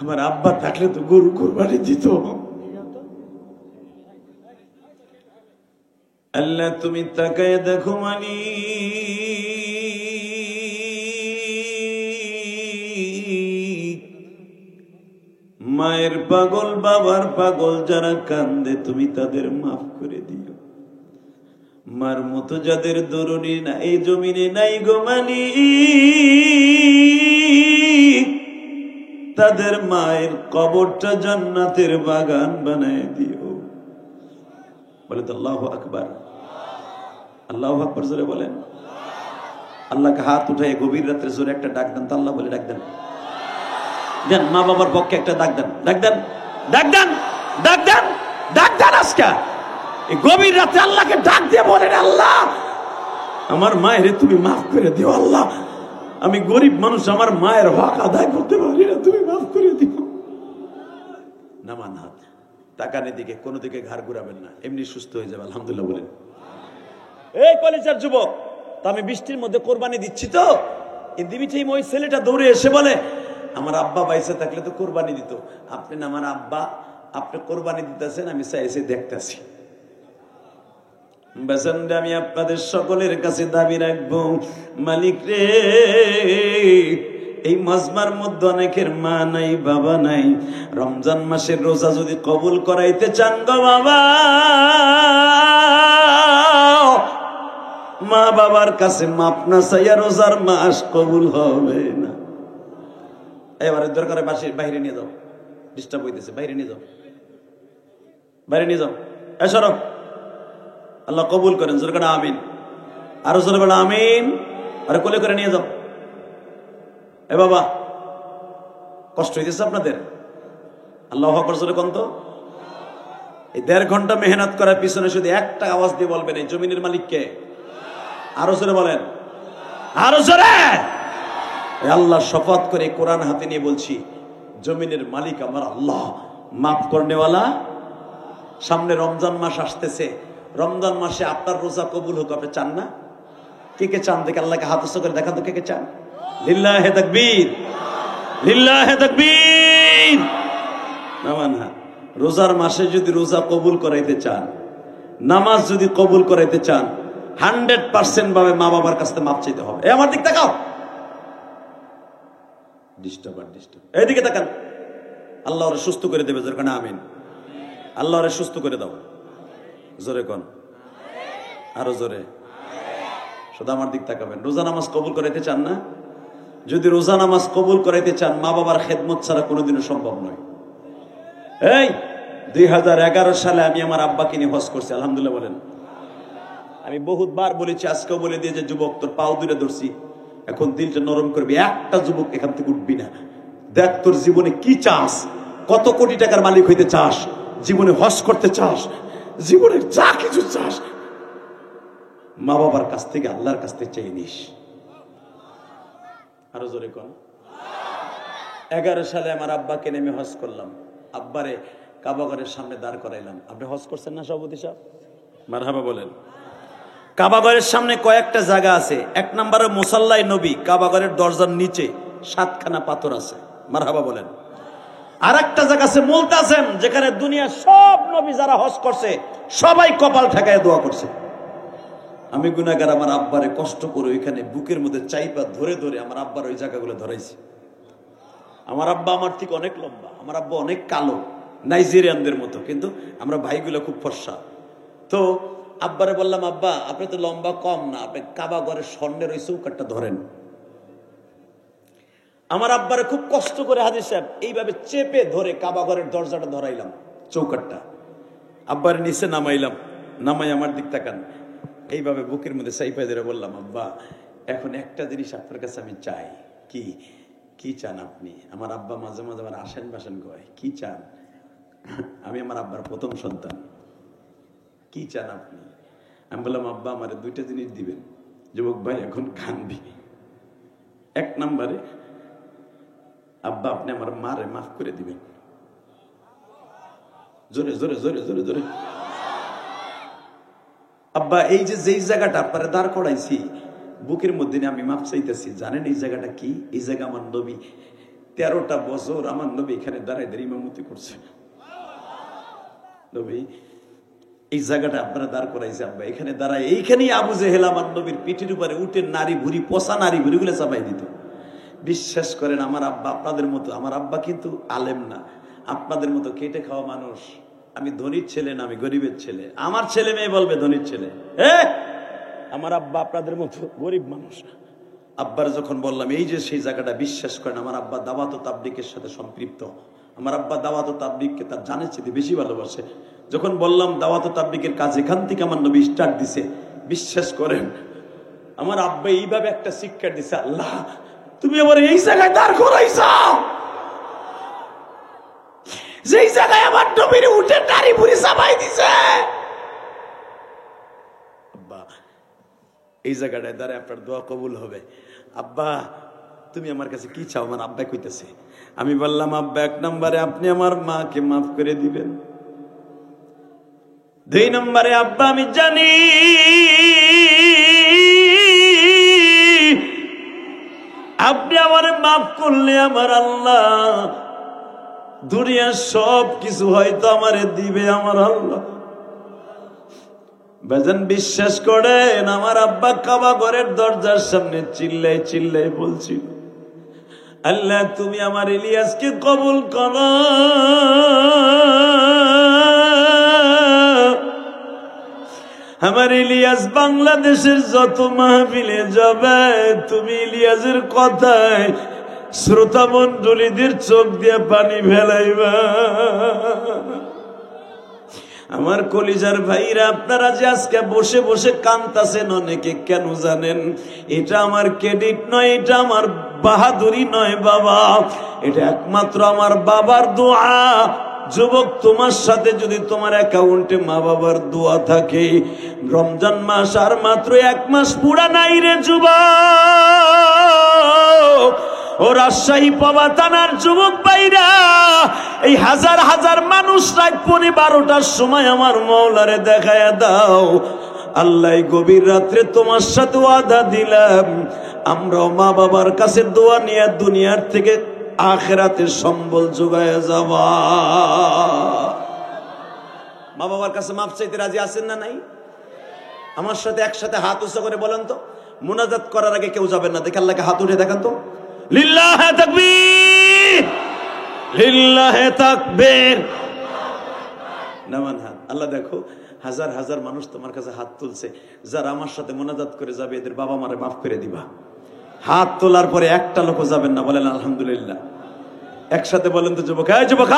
আমার আব্বা থাকলে তো গরু কুরবানি দিত। আল্লাহ তুমি তাকায় দেখো মানি, মায়ের পাগল বাবার পাগল যারা কান্দে তুমি তাদের মাফ করে দিও। মার মতো যাদের দরুনি না এই জমিনে নাই গো মানি, তাদের মায়ের কবরটা জান্নাতের বাগান বানায় দিও। বলে তো আল্লাহু আকবার, আল্লাহু আকবার জোরে বলেন। আল্লাহকে হাত উঠায় গভীর রাত্রে জোরে একটা ডাক দেন তো, আল্লাহ বলে ডাক দেন, দেন মা বাবার পক্ষে একটা ডাক দেন, ডাক দেন, ডাক দেন, ডাক দেন, ডাক দেন। আজকে এই গভীর রাতে আল্লাহকে ডাক দিয়ে বলেন, আল্লাহ আমার মায়ের তুমি মাফ করে দিও। আল্লাহ আমি গরিব মানুষ, আমার মায়ের হক আদায় করতে পারি না, তুমি মাফ করে দিও। নামান হাত, তাকানের দিকে, কোনো দিকে ঘাড় ঘুরাবেন না, এমনি সুস্থ হয়ে যাবে। আলহামদুলিল্লাহ বলেন। এই কলেজের যুবক, তো আমি বৃষ্টির মধ্যে কোরবানি দিচ্ছি, তো ইন্দিমিটাইম ওই ছেলেটা দৌড়ে এসে বলে, আমার আব্বা বাইসে থাকলে তো কোরবানি দিত, আপনি না আমার আব্বা, আপনি কোরবানি দিতেছেন, আমি চাইছি দেখতেছি। আমি আপনাদের সকলের কাছে দাবি রাখবো, মালিক রে, এই মজমার মধ্যে অনেকের মা নাই, বাবা নাই, রমজান মাসের রোজা যদি কবুল করাইতে চান গো বাবা, মা বাবার কাছে মাপ না চাইয়া রোজার মাস কবুল হবে না। এবারে দরকারে বাইরে নিয়ে যাও, ডিস্টার্ব হইতেছে, বাইরে নিয়ে যাও, বাইরে নিয়ে যাও, এসরো। আল্লাহ কবুল করেন, জোরে করে আমিন, আরো জোরে বলে আমিন। আরে কোলে করে নিয়ে যাও। এ বাবা, কষ্ট হইতেছে আপনাদের? আল্লাহু আকবার জোরে কোন তো। এই 1.5 ঘন্টা মেহনত করার পিছনে শুধু একটা আওয়াজ দিয়ে বলবেন, এই জমিনের মালিক কে? আরো জোরে বলেন, আরো জোরে। আল্লাহ শপথ করে কোরআন হাতে নিয়ে বলছি, জমিনের মালিক আমার আল্লাহ, মাফ করনেওয়ালা। সামনে রমজান মাস আসতেছে, রমজান মাসে আপনার রোজা কবুল হোক, আপনি চান না? কে কে চান? দেখে আল্লাহকে হাত উঁচু করে দেখান তো, কে কে চান? লিল্লাহে তাকবীর, লিল্লাহে তাকবীর। না, রোজার মাসে যদি রোজা কবুল করাইতে চান, নামাজ যদি কবুল করাইতে চান, 100% ভাবে মা বাবার কাছে মাপ চাইতে হবে। এই আমার দিক তাকাও, ডিস্টার্ব, এইদিকে তাকান। আল্লাহ ওরে সুস্থ করে দেবে, জোরে কোন আমিন। আল্লাহ ওরে সুস্থ করে দাও, জোরে কোন, আরো জোরে। শুধু আমার দিক তাকাবেন। রোজা নামাজ কবুল করাইতে চান না? যদি রোজা নামাজ কবুল করাইতে চান, মা বাবার খেদমত ছাড়া কোনোদিনও সম্ভব নয়। এই 2011 সালে আমি আমার আব্বাকে নিয়ে হজ করছি, আলহামদুলিল্লাহ বলেন। আমি বহুতবার বলেছি, আজকেও বলে দিয়ে যে, যুবক তোর পাও দূরে ধরছি, এখন দিলটা নরম করবি, একটা যুবক এখান থেকে উঠবি না। দেখ তোর জীবনে কি চাস, কত কোটি টাকার মালিক হইতে চাস, জীবনে হজ করতে চাস, জীবনের যা কিছু চাস, মা বাবার কাছ থেকে আল্লাহর কাছ থেকে চেয়ে নিস। আরো জোরে কোন। 11 সালে আমার আব্বাকে নেমে হজ করলাম, আব্বারে কাবাগরের সামনে দাঁড় করাইলাম। আপনি হজ করছেন না সভাপতি সাহেব? মারহাবা বলেন। কাবাগরের সামনে কয়েকটা জায়গা আছে। 1 নম্বরে মুসাল্লাই নবী, কাবাগরের দরজার নিচে 7খানা পাথর আছে, মারহাবা বলেন। আর একটা জায়গা আছে মুলতাজিম, যেখানে দুনিয়ার সব নবী যারা হজ করছে সবাই কপাল ঠেকায় দোয়া করছে। আমি গুনাহগার, আমার আব্বারে কষ্ট করে ওইখানে বুকের মধ্যে চাইপা ধরে ধরে আমার আব্বার ওই জায়গাগুলো ধরাইছি। আমার আব্বা আমার থেকে অনেক লম্বা, আমার আব্বা অনেক কালো, নাইজেরিয়ানদের মতো, কিন্তু আমরা ভাইগুলো খুব ফর্সা। তো আব্বারে বললাম, আব্বা আপনি তো লম্বা কম না, আপনি কাবা ঘরের স্বর্ণের ওই চৌকাটটা ধরেন। আমার আব্বারে খুব কষ্ট করে হাজির সাহেব এইভাবে চেপে ধরে কাবা ঘরের দরজাটা ধরাইলাম, চৌকাটটা। আব্বারে নিচে নামাইলাম, নামাই আমার দিক তাকান, এইভাবে বুকের মধ্যে চাইপাই ধরে বললাম, আব্বা এখন একটা জিনিস আপনার কাছে আমি চাই। কি? কি চান আপনি? আমার আব্বা মাঝে মাঝে আমার আসেন বাসেন কয়, কি চান? আমি আমার আব্বার প্রথম সন্তান, কি চান আপনি? আমি বললাম, আব্বা আমার 2টা জিনিস দিবেন। যুবক ভাই এখন কানবি। 1 নম্বরে, আব্বা আপনি আমার মারে মাফ করে দিবেন। জোরে জোরে জোরে জোরে জোরে। আব্বা এই যে যেই জায়গাটা আপনারা দাঁড় করাইছি, বুকের মধ্যে আমি মাপ চাইতেছি, জানেন এই জায়গাটা কি? এই জায়গা আমার নবী 13টা বছর আমার নবী এখানে দাঁড়ায় দাঁড়িয়ে ইমামতি করছে। নবী এই জায়গাটা আপনারা দাঁড় করাইছে, আব্বা এখানে দাঁড়ায়, এইখানেই আবু জেহেল আমার নবীর পিঠের উপরে উঠে নারী ভুরি, পচা নারী ভুরি গুলো চাপাই দিত। বিশ্বাস করেন আমার আব্বা আপনাদের মতো, আমার আব্বা কিন্তু আলেম না, আপনাদের মতো কেটে খাওয়া মানুষ। আমি ধনীর ছেলে না, আমি গরিবের ছেলে। আমার ছেলে মেয়ে বলবে ধনীর ছেলে। আমার আব্বা আপনাদের মতো গরিব মানুষ। আব্বার যখন বললাম এই যে সেই জায়গাটা, বিশ্বাস করেন আমার আব্বা দাওয়াত ও তাবলীগের সাথে সম্পৃক্ত। আমার আব্বা দাওয়াত ও তাবলীগকে তার জানের চেয়ে বেশি ভালোবাসে। যখন বললাম দাওয়াত ও তাবলীগের কাজ এখান থেকে আমার নবী স্টার্ট দিছে, বিশ্বাস করেন আমার আব্বা এইভাবে একটা শিক্ষা দিছে, আল্লাহ তুমি আবার এই জায়গায় দাঁড় করাইছো, যেই জায়গায় আমার নবীর উঠে নারী ভুরি চাপাই দিছে। আব্বা এই জায়গাটায় দাঁড়ায় আপনার দোয়া কবুল হবে। আব্বা তুমি আমার কাছে কি চাও? আমার আব্বা কইতেছে। আমি বললাম, আব্বা 1 নম্বরে আপনি আমার মাকে মাফ করে দিবেন। 2 নম্বরে আব্বা আমি জানি আপনি আমারে মাফ করলে আমার আল্লাহ দুনিয়ার সব কিছু হয়তো আমারে দিবে আমার আল্লাহ। ভাইজান বিশ্বাস করেন আমার আব্বা কাবা ঘরের দরজার সামনে চিল্লাই চিল্লাই বলছিল, আল্লাহ তুমি আমার ইলিয়াসকে কবুল করো, আমার ইলিয়াস বাংলাদেশের যত মাহফিলে যাবে তুমি ইলিয়াসের কথায় শ্রোতা মণ্ডলীদের চোখ দিয়ে পানি ফেলাইবা। আমার কলিজার ভাইরা আপনারা যে আজকে বসে বসে কাঁদতাছেন অনেকে, কেন জানেন? এটা আমার ক্রেডিট নয়, এটা আমার বাহাদুরি নয় বাবা, এটা একমাত্র আমার বাবার দোয়া। যুবক তোমার সাথে যদি তোমার অ্যাকাউন্টে মা বাবার দোয়া থাকে, রমজান মাস আর মাত্র 1 মাস পুরা নাই রে যুবক। ও রাজশাহী পাবা থানার যুবক ভাইরা, এই হাজার হাজার মানুষ রাত 12টার সময় আমার মওলারে দেখায়া দাও। আল্লাহ গভীর রাত্রে তোমার সাথে ওয়াদা দিলাম, আমরাও মা বাবার কাছে দোয়া নিয়ে দুনিয়ার থেকে আখিরাতের সম্বল যোগায়া যাবা। মা বাবার কাছে মাফ চাইতে রাজি আছেন না নাই? আমার সাথে একসাথে হাত উঁচু করে বলেন তো, মুনাজাত করার আগে কেউ যাবেন না, দেখে আল্লাহকে হাত উঠে দেখান তো। লিল্লাহে তাকবীর, লিল্লাহে তাকবীর। নামান হাত। আল্লাহ দেখো হাজার হাজার মানুষ তোমার কাছে হাত তুলছে, যারা আমার সাথে মুনাজাত করে যাবে এদের বাবা মারে মাফ করে দিবা। হাত তোলার পরে একটা লোক যাবেন না, বলেন আলহামদুলিল্লাহ। একসাথে বলেন তো যুবক, এই যুবক,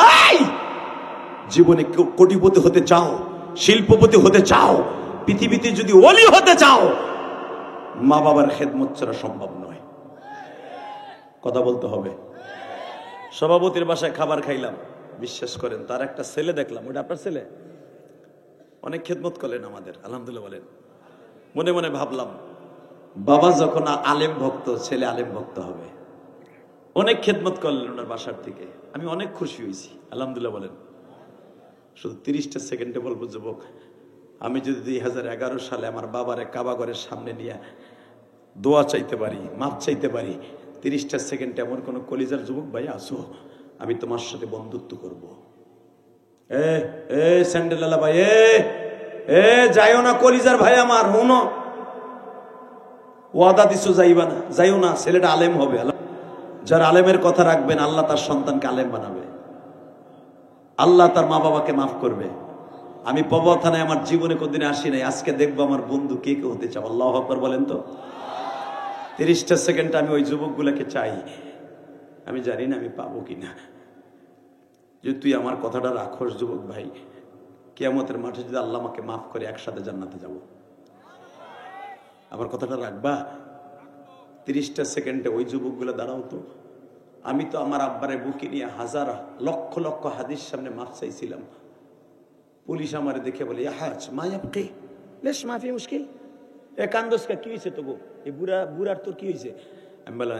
জীবনে কোটিপতি হতে চাও, শিল্পপতি হতে চাও, পৃথিবীতে যদি ওলি হতে চাও, মা বাবার খেদমত ছাড়া সম্ভব নয়। কথা বলতে হবে। সভাপতির বাসায় খাবার খাইলাম, বিশ্বাস করেন তার একটা ছেলে দেখলাম, ওটা আপনার ছেলে, অনেক খেদমত করলেন আমাদের, আলহামদুলিল্লাহ বলেন। মনে মনে ভাবলাম, বাবা যখন আলেম ভক্ত, ছেলে আলেম ভক্ত হবে। অনেক খেদমত করলেন ওনার বাসার থেকে, আমি অনেক খুশি হয়েছি, আলহামদুলিল্লাহ বলেন। শুধু 30টা সেকেন্ডে বলবো যুবক, আমি যদি 2011 সালে আমার বাবারে কাবা ঘরের সামনে নিয়ে দোয়া চাইতে পারি, মাপ চাইতে পারি, 30টা সেকেন্ডে এমন কোন কলিজার যুবক ভাই আসো, আমি তোমার সাথে বন্ধুত্ব করব। স্যান্ডেলালা ভাই, যাইও না কলিজার ভাই আমার, হুনো ওয়াদা দিছো যাইবা না, যাইও না, ছেলেটা আলেম হবে। যারা আলেমের কথা রাখবেন আল্লাহ তার সন্তানকে আলেম বানাবে, আল্লাহ তার মা বাবাকে মাফ করবে। আমি পাবা থানায় আমার জীবনে কোনদিন আসি নাই, আজকে দেখবো আমার বন্ধু কে কে হতে চাও। আল্লাহু আকবার বলেন তো। 30টা সেকেন্ড আমি ওই যুবকগুলোকে চাই, আমি জানি না আমি পাবো কিনা। যে তুই আমার কথাটা রাখোস যুবক ভাই, কিয়ামতের মাঠে যদি আল্লাহ আমাকে মাফ করে একসাথে জান্নাতে যাব। আমার কথাটা রাখবা? 30টা সেকেন্ডে ওই যুবকগুলো দাঁড়াও তো। আমি তো আমার আব্বারে বুকে নিয়ে হাজার লক্ষ লক্ষ হাদিস সামনে মাফ চাইছিলাম। পুলিশ আমারে দেখে বলে, হাজ মায়াবকে লেশ মাফি মুশকিল, এ কান্দোসকা কি হয়েছে তো গো, এই বুড়ার তোর কি হয়েছে? আমি বললাম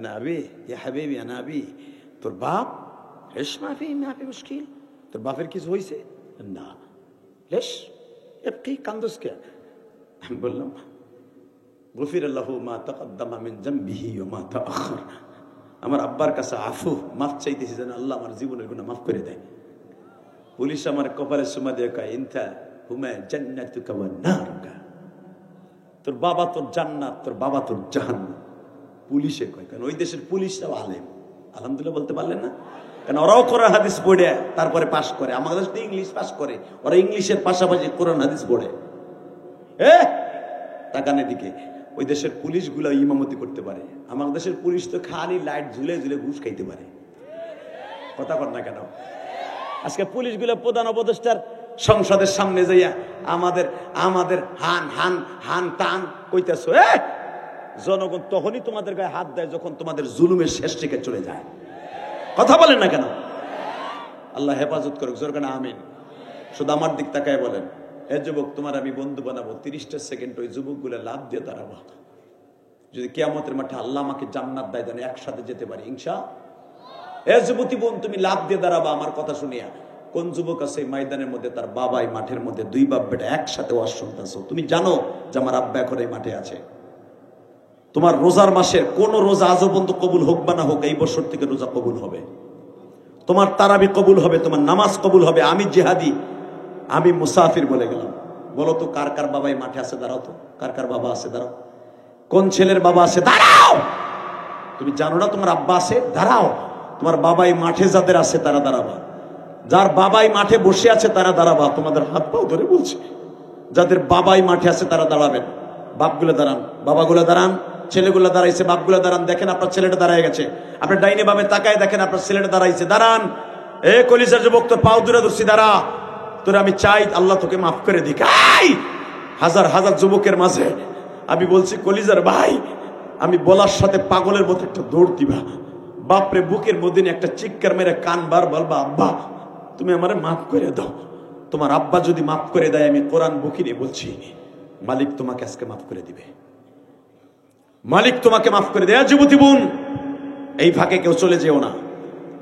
না আবি ইয়া হাবিবি আনা আবি, তোর বাপ লেশ মাফি মাফি মুশকিল, তোর বাপের কিছু হয়েছে না, লেশ কি কান্দোসকা? আমি বললাম গফির আল্লাহু মা তাকদ্দামা মিন যামবিহি ওয়া মা তাআখার, আমার আব্বার কাছে আফু মাফ চাইতেছি যেন আল্লাহ আমার জীবনের গুনাহ মাফ করে দেয়। পুলিশ আমার কপালে সুমা দিয়ে কয়, ইনতা হুমা জান্নাতুকা ওয়া নারুকা, তোর বাবা তোর জান্নাত, তোর বাবা তোর জাহান্নাম। পুলিশে কয়, কারণ ওই দেশের পুলিশরাও আলেম। আলহামদুলিল্লাহ বলতে পারলেন না? কারণ ওরাও কোরআন হাদিস পড়ে তারপরে পাশ করে। আমাদের দেশে ইংলিশ পাশ করে, ওরা ইংলিশের পাশাপাশি কোরআন হাদিস পড়ে। তাকানে দিকে ওই দেশের পুলিশগুলো ইমামতি করতে পারে, আমার দেশের পুলিশ তো খালি লাইট ঝুলে ঝুলে ঘুষ খাইতে পারে। কথা কর না কেন? আজকে পুলিশগুলো প্রধান উপদেষ্টার সংসদের সামনে যাইয়া আমাদের আমাদের হান হান হান টান কইতেছো, জনগণ তখনই তোমাদের গায়ে হাত দেয় যখন তোমাদের জুলুমের শেষ থেকে চলে যায়। কথা বলেন না কেন? আল্লাহ হেফাজত করুক, জোর কেন আমিন। শুধু আমার দিক তাকায় বলেন, হে যুবক তোমার আমি বন্ধু বানাবো। 30টা সেকেন্ড ওই যুবকগুলো লাভ দিয়ে দাঁড়াবো। যদি কিয়ামতের মাঠে আল্লাহ আমাকে জান্নাত দেয়, যেন একসাথে যেতে পারি ইনশাআল্লাহ। হে যুবতী বোন, তুমি লাভ দিয়ে দাঁড়াবা আমার কথা শুনিয়া। কোন যুবক আছে ময়দানের মধ্যে তার বাবা এই মাঠের মধ্যে, দুই বাপ বেটা একসাথে ওয়াজ শুনতেছো? তুমি জানো যে আমার আব্বা এখন এই মাঠে আছে? তোমার রোজার মাসের কোন রোজা আজও পর্যন্ত কবুল হোক বা না হোক, এই বছর থেকে রোজা কবুল হবে, তোমার তারাবি কবুল হবে, তোমার নামাজ কবুল হবে। আমি জিহাদি, আমি মুসাফির বলে গেলাম। বলো তো কার কার বাবা এই মাঠে আছে? দাঁড়াও তো, কার কার বাবা আছে? দাঁড়াও। কোন ছেলের বাবা আছে? দাঁড়াও। তুমি জানো না তোমার আব্বা আছে? দাঁড়াও। তোমার বাবাই মাঠে যাদের আছে তারা দাঁড়াবা, যার বাবাই মাঠে বসে আছে তারা দাঁড়াবা। তোমাদের হাত পাও ধরে বলছি, যাদের বাবাই মাঠে আছে তারা দাঁড়াবেন। বাপগুলো দাঁড়ান, বাবাগুলো দাঁড়ান, ছেলেগুলো দাঁড়াইছে, বাপগুলো দাঁড়ান। দেখেন আপনার ছেলেটা দাঁড়ায় গেছে, আপনার ডাইনে বামে তাকায় দেখেন আপনার ছেলেটা দাঁড়াইছে। দাঁড়ান। এ কলিজার যুবক, তোর পাও দূরে ধরছি, দাঁড়া। তোরে আমি চাই আল্লাহ তোকে মাফ করে দিক। হাজার হাজার যুবকের মাঝে আমি বলছি, কলিজার ভাই, আমি বলার সাথে পাগলের মতো একটা দৌড় দিবা। বাপরে বুকের মধ্যে একটা চিৎকার মেরে কান বার বলবা, আব্বা তুমি আমারে মাফ করে দাও। তোমার আব্বা যদি মাফ করে দেয়, আমি কোরআন বুকি নিয়ে বলছি, মালিক তোমাকে আজকে মাফ করে দিবে, মালিক তোমাকে মাফ করে দেয়। যুবতী বোন, এই ফাঁকে কেউ চলে যেও না।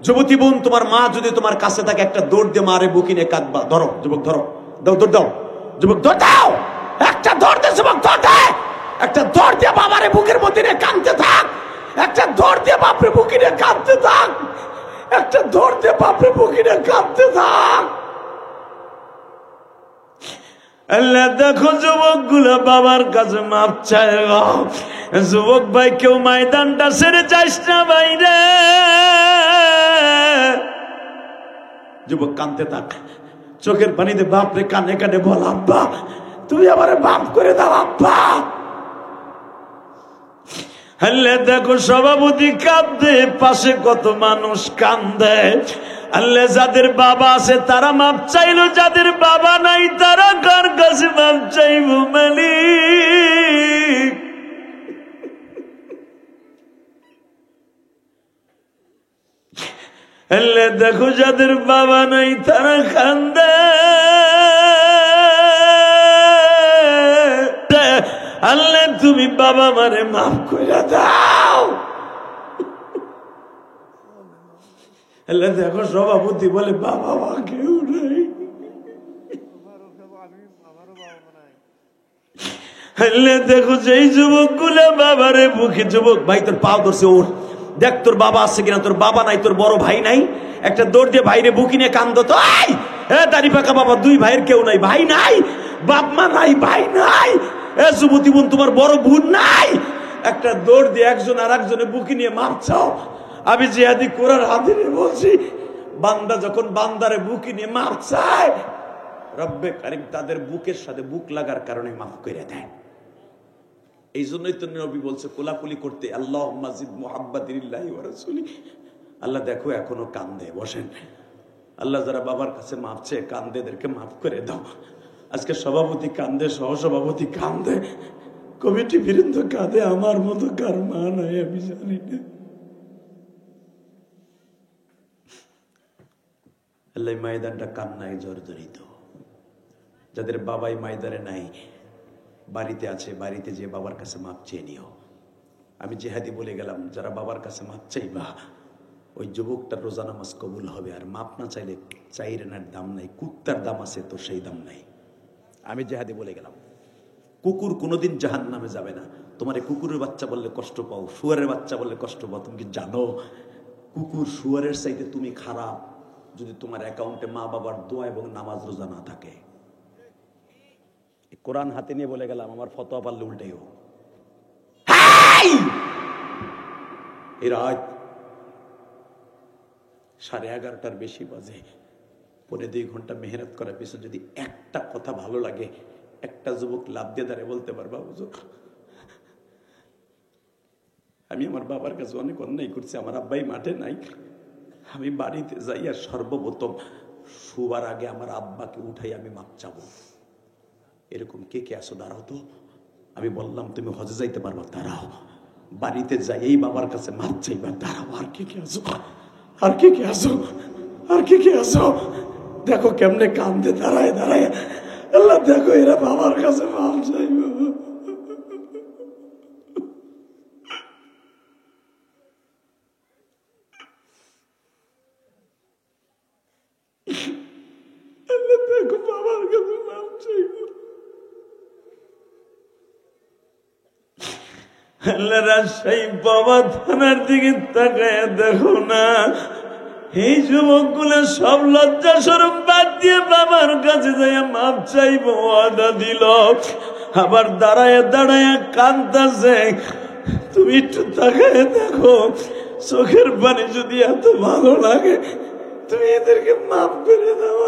যুবতী বোন, তোমার মা যদি তোমার কাছে থাকে, একটা দৌড় দিয়ে মারে বুকি নিয়ে কাঁদবা। ধরো যুবক, ধরো, দাও, দৌড় দাও যুবক, দৌড় দাও। একটা দৌড় দে যুবক, দৌড় দে। একটা দৌড় দিয়ে বাবারে বুকের মধ্যে নিয়ে কাঁদতে থাক। একটা দৌড় দিয়ে বাপরে বুকি নিয়ে কাঁদতে থাক। একটা দৌড় দিয়ে বাপরে বুকি নিয়ে কাঁদতে থাক। আল্লাহ দেখো যুবক গুলা বাবার কাছে মাপ চায়। যুবক ভাই, কেউ ময়দানটা ছেড়ে যাইস না বাইরে। যুবক কাঁদতে থাক, চোখের পানিতে বাপরে কানে কানে বল, আব্বা তুমি আমারে মাফ করে দাও আব্বা। আল্লাহ দেখো সভাপতি কাঁদে, পাশে কত মানুষ কান্দে। আল্লাহ যাদের বাবা আছে তারা মাপ চাইলো, যাদের বাবা নাই তারা কার কাছে মাপ চাইব? মালিক আল্লাহ দেখো যাদের বাবা নাই তারা কান্দে। আল্লাহ তুমি বাবা মারে মাফ করে দাও। আল্লাহ দেখো সভাপতি বলে, বাবা মা কেউ নাই। আল্লাহ দেখো যেই যুবক গুলা বাবারে বুকে, যুবক ভাই তোর পাও ধরছে, ওর দেখ তোর বাবা আছে কিনা। তোর বাবা নাই, তোর বড় ভাই নাই, একটা দৌড় দিয়ে ভাইরে বুকি নিয়ে কান্দ তো। দাড়ি পাকা বাবা, দুই ভাইয়ের কেউ নাই, ভাই নাই, বাপ মা নাই, ভাই নাই। যুবতী বোন, তোমার বড় বোন নাই, একটা দৌড় দিয়ে একজন আর একজনের বুকি নিয়ে মাপ চাও। আমি জিহাদি কোরআন হাতে নিয়ে বলছি, বান্দা যখন বান্দারে বুকি নিয়ে মাপ চায়, রব্বে কারিম তাদের বুকের সাথে বুক লাগার কারণে মাফ করে দেয়। এই জন্যই তো নবী বলছে কোলাকুলি করতে, আল্লাহ মাজিদ মুহাব্বাতিল্লাহি ওয়া রাসূলি। আল্লাহ দেখো এখনো কান্দে, বসেন। আল্লাহ যারা বাবার কাছে মাপ চেয়ে কান্দে, এদেরকে মাফ করে দাও। আজকে সভাপতি কান্দে, সহসভাপতি কান্দে, কমিটি বৃন্দ কাঁদে, আমার মতো কার মা নাই আমি জানি না। আল্লাহ ময়দানটা কান্নায় জর্জরিত। যাদের বাবাই ময়দানে নাই, বাড়িতে আছে, বাড়িতে যে বাবার কাছে মাপ চেয়ে নিও। আমি জিহাদি বলে গেলাম, যারা বাবার কাছে মাপ চাইবা, ওই যুবকটার রোজা নামাজ কবুল হবে। আর মাপ না চাইলে চাইরেনার দাম নাই, কুত্তার দাম আছে তো সেই দাম নাই। আমি জিহাদি বলে গেলাম, কুকুর কোনোদিন জাহান্নামে যাবে না। তোমার কুকুরের বাচ্চা বললে কষ্ট পাও, শুয়ারের বাচ্চা বললে কষ্ট পাও। তুমি কি জানো কুকুর শুয়ারের চাইতে তুমি খারাপ যদি তোমার অ্যাকাউন্টে মা বাবার দোয়া এবং নামাজ রোজা না থাকে? কোরআন হাতে নিয়ে বলে গেলাম, আমার ফতোয়া পারলে উল্টেও। এই রাত 11:30 বেশি বাজে, 1.5 ঘন্টা মেহনত করার পিছনে যদি একটা কথা ভালো লাগে, একটা যুবক লাভ দিয়ে দাঁড়িয়ে বলতে পারবা, হুজুর আমি আমার বাবার কাছে অনেক অন্যায় করছি, আমার আব্বাই মাঠে নাই, আমি বাড়িতে যাই আর সর্বপ্রথম শোবার আগে আমার আব্বাকে উঠাই আমি মাপ চাবো। এরকম কে কে আসো? দাঁড়াও তো। আমি বললাম তুমি হজে যাইতে পারবা, দাঁড়াও। বাড়িতে যাই এই বাবার কাছে মাপ চাইবা, দাঁড়াও। আর কে কে আসো? আর কে কে আসো? আর কে কে আসো? দেখো কেমনে কান্দে দাঁড়ায় দাঁড়ায়। আল্লাহ দেখো এরা বাবার কাছে মাপ চাইব। রাজশাহী বাবা থানার দিকে তাকায় দেখো না, এই যুবকগুলো সব লজ্জা স্বরূপ বাদ দিয়ে বাবার কাছে যাইয়া মাপ চাইব ওয়াদা দিল, আবার দাঁড়ায় দাঁড়ায় কাঁদতেছে। তুমি একটু তাকায় দেখো, চোখের পানি যদি এত ভালো লাগে তুমি এদেরকে মাফ করে দাও।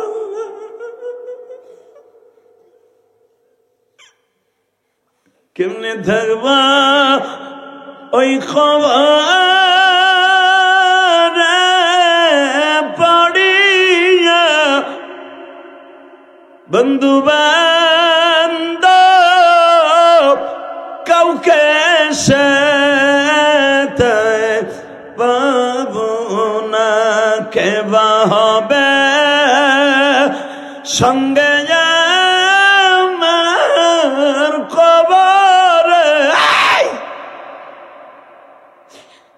কেমনে থাকবা ওই খবর পড়িয়া, বন্ধু বান্ধব কাউকে সাথে পাবো না, কেবা হবে সঙ্গে আমার কবরে,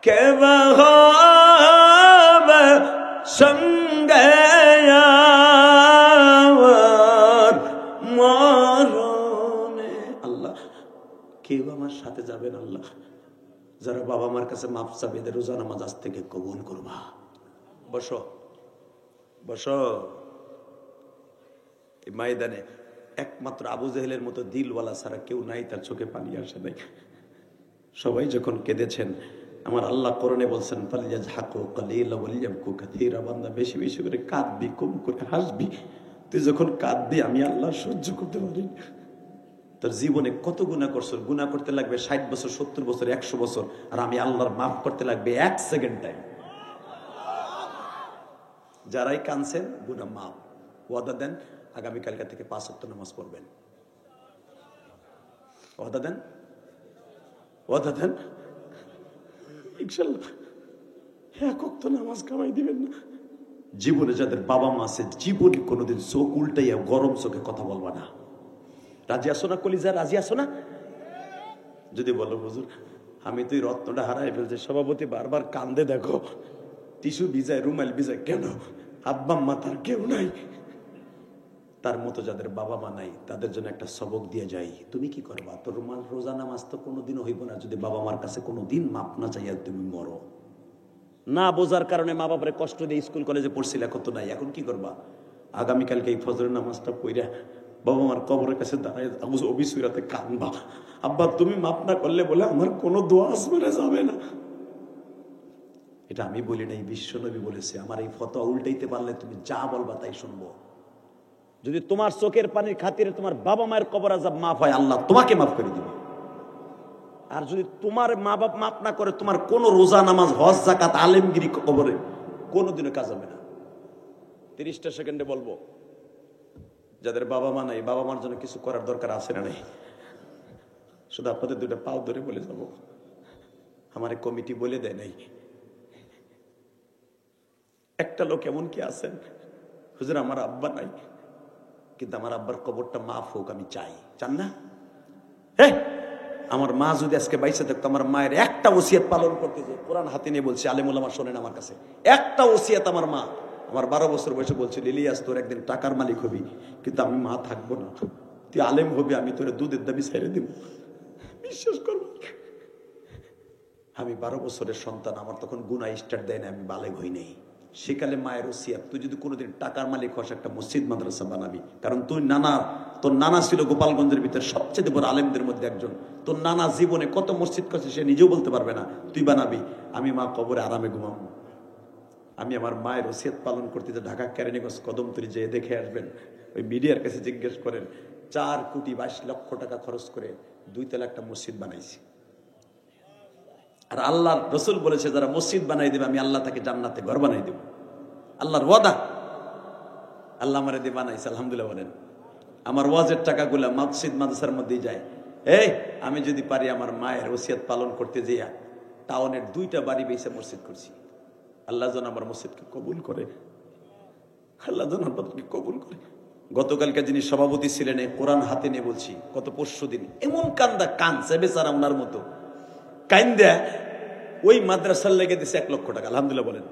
কেবা হবে সঙ্গে আমার মরণে। আল্লাহ, কেউ আমার সাথে যাবেন আল্লাহ, যারা বাবা মার কাছে মাফ চাবে এদের রোজা নামাজ আজ থেকে কবুল করবা। বসো বসো। এই ময়দানে একমাত্র আবু জেহেলের মতো দিলওয়ালা ছাড়া কেউ নাই, তার চোখে পানি আসে নাই। সবাই যখন কেঁদেছেন, আমার আল্লাহ কোরআনে বলছেন ফালিয়াজহাকু কালিলান ওয়ালিয়াবকু কাসীরা, বান্দা বেশি বেশি করে কাঁদবি, কম করে হাসবি। তুই যখন কাঁদবি আমি আল্লাহ সহ্য করতে পারি। তোর জীবনে কত গুনাহ করছো, গুনাহ করতে লাগবে 60 বছর, 70 বছর, 100 বছর, আর আমি আল্লাহর মাফ করতে লাগবে 1 সেকেন্ড টাইম। যারাই কাঁদছেন গুনাহ মাফ, ওয়াদা দেন আগামীকালকা থেকে 5 ওয়াক্ত নামাজ পড়বেন। ওয়াদা দেন, ওয়াদা দেন ইনশাআল্লাহ 1 ওয়াক্ত নামাজ কামাই দিবেন না। জীবনে যাদের বাবা মা আছে, জীবনে কোনোদিন চোখ উল্টাইয়া গরম চোখে কথা বলবা না। রাজি আসো না কলিজা, রাজি আসো না? যদি বলো হুজুর আমি তো এই রত্নটা হারাই ফেলছি, সভাপতি বারবার কান্দে, দেখো টিস্যু ভিজায়, রুমাল ভিজায়, কেন? আব্বা মা তার কেউ নাই। তার মতো যাদের বাবা মা নাই তাদের জন্য একটা সবক দিয়ে যাই। তুমি কি করবা? তোর রুমাল রোজা নামাজ তো কোনোদিনও হইব না যদি বাবা মার কাছে কোনোদিন মাপ না চাইয়া তুমি মরো। না বোঝার কারণে মা বাবারে কষ্ট দিয়ে স্কুল কলেজে পড়ছিল, এখন তো নাই। এখন কি করবা? আগামীকালকে এই ফজরের নামাজটা পড়া বাবা মার কবরের কাছে দাঁড়ায় অবিসুরাতে কানবা, আব্বা তুমি মাপ না করলে বলে আমার কোনো দোয়া আসমানে যাবে না। এটা আমি বলি নাই, বিশ্বনবী বলেছে। আমার এই ফতোয়া উল্টাইতে পারলে তুমি যা বলবা তাই শুনবো। যদি তোমার চোখের পানির খাতিরে তোমার বাবা মায়ের কবর আযাব মাফ হয়, আল্লাহ তোমাকে মাফ করে দিবে। আর যদি তোমার মা বাপ মাফ না করে, তোমার কোন রোজা নামাজ হজ যাকাত আলেমগিরি কবরে কোনোদিনও কাজ হবে না। 30টা সেকেন্ডে বলবো, যাদের বাবা মা নাই, বাবা মার জন্য কিছু করার দরকার আছে না নাই? শুধু আপনাদের 2টা পাও ধরে বলে যাব, আমার কমিটি বলে দেয় নাই। একটা লোক এমন কি আছেন, হুজুর আমার আব্বা নাই কিন্তু আমার আব্বার কবরটা মাফ হোক আমি চাই, চান না? আমার মা যদি আজকে বাইসে থাকতো, আমার মায়ের একটা ওসিয়ত পালন করতে, যে কোরআন হাতে নিয়ে বলছি, আলেম ওলামা শোনেন আমার কাছে, একটা ওসিয়ত আমার মা আমার 12 বছর বয়সে বলছিল, ইলিয়াস তোর একদিন টাকার মালিক হবি কিন্তু আমি মা থাকবো না, তুই আলেম হবি, আমি তোর দুধের দাবি ছেড়ে দিব। বিশ্বাস করবো, আমি 12 বছরের সন্তান, আমার তখন গুনাহ স্টার্ট দেয় না, আমি বালেগ হই নাই। সেকালে মায়ের ওসিয়ত, তুই যদি কোনোদিন টাকার মালিক হস একটা মসজিদ মাদ্রাসা বানাবি, কারণ তোর নানা ছিল গোপালগঞ্জের ভিতরে সবচেয়ে বড় আলেমদের মধ্যে একজন। তোর নানা জীবনে কত মসজিদ করছে সে নিজেও বলতে পারবে না, তুই বানাবি। আমি মা কবরে আরামে ঘুমাবো। আমি আমার মায়ের ওসিয়ত পালন করতে যে ঢাকা কেরানীগঞ্জ কদমতলী যেয়ে দেখে আসবেন, ওই মিডিয়ার কাছে জিজ্ঞেস করেন, 4 কোটি 22 লক্ষ টাকা খরচ করে 2 তলা একটা মসজিদ বানাইছি। আর আল্লাহর রসুল বলেছে, যারা মসজিদ বানাই দেবে আমি আল্লাহ তাকে জান্নাতে ঘর বানাই দেব। আল্লাহর ওয়াদা, আল্লাহ আমারে দিয়ে বানাইছে। আলহামদুলিল্লাহ বলেন। আমার ওয়াজের টাকাগুলা মসজিদ মাদ্রাসার মধ্যেই যায়। আমি যদি পারি আমার মায়ের ওসিয়ত পালন করতে যেয়া টাউনের 2টা বাড়ি বেচে মসজিদ করছি। আল্লাহ যেন আমার মসজিদকে কবুল করে, আল্লাহ যেন আমাদেরকে কবুল করে। গতকালকে যিনি সভাপতি ছিলেন, কোরআন হাতে নিয়ে বলছি, গত পরশুদিন এমন কানছে বেচারা, ওনার মতো কাইন্দা ওই মাদ্রাসার লেগে দিছে 1 লক্ষ টাকা। আলহামদুলিল্লাহ বলেন।